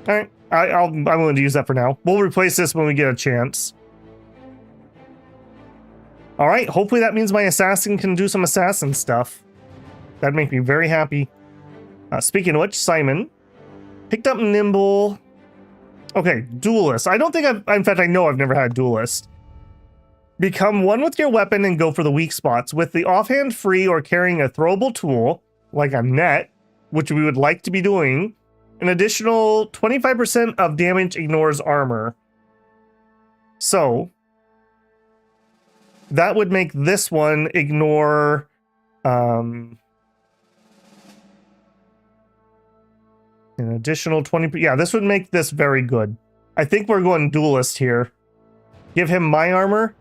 Alright, I'm willing to use that for now. We'll replace this when we get a chance. Alright, hopefully that means my assassin can do some assassin stuff. That'd make me very happy. Speaking of which, Simon picked up nimble. Okay, duelist. I don't think in fact, I know I've never had duelist. Become one with your weapon and go for the weak spots. With the offhand free or carrying a throwable tool, like a net, which we would like to be doing, an additional 25% of damage ignores armor. So, that would make this one ignore... an additional 20... Yeah, this would make this very good. I think we're going duelist here. Give him my armor.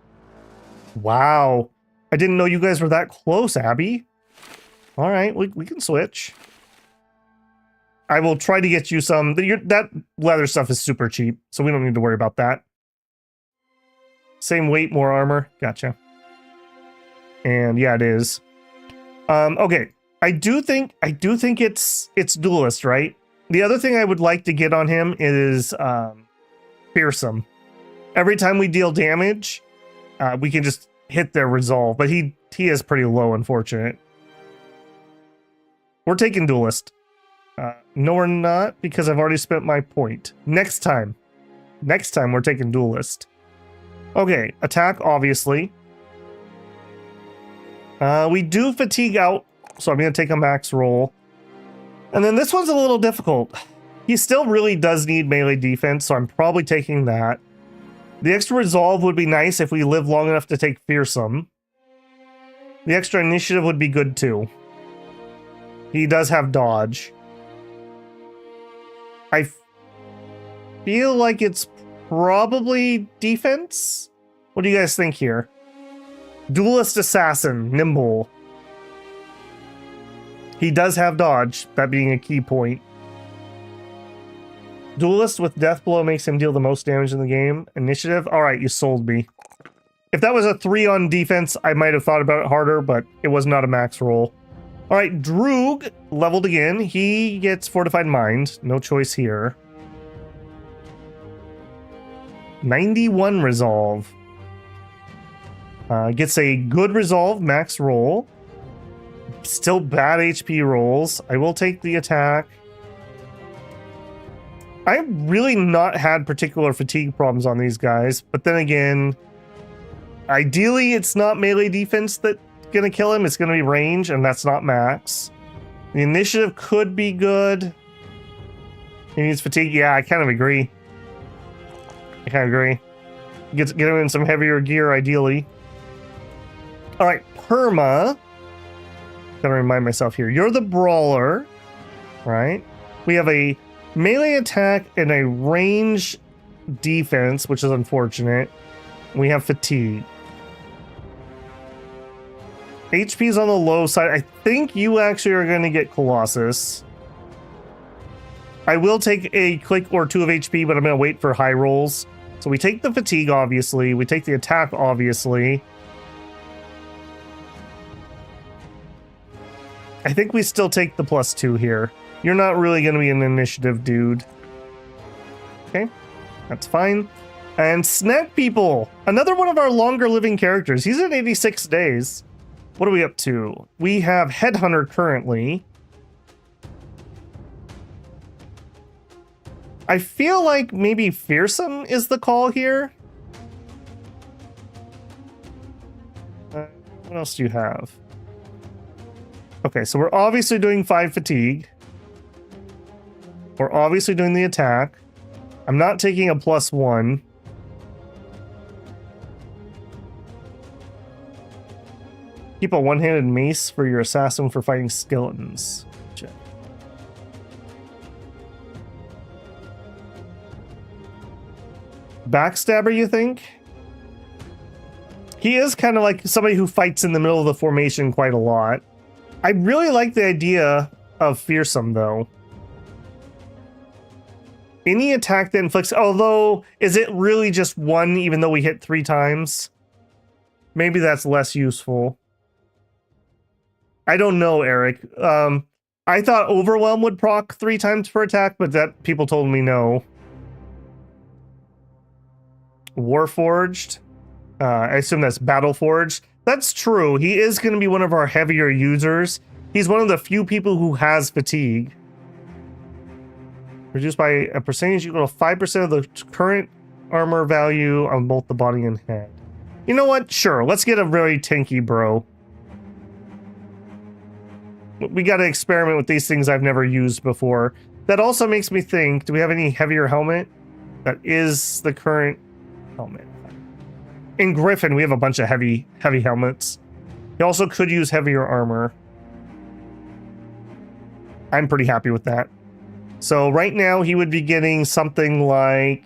Wow. I didn't know you guys were that close, Abby. All right, we can switch. I will try to get you some... That leather stuff is super cheap, so we don't need to worry about that. Same weight, more armor. Gotcha. And yeah, it is. Okay. I do think it's duelist, right? The other thing I would like to get on him is fearsome. Every time we deal damage, we can just hit their resolve, but he is pretty low, unfortunate. We're taking duelist. No, we're not, because I've already spent my point. Next time we're taking duelist. Okay, attack, obviously. We do fatigue out, so I'm going to take a max roll. And then this one's a little difficult. He still really does need melee defense, so I'm probably taking that. The extra resolve would be nice if we live long enough to take fearsome. The extra initiative would be good too. He does have dodge. I feel like it's probably defense? What do you guys think here? Duelist assassin, nimble. He does have dodge, that being a key point. Duelist with Death Blow makes him deal the most damage in the game. Initiative? Alright, you sold me. If that was a 3 on defense, I might have thought about it harder, but it was not a max roll. Alright, Droog leveled again. He gets Fortified Mind. No choice here. 91 Resolve. Gets a good Resolve, max roll. Still bad HP rolls. I will take the attack. I've really not had particular fatigue problems on these guys, but then again, ideally it's not melee defense that's gonna kill him, it's gonna be range, and that's not max. The initiative could be good. He needs fatigue, yeah, I kind of agree. Get him in some heavier gear, ideally. Alright, Perma. Gotta remind myself here. You're the brawler, right? We have a melee attack and a range defense, which is unfortunate. We have fatigue. HP's on the low side. I think you actually are going to get Colossus. I will take a click or 2 of HP, but I'm going to wait for high rolls. So we take the fatigue, obviously. We take the attack, obviously. I think we still take the +2 here. You're not really going to be an initiative dude. Okay, that's fine. And Snack People, another one of our longer living characters. He's at 86 days. What are we up to? We have Headhunter currently. I feel like maybe Fearsome is the call here. What else do you have? Okay, so we're obviously doing 5 fatigue. We're obviously doing the attack. I'm not taking a +1. Keep a one-handed mace for your assassin for fighting skeletons. Check. Backstabber, you think? He is kind of like somebody who fights in the middle of the formation quite a lot. I really like the idea of Fearsome, though. Any attack that inflicts... Although, is it really just 1 even though we hit 3 times? Maybe that's less useful. I don't know, Eric. I thought Overwhelm would proc 3 times per attack, but that people told me no. Warforged. I assume that's Battleforged. That's true. He is going to be one of our heavier users. He's one of the few people who has fatigue. Reduced by a percentage equal to 5% of the current armor value on both the body and head. You know what? Sure. Let's get a very tanky bro. We got to experiment with these things I've never used before. That also makes me think, do we have any heavier helmet? That is the current helmet. In Griffin, we have a bunch of heavy helmets. He also could use heavier armor. I'm pretty happy with that. So right now, he would be getting something like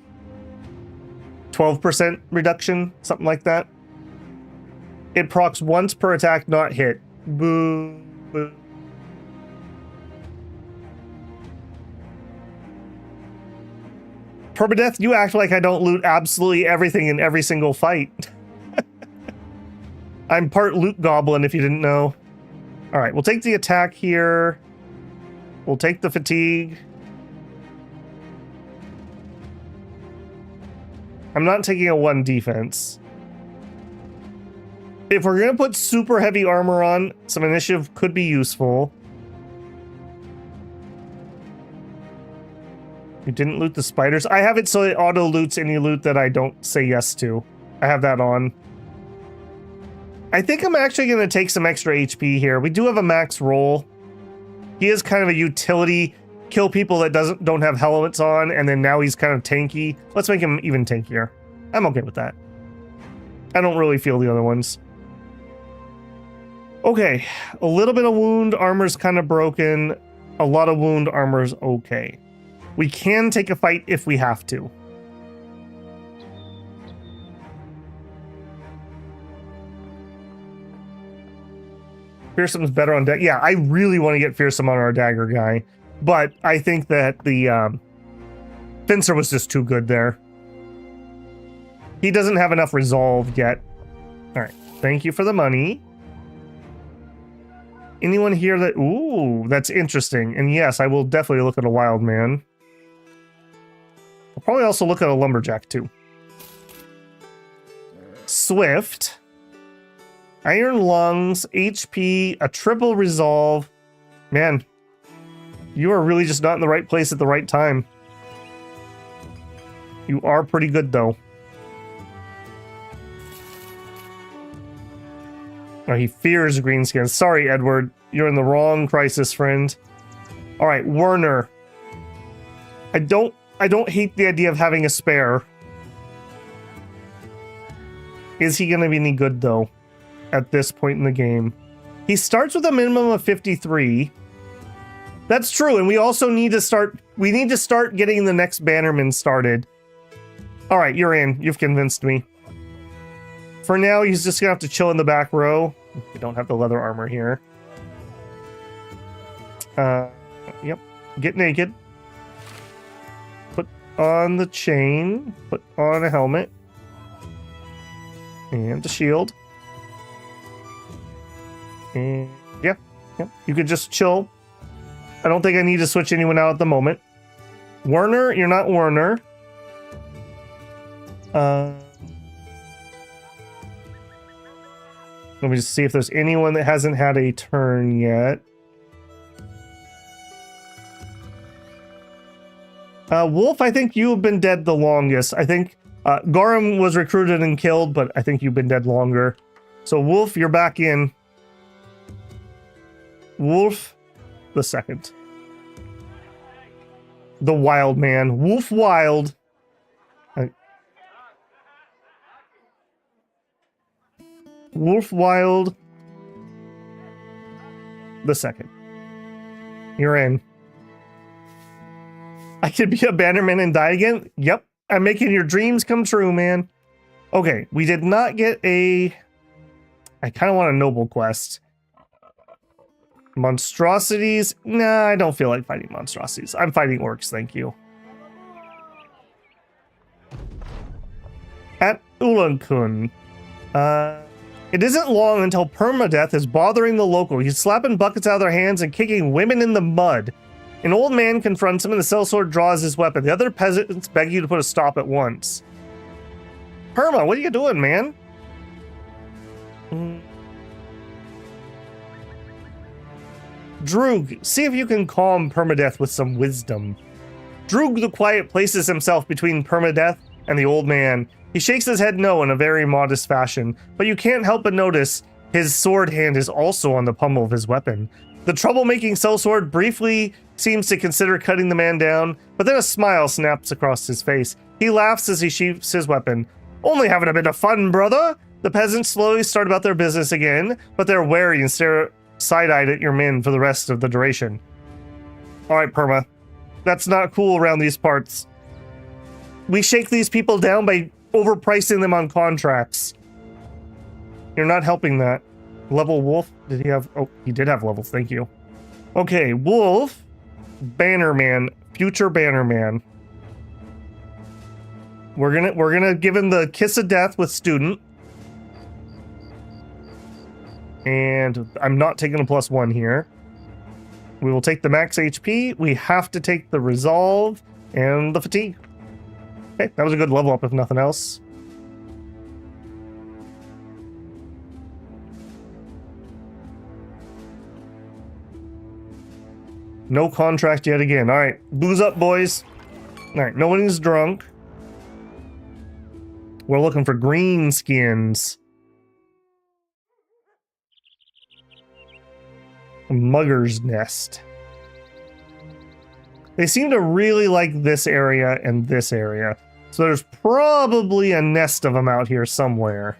12% reduction, something like that. It procs once per attack, not hit. Boo, boo. Permadeath, you act like I don't loot absolutely everything in every single fight. I'm part loot goblin, if you didn't know. Alright, we'll take the attack here. We'll take the fatigue. I'm not taking a 1 defense. If we're going to put super heavy armor on, some initiative could be useful. You didn't loot the spiders. I have it so it auto loots any loot that I don't say yes to. I have that on. I think I'm actually going to take some extra HP here. We do have a max roll. He is kind of a utility. Kill people that don't have helmets on, and then now he's kind of tanky. Let's make him even tankier. I'm okay with that. I don't really feel the other ones. Okay, a little bit of wound. Armor's kind of broken. A lot of wound. Armor's okay. We can take a fight if we have to. Fearsome's better on dagger. Yeah, I really want to get Fearsome on our dagger guy. But I think that the Fencer was just too good there. He doesn't have enough resolve yet. All right. Thank you for the money. Anyone here that... Ooh, that's interesting. And yes, I will definitely look at a wild man. I'll probably also look at a lumberjack too. Swift. Iron lungs, HP, a triple resolve. Man, you are really just not in the right place at the right time. You are pretty good though. Oh, he fears greenskins. Sorry, Edward. You're in the wrong crisis, friend. All right, Werner. I don't hate the idea of having a spare. Is he going to be any good, though, at this point in the game? He starts with a minimum of 53. That's true, and we also need to start... We need to start getting the next bannerman started. All right, you're in. You've convinced me. For now, he's just going to have to chill in the back row. We don't have the leather armor here. Yep. Get naked. Put on the chain. Put on a helmet. And a shield. And yeah. You could just chill. I don't think I need to switch anyone out at the moment. Werner, you're not Werner. Let me just see if there's anyone that hasn't had a turn yet. Wolf, I think you have been dead the longest. I think Gorham was recruited and killed, but I think you've been dead longer. So Wolf, you're back in. Wolf the second. The wild man. Wolf Wild. Wolf Wild the second. You're in. I could be a bannerman and die again? Yep. I'm making your dreams come true, man. Okay, we did not get a... I kind of want a noble quest. Monstrosities? Nah, I don't feel like fighting monstrosities. I'm fighting orcs, thank you. At Ulankun. It isn't long until permadeath is bothering the local. He's slapping buckets out of their hands and kicking women in the mud. An old man confronts him and the sellsword draws his weapon. The other peasants beg you to put a stop at once. Perma, what are you doing, man? Droog, see if you can calm permadeath with some wisdom. Droog the Quiet places himself between permadeath and the old man. He shakes his head no in a very modest fashion, but you can't help but notice his sword hand is also on the pommel of his weapon. The troublemaking sellsword briefly seems to consider cutting the man down, but then a smile snaps across his face. He laughs as he sheaths his weapon. Only having a bit of fun, brother! The peasants slowly start about their business again, but they're wary and stare side-eyed at your men for the rest of the duration. Alright, Perma. That's not cool around these parts. We shake these people down by overpricing them on contracts. You're not helping that. Level Wolf? Did he have... Oh, he did have levels, thank you. Okay, Wolf. Bannerman. Future Bannerman. We're gonna give him the kiss of death with student. And I'm not taking a +1 here. We will take the max HP. We have to take the resolve and the fatigue. Okay, that was a good level up if nothing else. No contract yet again. All right, booze up, boys. All right, no one is drunk. We're looking for green skins. A mugger's nest. They seem to really like this area and this area. So there's probably a nest of them out here somewhere.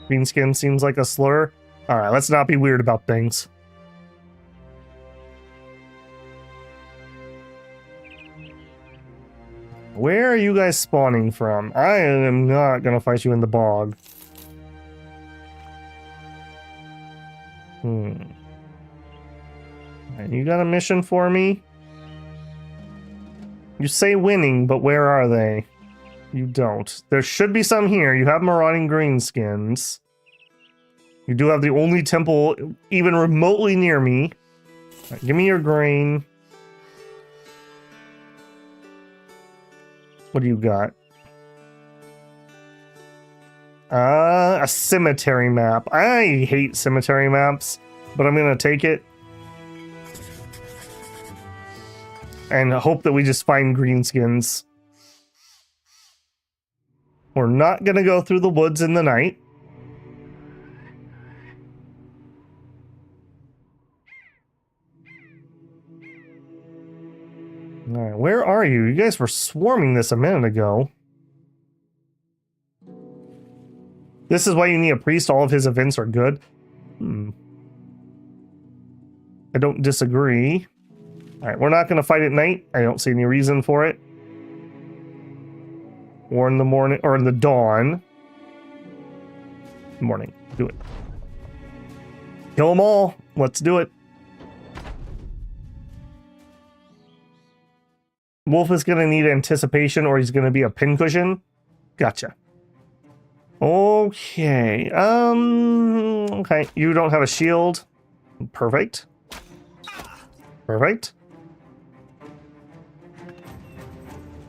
Greenskin seems like a slur. All right, let's not be weird about things. Where are you guys spawning from? I am not gonna fight you in the bog. You got a mission for me? You say winning, but where are they? You don't. There should be some here. You have marauding greenskins. You do have the only temple even remotely near me. Right, give me your grain. What do you got? A cemetery map. I hate cemetery maps, but I'm gonna take it. And hope that we just find greenskins. We're not gonna go through the woods in the night. Alright, where are you? You guys were swarming this a minute ago. This is why you need a priest. All of his events are good. I don't disagree. Alright, we're not going to fight at night. I don't see any reason for it. Or in the morning, or in the dawn. Morning. Do it. Kill them all. Let's do it. Wolf is going to need anticipation, or he's going to be a pincushion. Gotcha. Okay. Okay. You don't have a shield. Perfect. Perfect.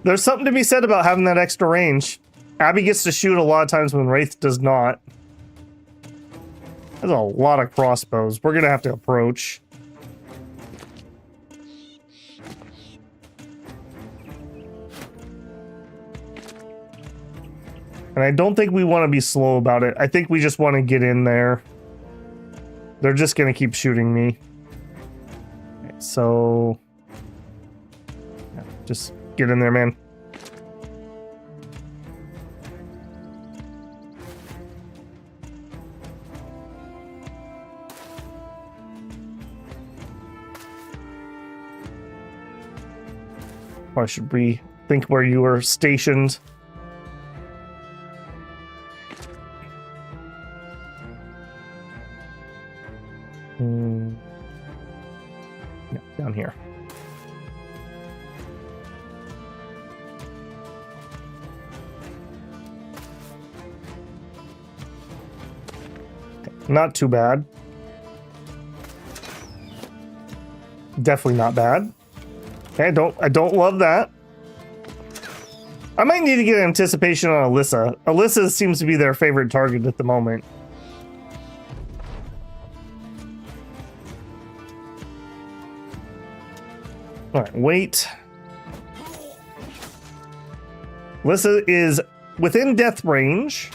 There's something to be said about having that extra range. Abby gets to shoot a lot of times when Wraith does not. There's a lot of crossbows. We're going to have to approach. And I don't think we want to be slow about it. I think we just want to get in there. They're just going to keep shooting me. Okay, so... yeah, just get in there, man. Or should we think where you were stationed? Yeah, down here. Not too bad. Definitely not bad. Okay, I don't love that. I might need to get anticipation on Alyssa. Alyssa seems to be their favorite target at the moment. Alright, wait. Alyssa is within death range.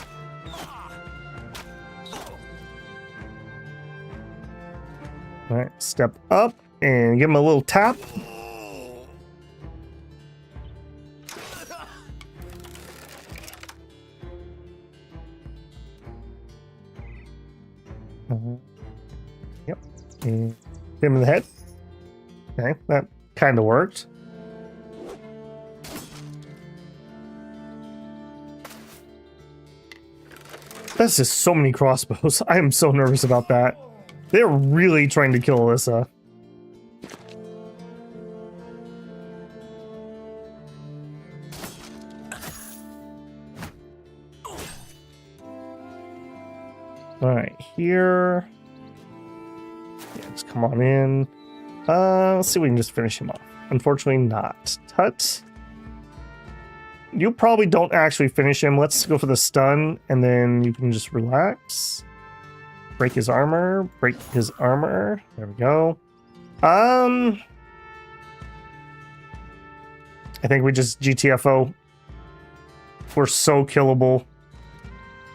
Alright, step up and give him a little tap. Yep. And hit him in the head. Okay, that kind of worked. That's just so many crossbows. I am so nervous about that. They're really trying to kill Alyssa. Alright, here. Yeah, just come on in. Let's see if we can just finish him off. Unfortunately not. Tut. You probably don't actually finish him. Let's go for the stun, and then you can just relax. Break his armor. Break his armor. There we go. I think we just GTFO. We're so killable.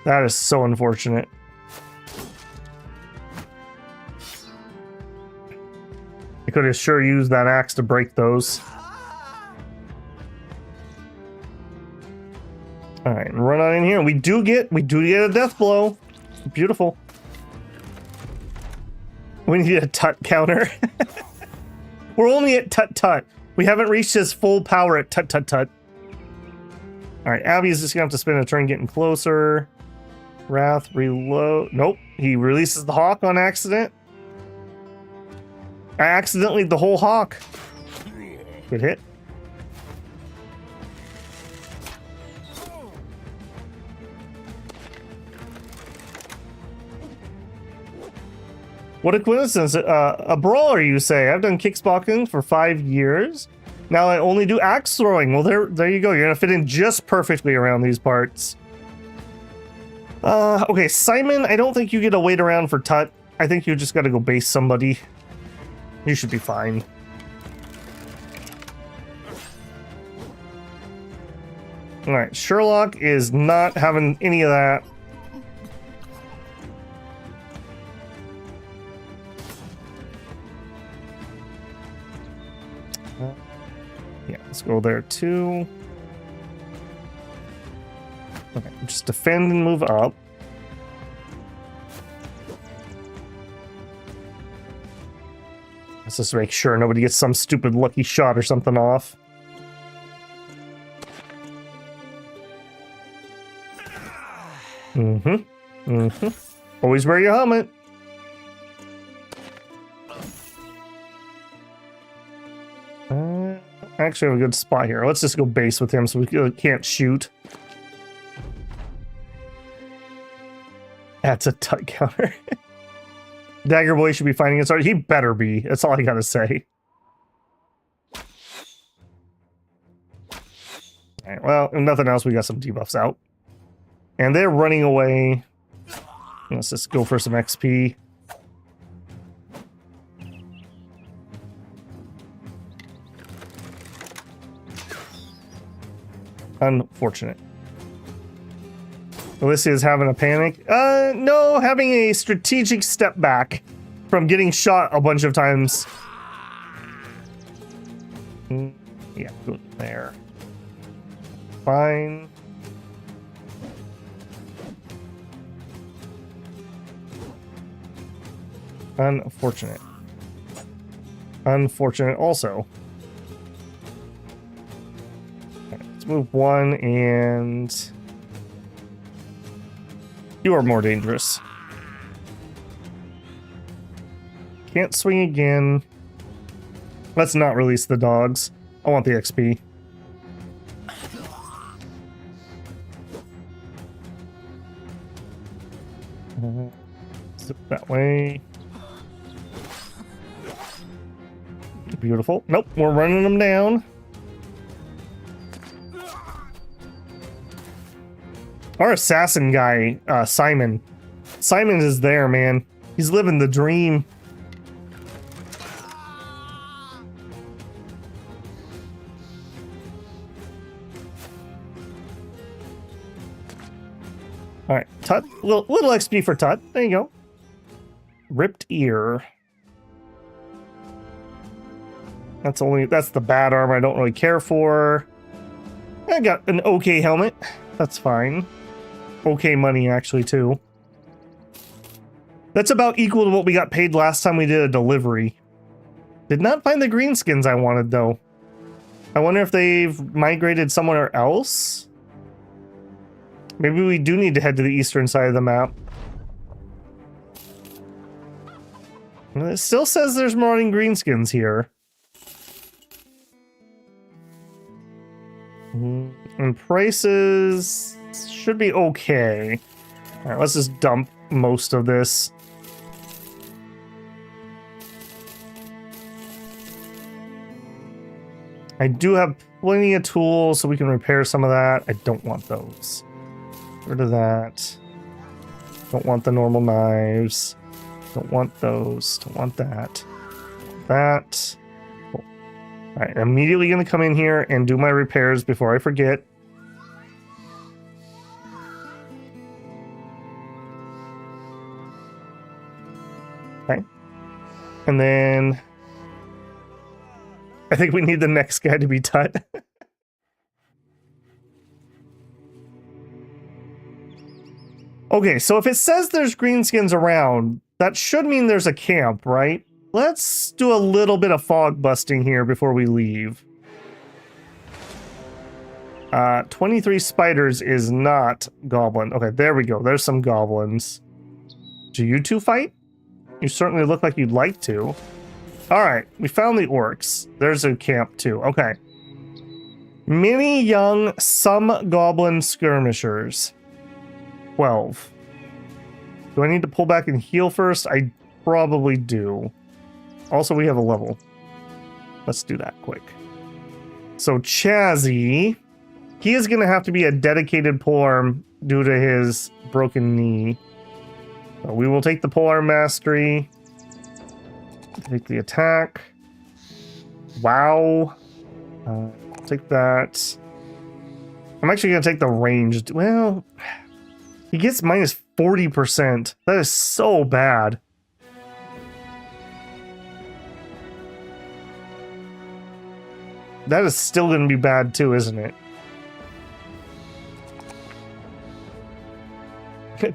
That is so unfortunate. I could have sure used that axe to break those. All right, and run on in here. We do get a death blow. Beautiful. We need a tut counter. We're only at tut. We haven't reached his full power at tut. All right, Abby's just gonna have to spend a turn getting closer. Wrath, reload. Nope, he releases the hawk on accident. I accidentally the whole hawk. Good hit. What a coincidence. A brawler, you say? I've done kickboxing for 5 years. Now I only do axe throwing. Well, there you go. You're gonna fit in just perfectly around these parts. Okay, Simon, I don't think you get to wait around for Tut. I think you just gotta go base somebody. You should be fine. Alright, Sherlock is not having any of that. Yeah, let's go there too. Okay, just defend and move up. Let's just make sure nobody gets some stupid lucky shot or something off. Always wear your helmet. Actually, I have a good spot here. Let's just go base with him so we can't shoot. That's a Tut counter. Dagger Boy should be finding it. He better be. That's all I gotta say. Alright, well, if nothing else, we got some debuffs out. And they're running away. Let's just go for some XP. Unfortunate. Alicia is having a panic. No, having a strategic step back from getting shot a bunch of times. Yeah, go there. Fine. Unfortunate. Unfortunate also. Okay, let's move one and... You are more dangerous. Can't swing again. Let's not release the dogs. I want the XP. Zip that way. Beautiful. Nope, we're running them down. Our assassin guy, Simon. Simon is there, man. He's living the dream. All right, Tut. Little XP for Tut. There you go. Ripped ear. That's the bad armor I don't really care for. I got an okay helmet. That's fine. Okay money, actually, too. That's about equal to what we got paid last time we did a delivery. Did not find the green skins I wanted, though. I wonder if they've migrated somewhere else? Maybe we do need to head to the eastern side of the map. It still says there's more green skins here. And prices should be okay. All right, let's just dump most of this. I do have plenty of tools so we can repair some of that. I don't want those. Get rid of that. Don't want the normal knives. Don't want those. Don't want that. That. Cool. All right, I'm immediately going to come in here and do my repairs before I forget. Okay. And then I think we need the next guy to be Tut. Okay, so if it says there's greenskins around, that should mean there's a camp, right? Let's do a little bit of fog busting here before we leave. 23 spiders is not goblin. Okay, there we go. There's some goblins. Do you two fight? You certainly look like you'd like to. All right, we found the orcs. There's a camp too. Okay. Many young, some goblin skirmishers. 12. Do I need to pull back and heal first? I probably do. Also, we have a level. Let's do that quick. So Chazzy, he is going to have to be a dedicated polearm due to his broken knee. So we will take the polearm mastery. Take the attack. Wow. Take that. I'm actually going to take the ranged. Well, he gets minus 40%. That is so bad. That is still going to be bad too, isn't it?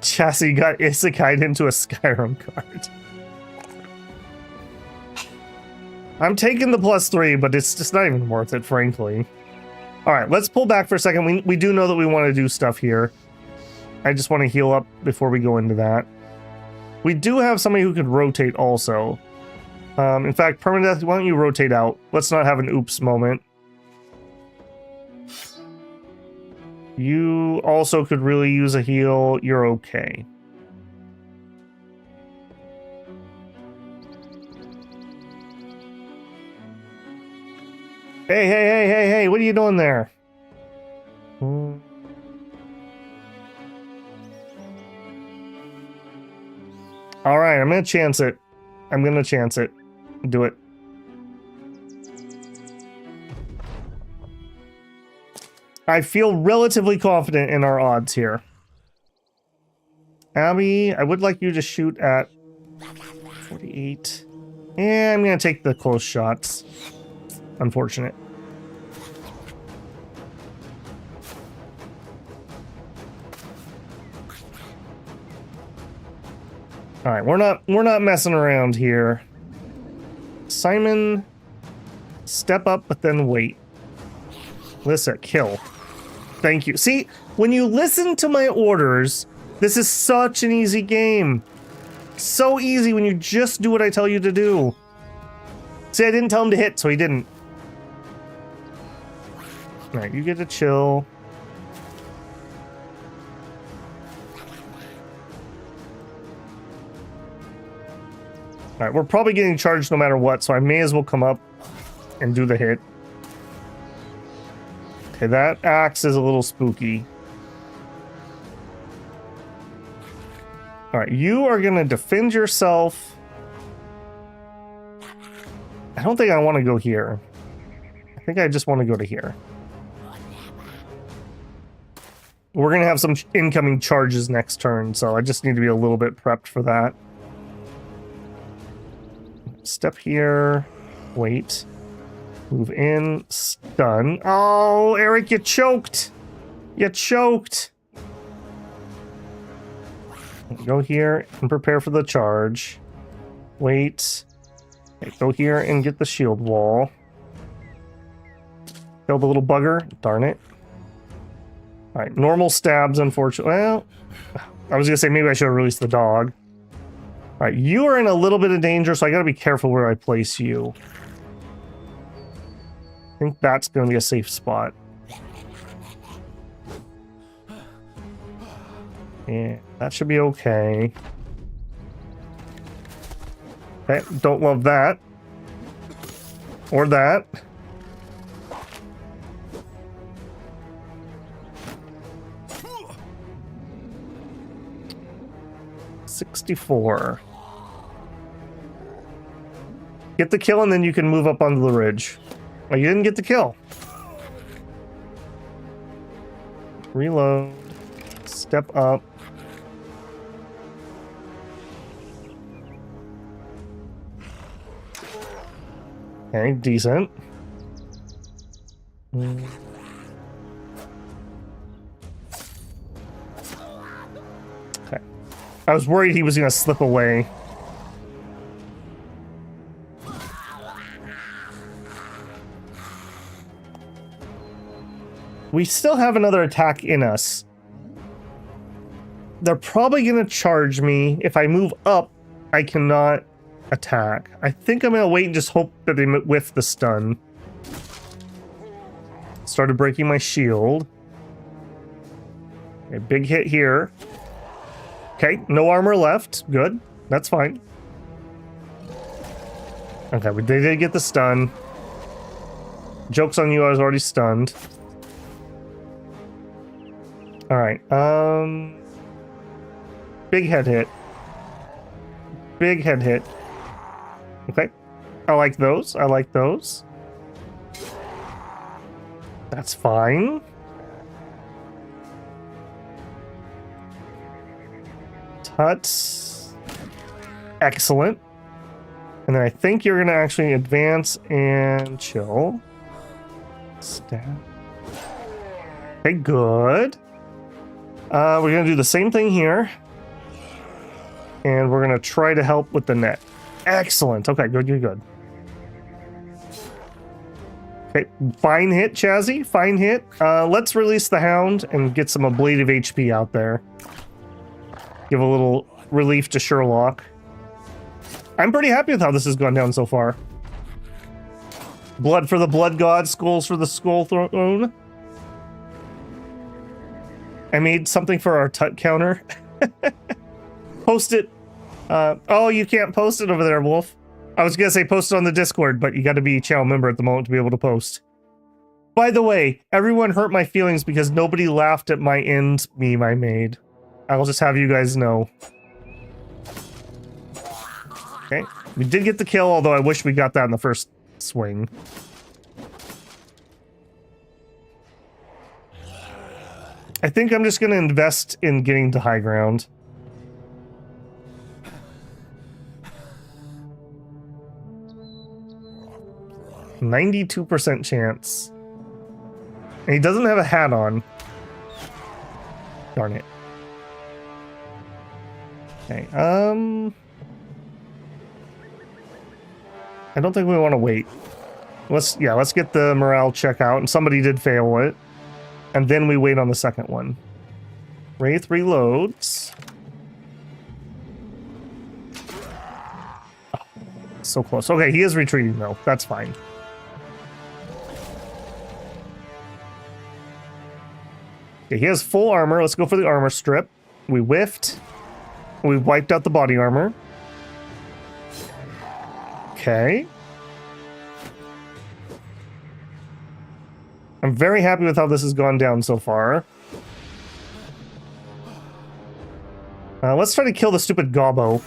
Chassis got isekai'd into a Skyrim card. I'm taking the +3, but it's just not even worth it, frankly. Alright, let's pull back for a second. We do know that we want to do stuff here. I just want to heal up before we go into that. We do have somebody who could rotate also. In fact, Permadeath, why don't you rotate out? Let's not have an oops moment. You also could really use a heal. You're okay. Hey, what are you doing there? Alright, I'm gonna chance it. Do it. I feel relatively confident in our odds here. Abby, I would like you to shoot at 48. And I'm gonna take the close shots. Unfortunate. All right, we're not messing around here. Simon, step up, but then wait. Listen, kill. Thank you. See, when you listen to my orders, this is such an easy game. So easy when you just do what I tell you to do. See, I didn't tell him to hit, so he didn't. All right, you get to chill. All right, we're probably getting charged no matter what, so I may as well come up and do the hit. Okay, that axe is a little spooky. All right, you are going to defend yourself. I don't think I want to go here. I think I just want to go to here. We're going to have some incoming charges next turn, so I just need to be a little bit prepped for that. Step here. Wait. Move in. Stun. Oh, Eric, you choked. You choked. Go here and prepare for the charge. Wait. Okay, go here and get the shield wall. Kill the little bugger. Darn it. Alright, normal stabs, unfortunately. Well, I was going to say maybe I should have released the dog. Alright, you are in a little bit of danger, so I gotta be careful where I place you. I think that's going to be a safe spot. Yeah, that should be okay. Okay, don't love that. Or that. $64. Get the kill and then you can move up onto the ridge. Well, you didn't get the kill. Reload. Step up. Okay, decent. Okay. I was worried he was going to slip away. We still have another attack in us. They're probably going to charge me. If I move up, I cannot attack. I think I'm going to wait and just hope that they whiff the stun. Started breaking my shield. A big hit here. Okay, no armor left. Good. That's fine. Okay, they did get the stun. Joke's on you, I was already stunned. Alright, big head hit. Big head hit. Okay. I like those. I like those. That's fine. Tut. Excellent. And then I think you're going to actually advance and chill. Stab. Okay, good. We're going to do the same thing here. And we're going to try to help with the net. Excellent. Okay, good, good. Okay, fine hit, Chazzy. Fine hit. Let's release the Hound and get some ablative HP out there. Give a little relief to Sherlock. I'm pretty happy with how this has gone down so far. Blood for the Blood God, skulls for the Skull Throne. I made something for our Tut counter. Post it. Oh, you can't post it over there, Wolf. I was gonna say post it on the Discord, but you gotta be a channel member at the moment to be able to post. By the way, everyone hurt my feelings because nobody laughed at my end meme I made. I'll just have you guys know. Okay, we did get the kill, although I wish we got that in the first swing. I think I'm just gonna invest in getting to high ground. %92 chance. And he doesn't have a hat on. Darn it. Okay, I don't think we want to wait. Let's get the morale check out, and somebody did fail it. And then we wait on the second one. Wraith reloads. Oh, so close. Okay, he is retreating though. That's fine. Okay, he has full armor. Let's go for the armor strip. We whiffed. We wiped out the body armor. Okay. I'm very happy with how this has gone down so far. Let's try to kill the stupid Gobbo.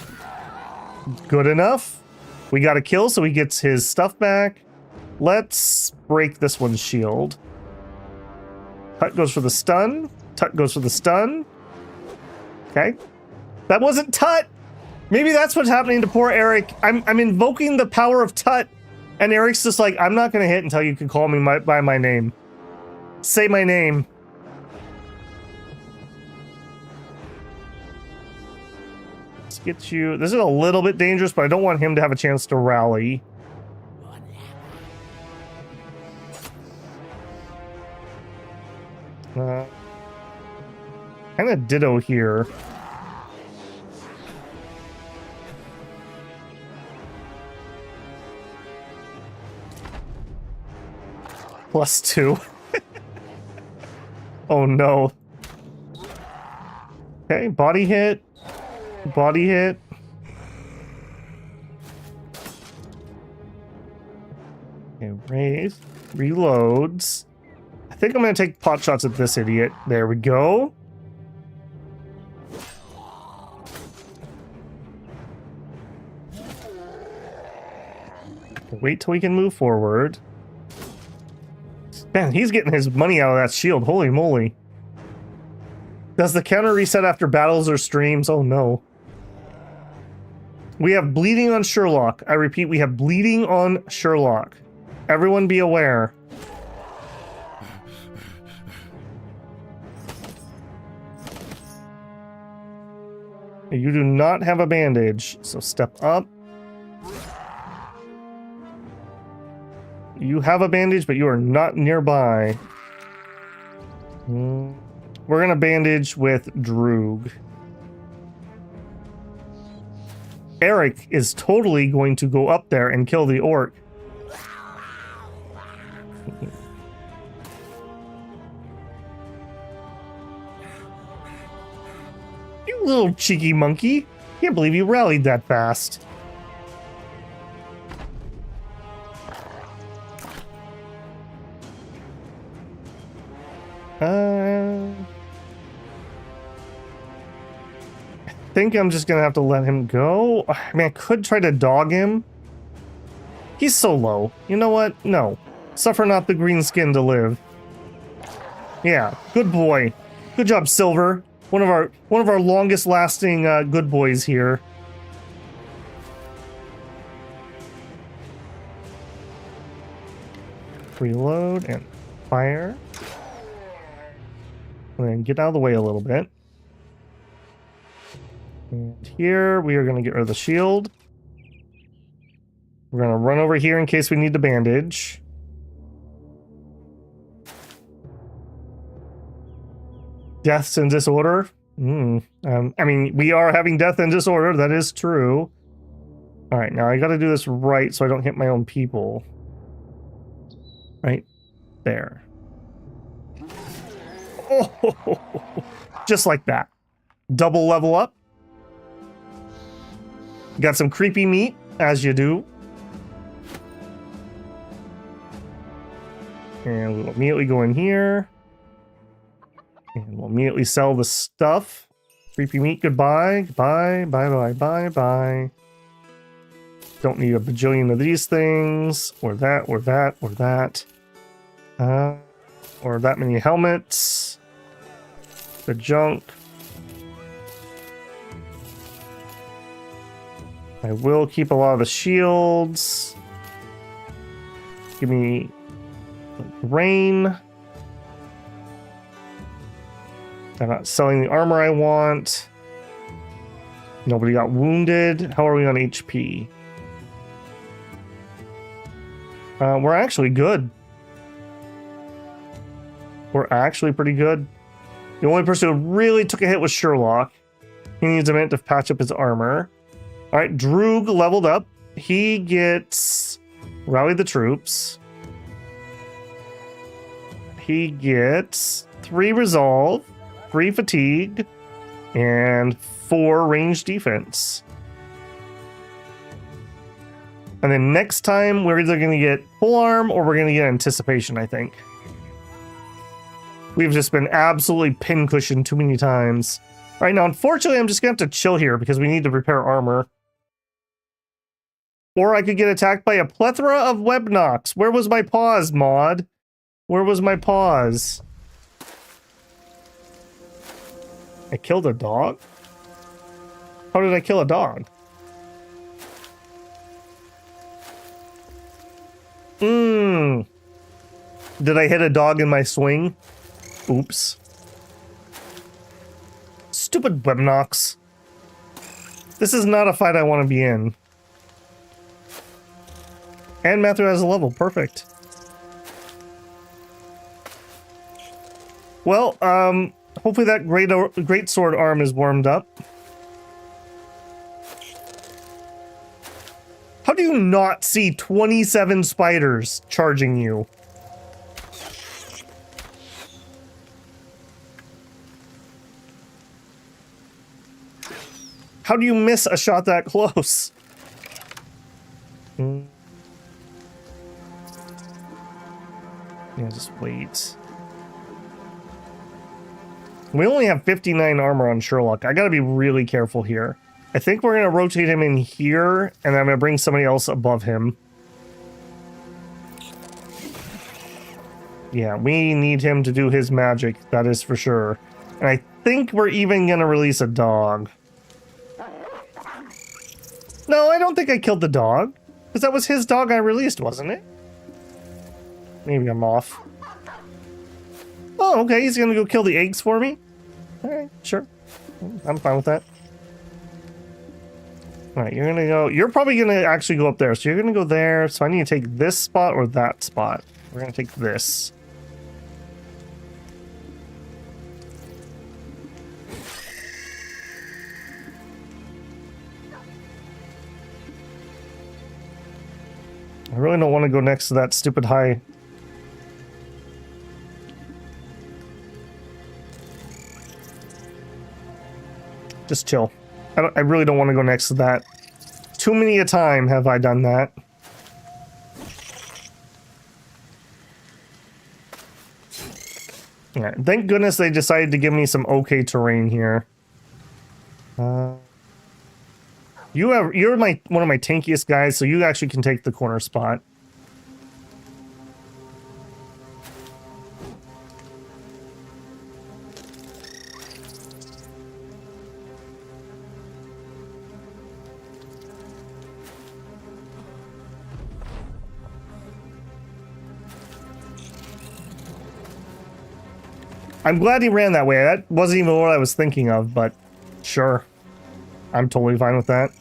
Good enough. We got a kill, so he gets his stuff back. Let's break this one's shield. Tut goes for the stun. Tut goes for the stun. Okay. That wasn't Tut! Maybe that's what's happening to poor Eric. I'm invoking the power of Tut, and Eric's just like, I'm not gonna hit until you can call me by my name. Say my name. Let's get you... This is a little bit dangerous, but I don't want him to have a chance to rally. Kind of ditto here. +2. Oh no. Okay, body hit. Body hit. Okay, raise. Reloads. I think I'm gonna take pot shots at this idiot. There we go. Wait till we can move forward. Man, he's getting his money out of that shield. Holy moly. Does the counter reset after battles or streams? Oh no. We have bleeding on Sherlock. I repeat, we have bleeding on Sherlock. Everyone be aware. You do not have a bandage, so step up. You have a bandage, but you are not nearby. We're gonna bandage with Droog. Eric is totally going to go up there and kill the orc. You little cheeky monkey. Can't believe you rallied that fast. I think I'm just gonna have to let him go. I mean, I could try to dog him. He's so low. You know what? No. Suffer not the green skin to live. Yeah, good boy. Good job, Silver. One of our longest lasting good boys here. Reload and fire. And then get out of the way a little bit. And here we are going to get rid of the shield. We're going to run over here in case we need to bandage. Deaths and disorder. I mean, we are having death and disorder. That is true. All right, now I got to do this right so I don't hit my own people. Right there. Oh, just like that. Double level up. Got some creepy meat, as you do. And we'll immediately go in here. And we'll immediately sell the stuff. Creepy meat, goodbye. Goodbye, bye, bye, bye, bye. Don't need a bajillion of these things. Or that, or that, or that. Or that many helmets. The junk. I will keep a lot of the shields. Give me rain. I'm not selling the armor I want. Nobody got wounded. How are we on HP? We're actually good. We're actually pretty good. The only person who really took a hit was Sherlock. He needs a minute to patch up his armor. All right, Droog leveled up. He gets rally the troops. He gets 3 resolve, 3 fatigue, and 4 range defense. And then next time we're either going to get full arm or we're going to get anticipation, I think. We've just been absolutely pincushioned too many times. All right, now unfortunately I'm just going to have to chill here because we need to repair armor. Or I could get attacked by a plethora of web knocks. Where was my pause, mod? Where was my pause? I killed a dog? How did I kill a dog? Did I hit a dog in my swing? Oops. Stupid web knocks. This is not a fight I want to be in. And Matthew has a level. Perfect. Well, hopefully that great sword arm is warmed up. How do you not see 27 spiders charging you? How do you miss a shot that close? Yeah, just wait. We only have 59 armor on Sherlock. I gotta be really careful here. I think we're gonna rotate him in here, and I'm gonna bring somebody else above him. Yeah, we need him to do his magic, that is for sure. And I think we're even gonna release a dog. No, I don't think I killed the dog. Because that was his dog I released, wasn't it? Maybe I'm off. Oh, okay, he's gonna go kill the eggs for me? Alright, sure. I'm fine with that. Alright, you're gonna go... You're probably gonna actually go up there. So you're gonna go there. So I need to take this spot or that spot. We're gonna take this. I really don't want to go next to that stupid high. Just chill. I really don't want to go next to that. Too many a time have I done that. Yeah, thank goodness they decided to give me some okay terrain here. You're one of my tankiest guys, so you actually can take the corner spot. I'm glad he ran that way. That wasn't even what I was thinking of, but sure. I'm totally fine with that.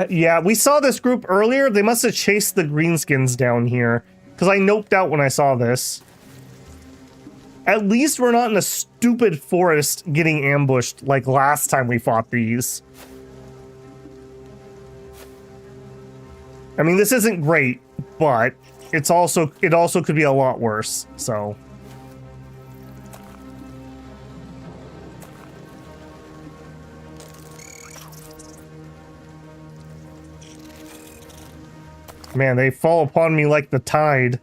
Yeah, we saw this group earlier. They must have chased the greenskins down here, because I noped out when I saw this. At least we're not in a stupid forest getting ambushed like last time we fought these. I mean, this isn't great, but it also could be a lot worse, so. Man, they fall upon me like the tide.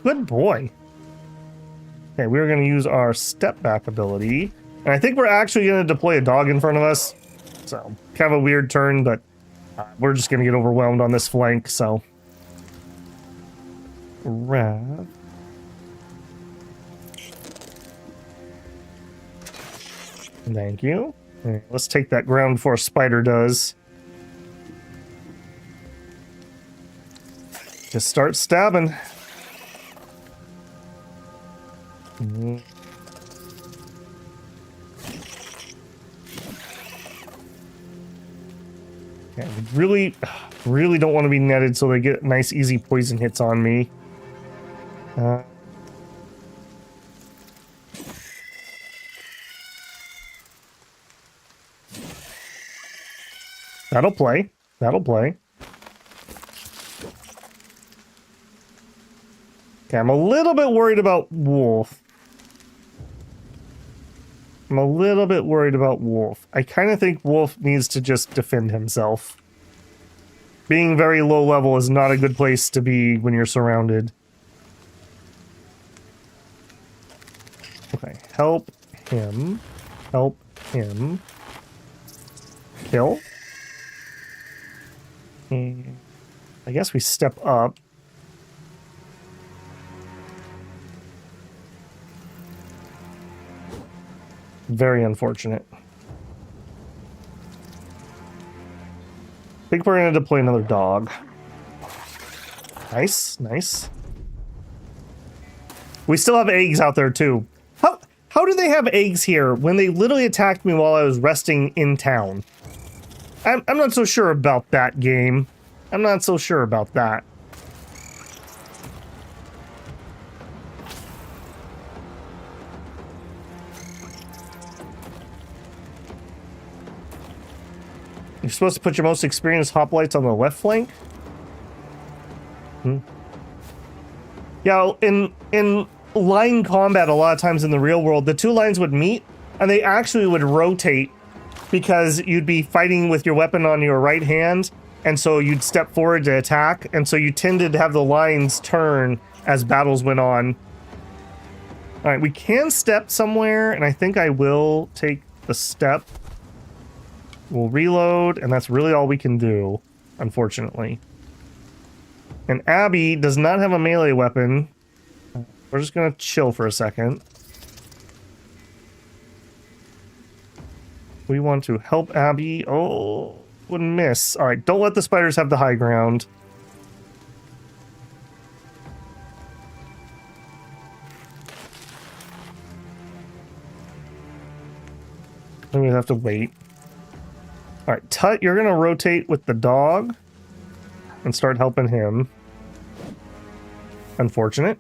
Good boy. Okay, we're going to use our step back ability. And I think we're actually going to deploy a dog in front of us. So, kind of a weird turn, but we're just going to get overwhelmed on this flank, so. Rav. Thank you. Okay, let's take that ground before a spider does. Just start stabbing. Yeah, really don't want to be netted so they get nice easy poison hits on me. That'll play. That'll play. Okay, I'm a little bit worried about Wolf. I kind of think Wolf needs to just defend himself. Being very low level is not a good place to be when you're surrounded. Okay, help him. Help him. Kill. And I guess we step up. Very unfortunate. I think we're going to deploy another dog. Nice, nice. We still have eggs out there too. How do they have eggs here when they literally attacked me while I was resting in town? I'm not so sure about that, game. I'm not so sure about that. You're supposed to put your most experienced hoplites on the left flank? Yeah, in line combat, a lot of times in the real world, the two lines would meet, and they actually would rotate because you'd be fighting with your weapon on your right hand, and so you'd step forward to attack, and so you tended to have the lines turn as battles went on. All right, we can step somewhere, and I think I will take the step. We'll reload, and that's really all we can do, unfortunately. And Abby does not have a melee weapon. We're just gonna chill for a second. We want to help Abby. Oh, wouldn't miss. All right, don't let the spiders have the high ground. Then we have to wait. All right, Tut, you're gonna rotate with the dog and start helping him. Unfortunate.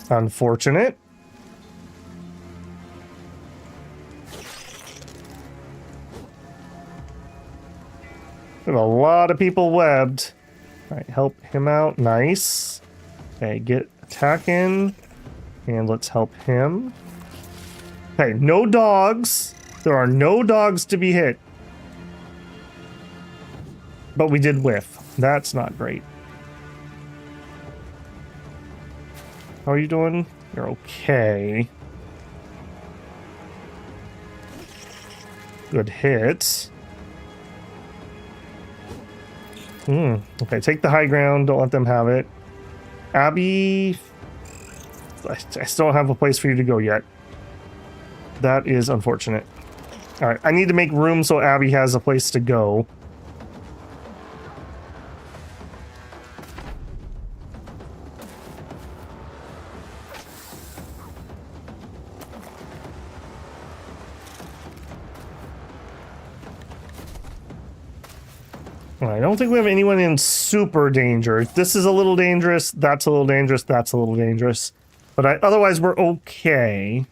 Unfortunate. We have a lot of people webbed. All right, help him out. Nice. Okay, get attacking. And let's help him. Okay, no dogs. There are no dogs to be hit. But we did whiff. That's not great. How are you doing? You're okay. Good hit. Okay, take the high ground. Don't let them have it. Abby, I still don't have a place for you to go yet. That is unfortunate. All right, I need to make room so Abby has a place to go. I don't think we have anyone in super danger. This is a little dangerous. That's a little dangerous. That's a little dangerous. But otherwise, we're okay.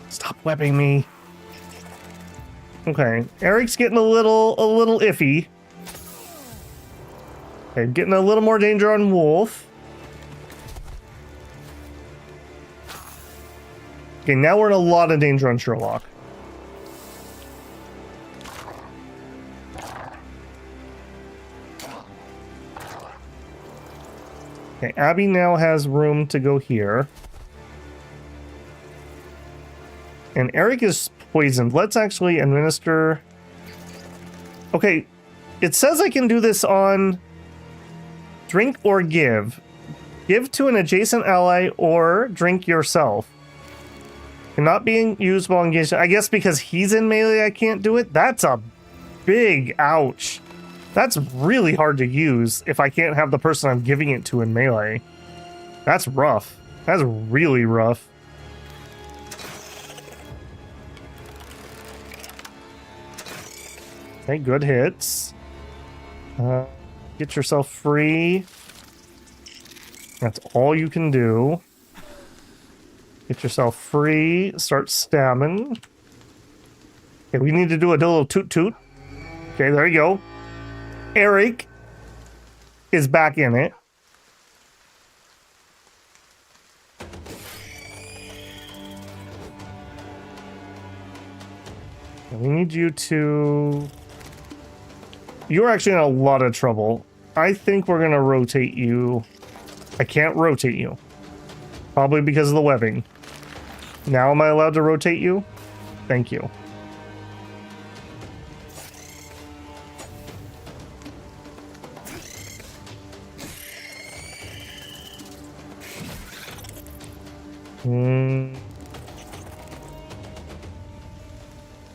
Stop webbing me. Okay, Eric's getting a little iffy. Okay, getting a little more danger on Wolf. Okay, now we're in a lot of danger on Sherlock. Okay, Abby now has room to go here. And Eric is poisoned. Let's actually administer... Okay, it says I can do this on drink or give. Give to an adjacent ally or drink yourself. Cannot be used while engaged. I guess because he's in melee I can't do it? That's a big ouch. That's really hard to use if I can't have the person I'm giving it to in melee. That's rough. That's really rough. Okay, good hits. Get yourself free. That's all you can do. Get yourself free. Start stabbing. Okay, we need to do a little toot toot. Okay, there you go. Eric is back in it. We need you to... You're actually in a lot of trouble. I think we're going to rotate you. I can't rotate you. Probably because of the webbing. Now am I allowed to rotate you? Thank you.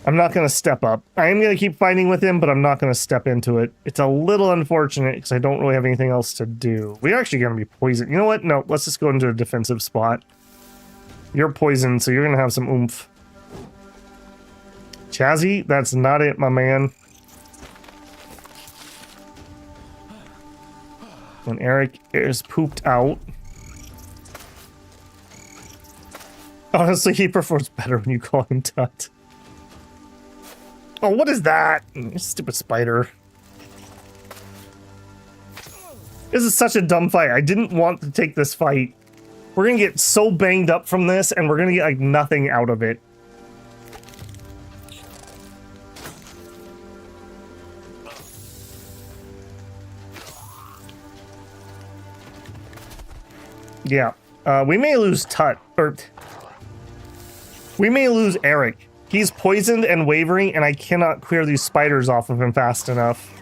I'm not going to step up. I am going to keep fighting with him, but I'm not going to step into it. It's a little unfortunate because I don't really have anything else to do. We're actually going to be poisoned. You know what? No, let's just go into a defensive spot. You're poisoned, so you're going to have some oomph. Chazzy, that's not it, my man. When Eric is pooped out. Honestly, he performs better when you call him Tut. Oh, what is that? Stupid spider. This is such a dumb fight. I didn't want to take this fight. We're gonna get so banged up from this, and we're gonna get, like, nothing out of it. Yeah. We may lose Tut, or... We may lose Eric. He's poisoned and wavering, and I cannot clear these spiders off of him fast enough.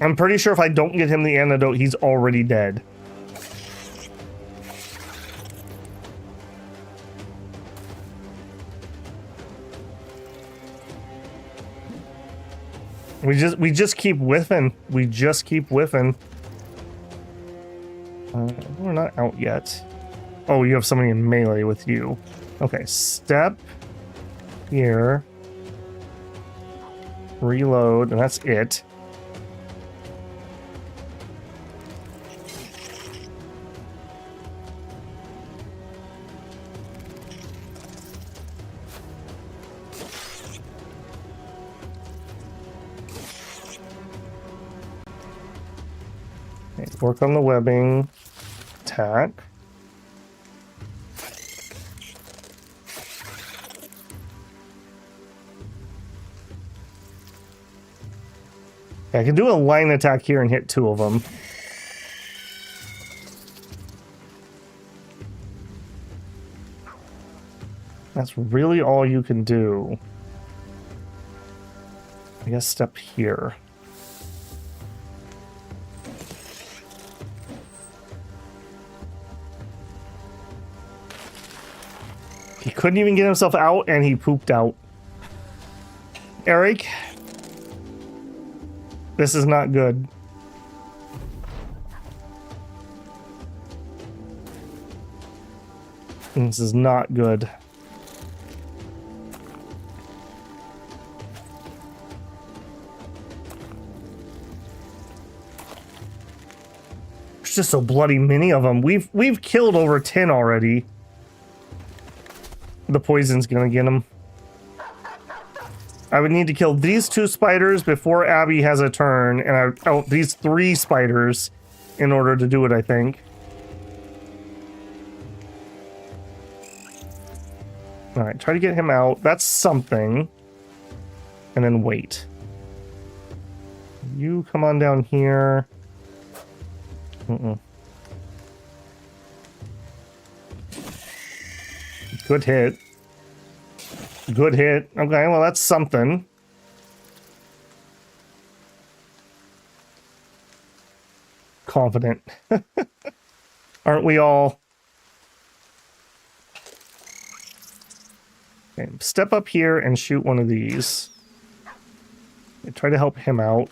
I'm pretty sure if I don't get him the antidote, he's already dead. We just keep whiffing. We just keep whiffing. We're not out yet. Oh, you have somebody in melee with you. Okay, step here. Reload, and that's it. Okay, work on the webbing. Attack. I can do a line attack here and hit 2 of them. That's really all you can do. I guess step here. He couldn't even get himself out, and he pooped out. Eric, this is not good. This is not good. There's just so bloody many of them. We've killed over 10 already. The poison's gonna get him. I would need to kill these 2 spiders before Abby has a turn, and these 3 spiders in order to do it, I think. Alright, try to get him out. That's something. And then wait. You come on down here. Good hit. Good hit. Okay, well, that's something. Confident. Aren't we all? Okay, step up here and shoot one of these. Try to help him out.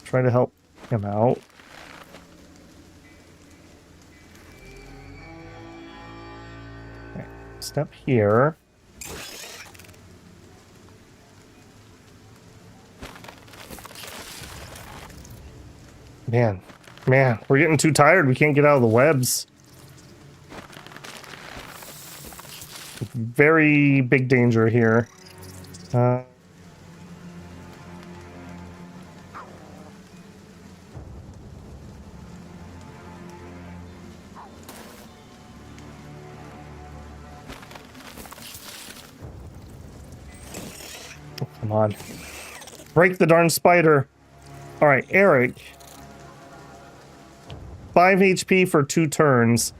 Try to help him out. Step here. Man, we're getting too tired. We can't get out of the webs. Very big danger here. Come on. Break the darn spider. Alright, Eric. 5 HP for 2 turns.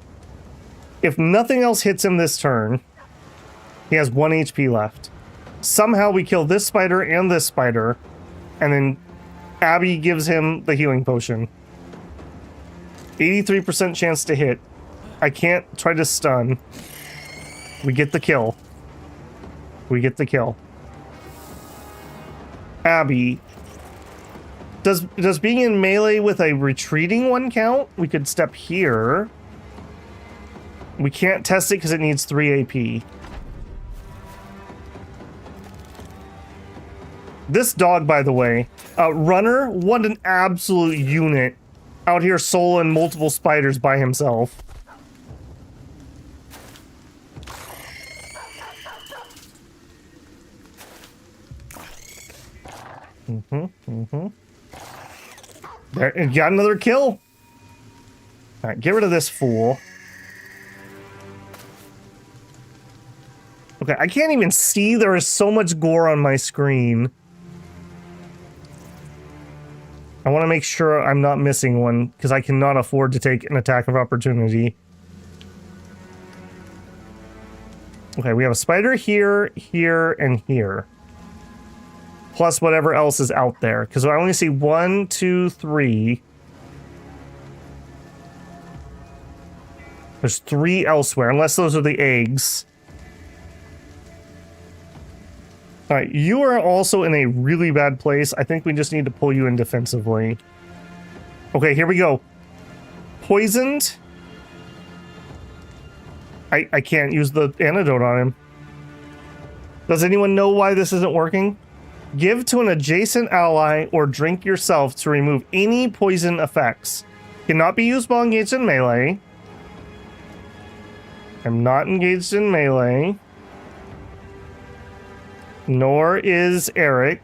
If nothing else hits him this turn, he has 1 HP left. Somehow we kill this spider and this spider, and then Abby gives him the healing potion. 83% chance to hit. I can't try to stun. We get the kill. We get the kill. Abby. Does being in melee with a retreating one count? We could step here. We can't test it because it needs 3 AP. This dog, by the way, Runner, what an absolute unit. Out here soloing multiple spiders by himself. There, you got another kill. Alright, get rid of this fool. Okay, I can't even see. There is so much gore on my screen. I want to make sure I'm not missing one, because I cannot afford to take an attack of opportunity. Okay, we have a spider here, here, and here. Plus whatever else is out there. Because I only see 1, 2, 3. There's 3 elsewhere, unless those are the eggs. Alright, you are also in a really bad place. I think we just need to pull you in defensively. Okay, here we go. Poisoned. I can't use the antidote on him. Does anyone know why this isn't working? Give to an adjacent ally or drink yourself to remove any poison effects. Cannot be used while engaged in melee. I'm not engaged in melee. Nor is Eric.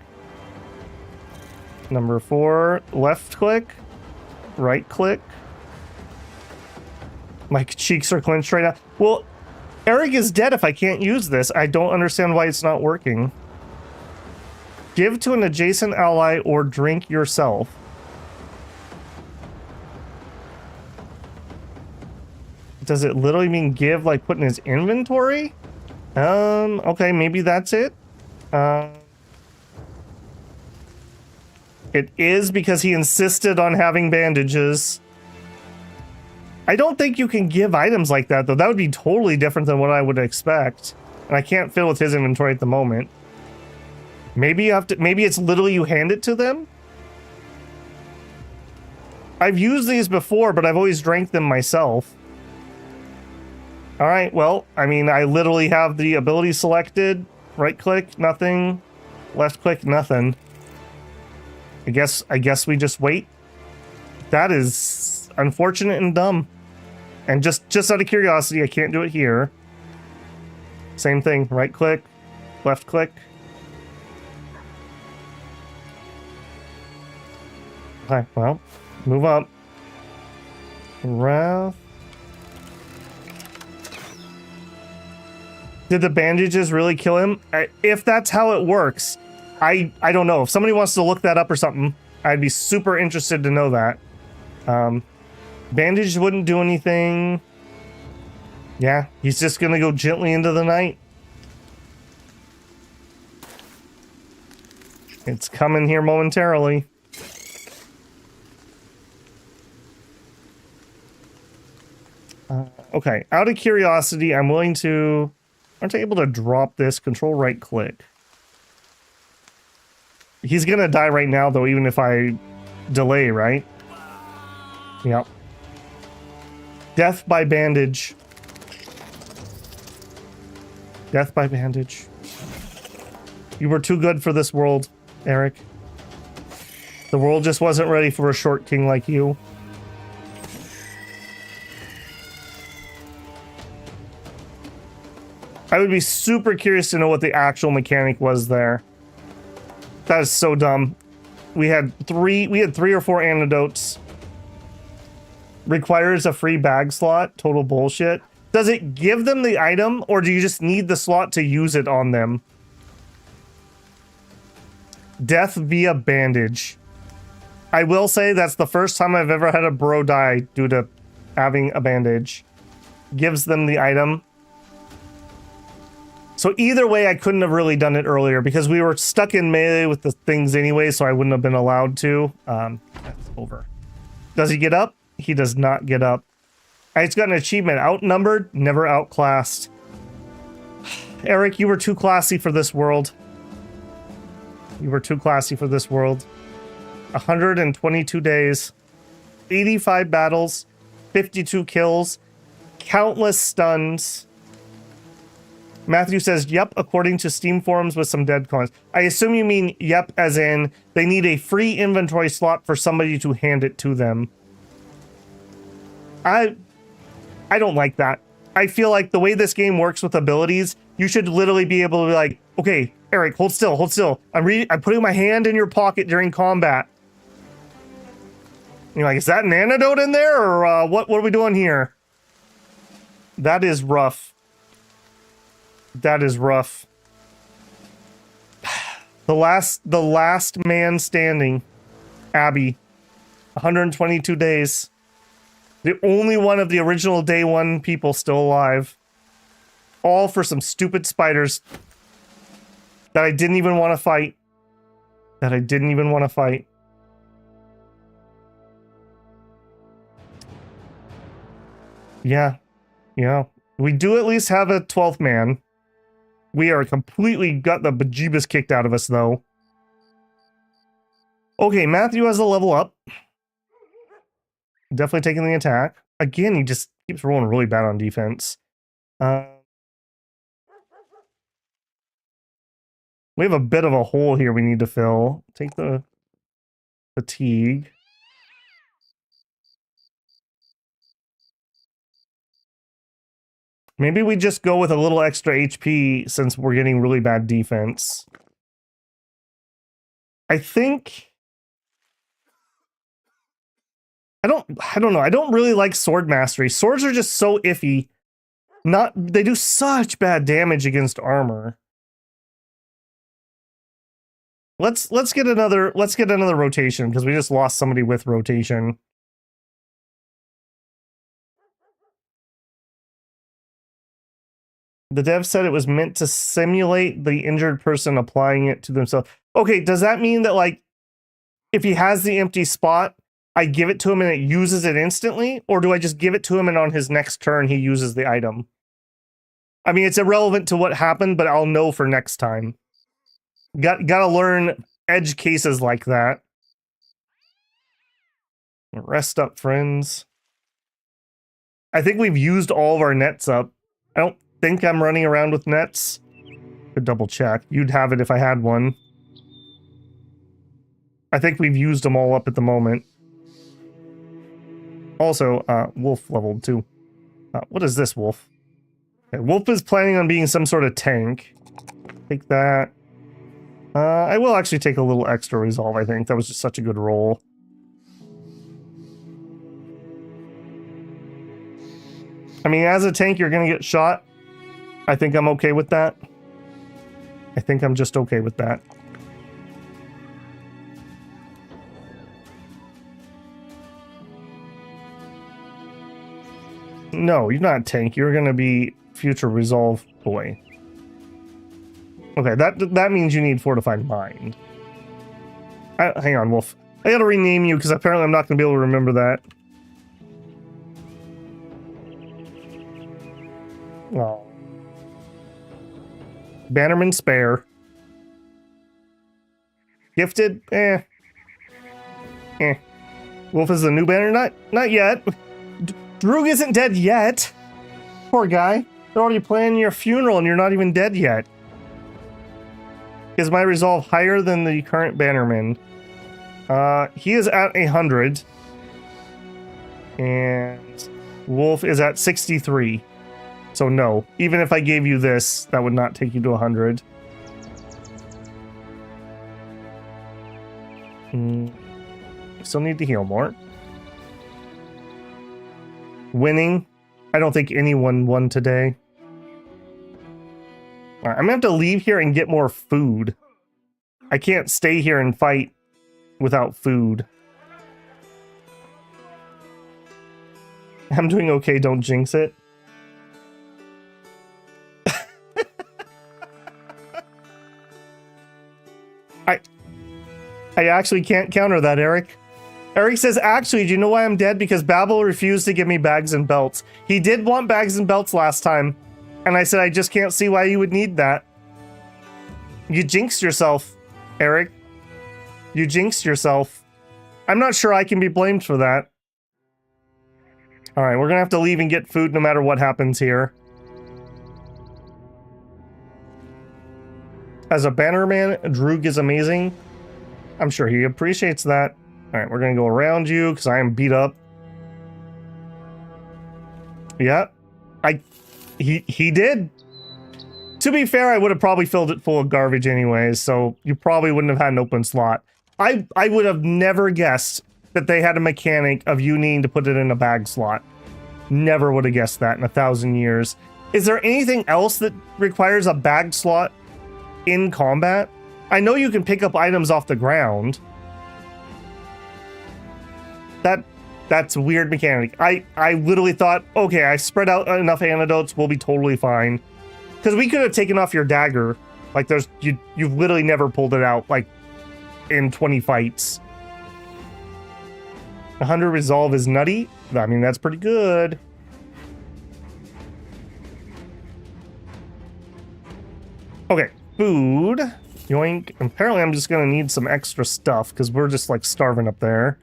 Number 4, left click, right click. My cheeks are clenched right now. Well, Eric is dead if I can't use this. I don't understand why it's not working. Give to an adjacent ally or drink yourself. Does it literally mean give, like put in his inventory? Okay, maybe that's it. It is because he insisted on having bandages. I don't think you can give items like that, though. That would be totally different than what I would expect. And I can't fill with his inventory at the moment. Maybe you have to, maybe it's literally you hand it to them? I've used these before, but I've always drank them myself. All right, well, I mean, I literally have the ability selected. Right click, nothing. Left click, nothing. I guess we just wait. That is unfortunate and dumb. And just out of curiosity, I can't do it here. Same thing, right click, left click. Okay, well, move up. Wrath. Did the bandages really kill him? If that's how it works, I don't know. If somebody wants to look that up or something, I'd be super interested to know that. Bandages wouldn't do anything. Yeah, he's just gonna go gently into the night. It's coming here momentarily. Okay, out of curiosity, I'm willing to... Aren't I able to drop this? Control right click. He's gonna die right now, though, even if I delay, right? Yep. Death by bandage. Death by bandage. You were too good for this world, Eric. The world just wasn't ready for a short king like you. I would be super curious to know what the actual mechanic was there. That is so dumb. We had three or four antidotes. Requires a free bag slot. Total bullshit. Does it give them the item, or do you just need the slot to use it on them? Death via bandage. I will say that's the first time I've ever had a bro die due to having a bandage. Gives them the item. So either way, I couldn't have really done it earlier because we were stuck in melee with the things anyway, so I wouldn't have been allowed to. That's over. Does he get up? He does not get up. He's got an achievement. Outnumbered, never outclassed. Eric, you were too classy for this world. You were too classy for this world. 122 days. 85 battles. 52 kills. Countless stuns. Matthew says, yep, according to Steam forums with some dead coins. I assume you mean yep as in they need a free inventory slot for somebody to hand it to them. I don't like that. I feel like the way this game works with abilities, you should literally be able to be like, okay, Eric, hold still, hold still. I'm putting my hand in your pocket during combat. And you're like, is that an antidote in there? Or what are we doing here? That is rough. That is rough. The last man standing. Abby. 122 days. The only one of the original day one people still alive. All for some stupid spiders that I didn't even want to fight. That I didn't even want to fight. Yeah. Yeah. We do at least have a 12th man. We are completely got the bejeebus kicked out of us, though. Okay, Matthew has a level up. Definitely taking the attack. Again, he just keeps rolling really bad on defense. We have a bit of a hole here we need to fill. Take the fatigue. Maybe we just go with a little extra HP since we're getting really bad defense. I think... I don't know. I don't really like sword mastery. Swords are just so iffy. They do such bad damage against armor. Let's get another rotation because we just lost somebody with rotation. The dev said it was meant to simulate the injured person applying it to themselves. Okay, does that mean that, like, if he has the empty spot, I give it to him and it uses it instantly? Or do I just give it to him and on his next turn he uses the item? I mean, it's irrelevant to what happened, but I'll know for next time. Gotta learn edge cases like that. Rest up, friends. I think we've used all of our nets up. I don't think I'm running around with nets. Could double check. You'd have it if I had one. I think we've used them all up at the moment. Also, Wolf leveled too. What is this, Wolf? Okay, Wolf is planning on being some sort of tank. Take that. I will actually take a little extra resolve, I think. That was just such a good roll. I mean, as a tank, you're gonna get shot. I think I'm okay with that. I think I'm just okay with that. No, you're not a tank. You're gonna be future resolve boy. Okay, that means you need fortified mind. Hang on, Wolf. I gotta rename you because apparently I'm not gonna be able to remember that. Oh. Bannerman spare. Gifted? Eh. Wolf is the new banner? Not yet. Droog isn't dead yet. Poor guy. They're already planning your funeral and you're not even dead yet. Is my resolve higher than the current bannerman? He is at 100. And Wolf is at 63. So no, even if I gave you this, that would not take you to 100. Still need to heal more. Winning. I don't think anyone won today. All right, I'm gonna have to leave here and get more food. I can't stay here and fight without food. I'm doing okay, don't jinx it. I actually can't counter that, Eric. Eric says, actually, do you know why I'm dead? Because Babel refused to give me bags and belts. He did want bags and belts last time. And I said, I just can't see why you would need that. You jinxed yourself, Eric. You jinxed yourself. I'm not sure I can be blamed for that. All right, we're going to have to leave and get food no matter what happens here. As a bannerman, Droog is amazing. I'm sure he appreciates that. All right, we're going to go around you because I am beat up. Yeah, he did. To be fair, I would have probably filled it full of garbage anyways, so you probably wouldn't have had an open slot. I would have never guessed that they had a mechanic of you needing to put it in a bag slot. Never would have guessed that in 1,000 years. Is there anything else that requires a bag slot in combat? I know you can pick up items off the ground. That's a weird mechanic. I literally thought, okay, I spread out enough antidotes, we'll be totally fine. Because we could have taken off your dagger. Like you've literally never pulled it out, like, in 20 fights. 100 resolve is nutty. I mean, that's pretty good. Okay, food. Yoink. Apparently I'm just gonna need some extra stuff because we're just like starving up there.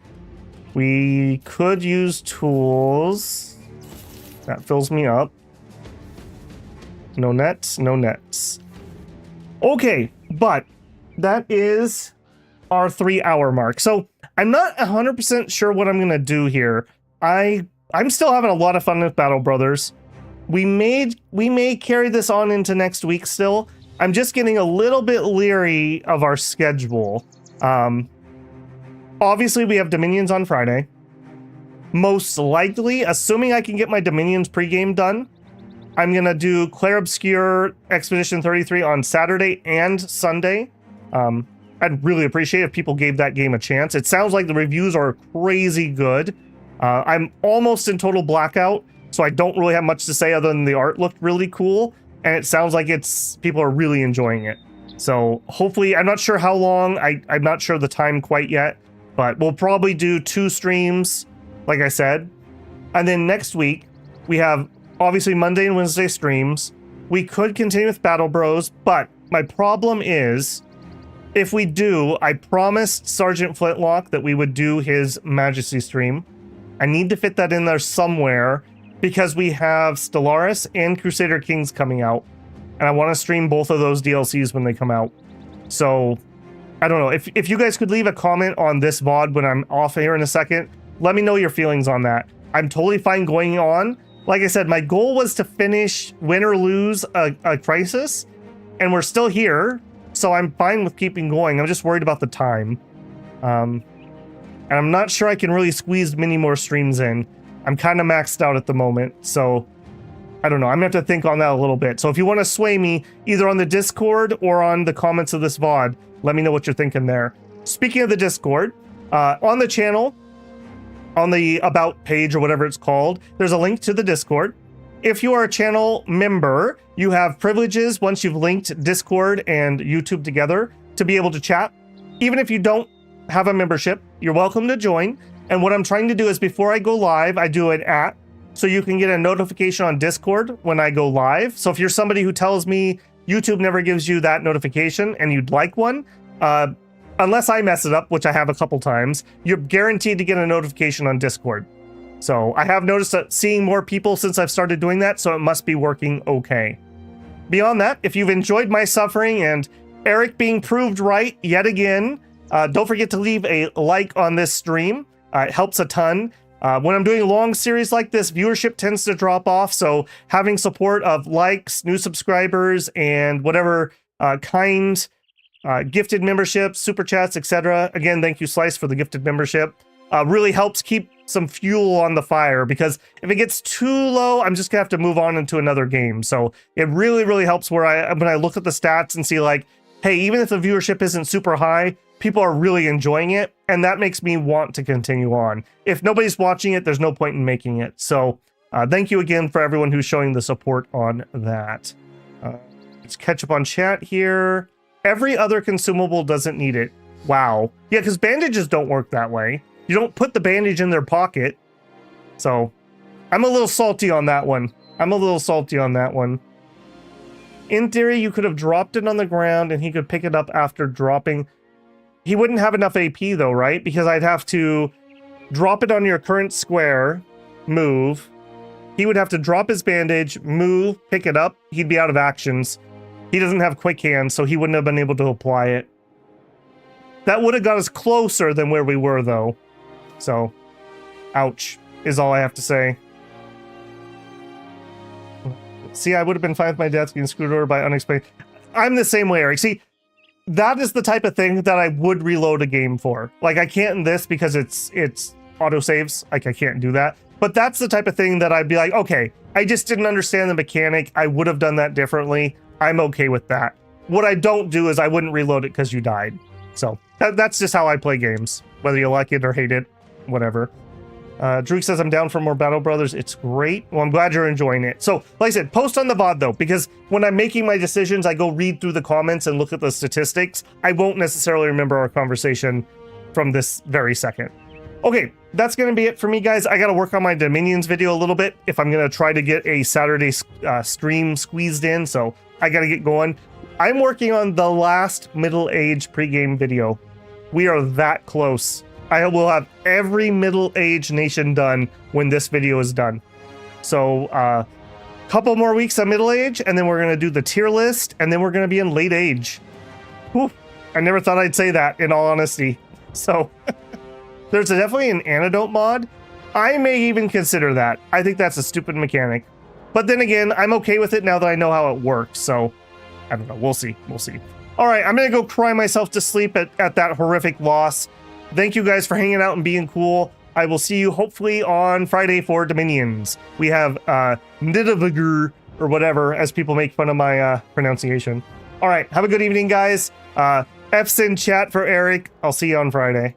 We could use tools. That fills me up. No nets, no nets. Okay, but that is our 3-hour mark. So I'm not 100% sure what I'm gonna do here. I'm still having a lot of fun with Battle Brothers. We may carry this on into next week still. I'm just getting a little bit leery of our schedule. Obviously, we have Dominions on Friday. Most likely, assuming I can get my Dominions pregame done, I'm going to do Clair Obscure Expedition 33 on Saturday and Sunday. I'd really appreciate if people gave that game a chance. It sounds like the reviews are crazy good. I'm almost in total blackout, so I don't really have much to say other than the art looked really cool, and it sounds like people are really enjoying it. So hopefully, I'm not sure how long, I'm not sure the time quite yet, but we'll probably do 2 streams, like I said. And then next week, we have obviously Monday and Wednesday streams. We could continue with Battle Bros, but my problem is, if we do, I promised Sergeant Flintlock that we would do his Majesty stream. I need to fit that in there somewhere because we have Stellaris and Crusader Kings coming out, and I want to stream both of those DLCs when they come out. So, I don't know. If you guys could leave a comment on this VOD when I'm off here in a second, let me know your feelings on that. I'm totally fine going on. Like I said, my goal was to finish win or lose a crisis, and we're still here, so I'm fine with keeping going. I'm just worried about the time. And I'm not sure I can really squeeze many more streams in. I'm kind of maxed out at the moment, so I don't know. I'm gonna have to think on that a little bit. So if you want to sway me, either on the Discord or on the comments of this VOD, let me know what you're thinking there. Speaking of the Discord, on the channel, on the About page or whatever it's called, there's a link to the Discord. If you are a channel member, you have privileges once you've linked Discord and YouTube together to be able to chat. Even if you don't have a membership, you're welcome to join. And what I'm trying to do is before I go live, I do an @ so you can get a notification on Discord when I go live. So if you're somebody who tells me YouTube never gives you that notification and you'd like one, unless I mess it up, which I have a couple times, you're guaranteed to get a notification on Discord. So I have noticed that seeing more people since I've started doing that, so it must be working okay. Beyond that, if you've enjoyed my suffering and Eric being proved right yet again, don't forget to leave a like on this stream. It helps a ton. When I'm doing a long series like this, viewership tends to drop off, so having support of likes, new subscribers, and whatever gifted memberships, super chats, etc. Again, thank you, Slice, for the gifted membership. Really helps keep some fuel on the fire, because if it gets too low, I'm just gonna have to move on into another game. So it really, really helps when I look at the stats and see like, hey, even if the viewership isn't super high, people are really enjoying it, and that makes me want to continue on. If nobody's watching it, there's no point in making it. So thank you again for everyone who's showing the support on that. Let's catch up on chat here. Every other consumable doesn't need it. Wow. Yeah, because bandages don't work that way. You don't put the bandage in their pocket. So I'm a little salty on that one. In theory, you could have dropped it on the ground and he could pick it up after dropping. He wouldn't have enough AP though, right? Because I'd have to drop it on your current square, move. He would have to drop his bandage, move, pick it up. He'd be out of actions. He doesn't have quick hands, so he wouldn't have been able to apply it. That would have got us closer than where we were though. So, ouch, is all I have to say. See, I would have been fine with my death being screwed over by unexplained. I'm the same way, Eric. See, that is the type of thing that I would reload a game for. Like, I can't in this because it's autosaves. Like, I can't do that. But that's the type of thing that I'd be like, okay, I just didn't understand the mechanic. I would have done that differently. I'm okay with that. What I don't do is I wouldn't reload it because you died. So, that's just how I play games. Whether you like it or hate it, whatever. Drake says, I'm down for more Battle Brothers. It's great. Well, I'm glad you're enjoying it. So, like I said, post on the VOD, though, because when I'm making my decisions, I go read through the comments and look at the statistics. I won't necessarily remember our conversation from this very second. Okay, that's going to be it for me, guys. I got to work on my Dominions video a little bit if I'm going to try to get a Saturday stream squeezed in, so I got to get going. I'm working on the last middle-age pregame video. We are that close. I will have every middle-aged nation done when this video is done. So, couple more weeks of middle age, and then we're going to do the tier list, and then we're going to be in late age. Whew. I never thought I'd say that, in all honesty. So, there's definitely an antidote mod. I may even consider that. I think that's a stupid mechanic. But then again, I'm okay with it now that I know how it works, so I don't know. We'll see. We'll see. All right, I'm going to go cry myself to sleep at that horrific loss. Thank you guys for hanging out and being cool. I will see you hopefully on Friday for Dominions. We have Nidavigur or whatever, as people make fun of my pronunciation. All right, have a good evening, guys. F's in chat for Eric. I'll see you on Friday.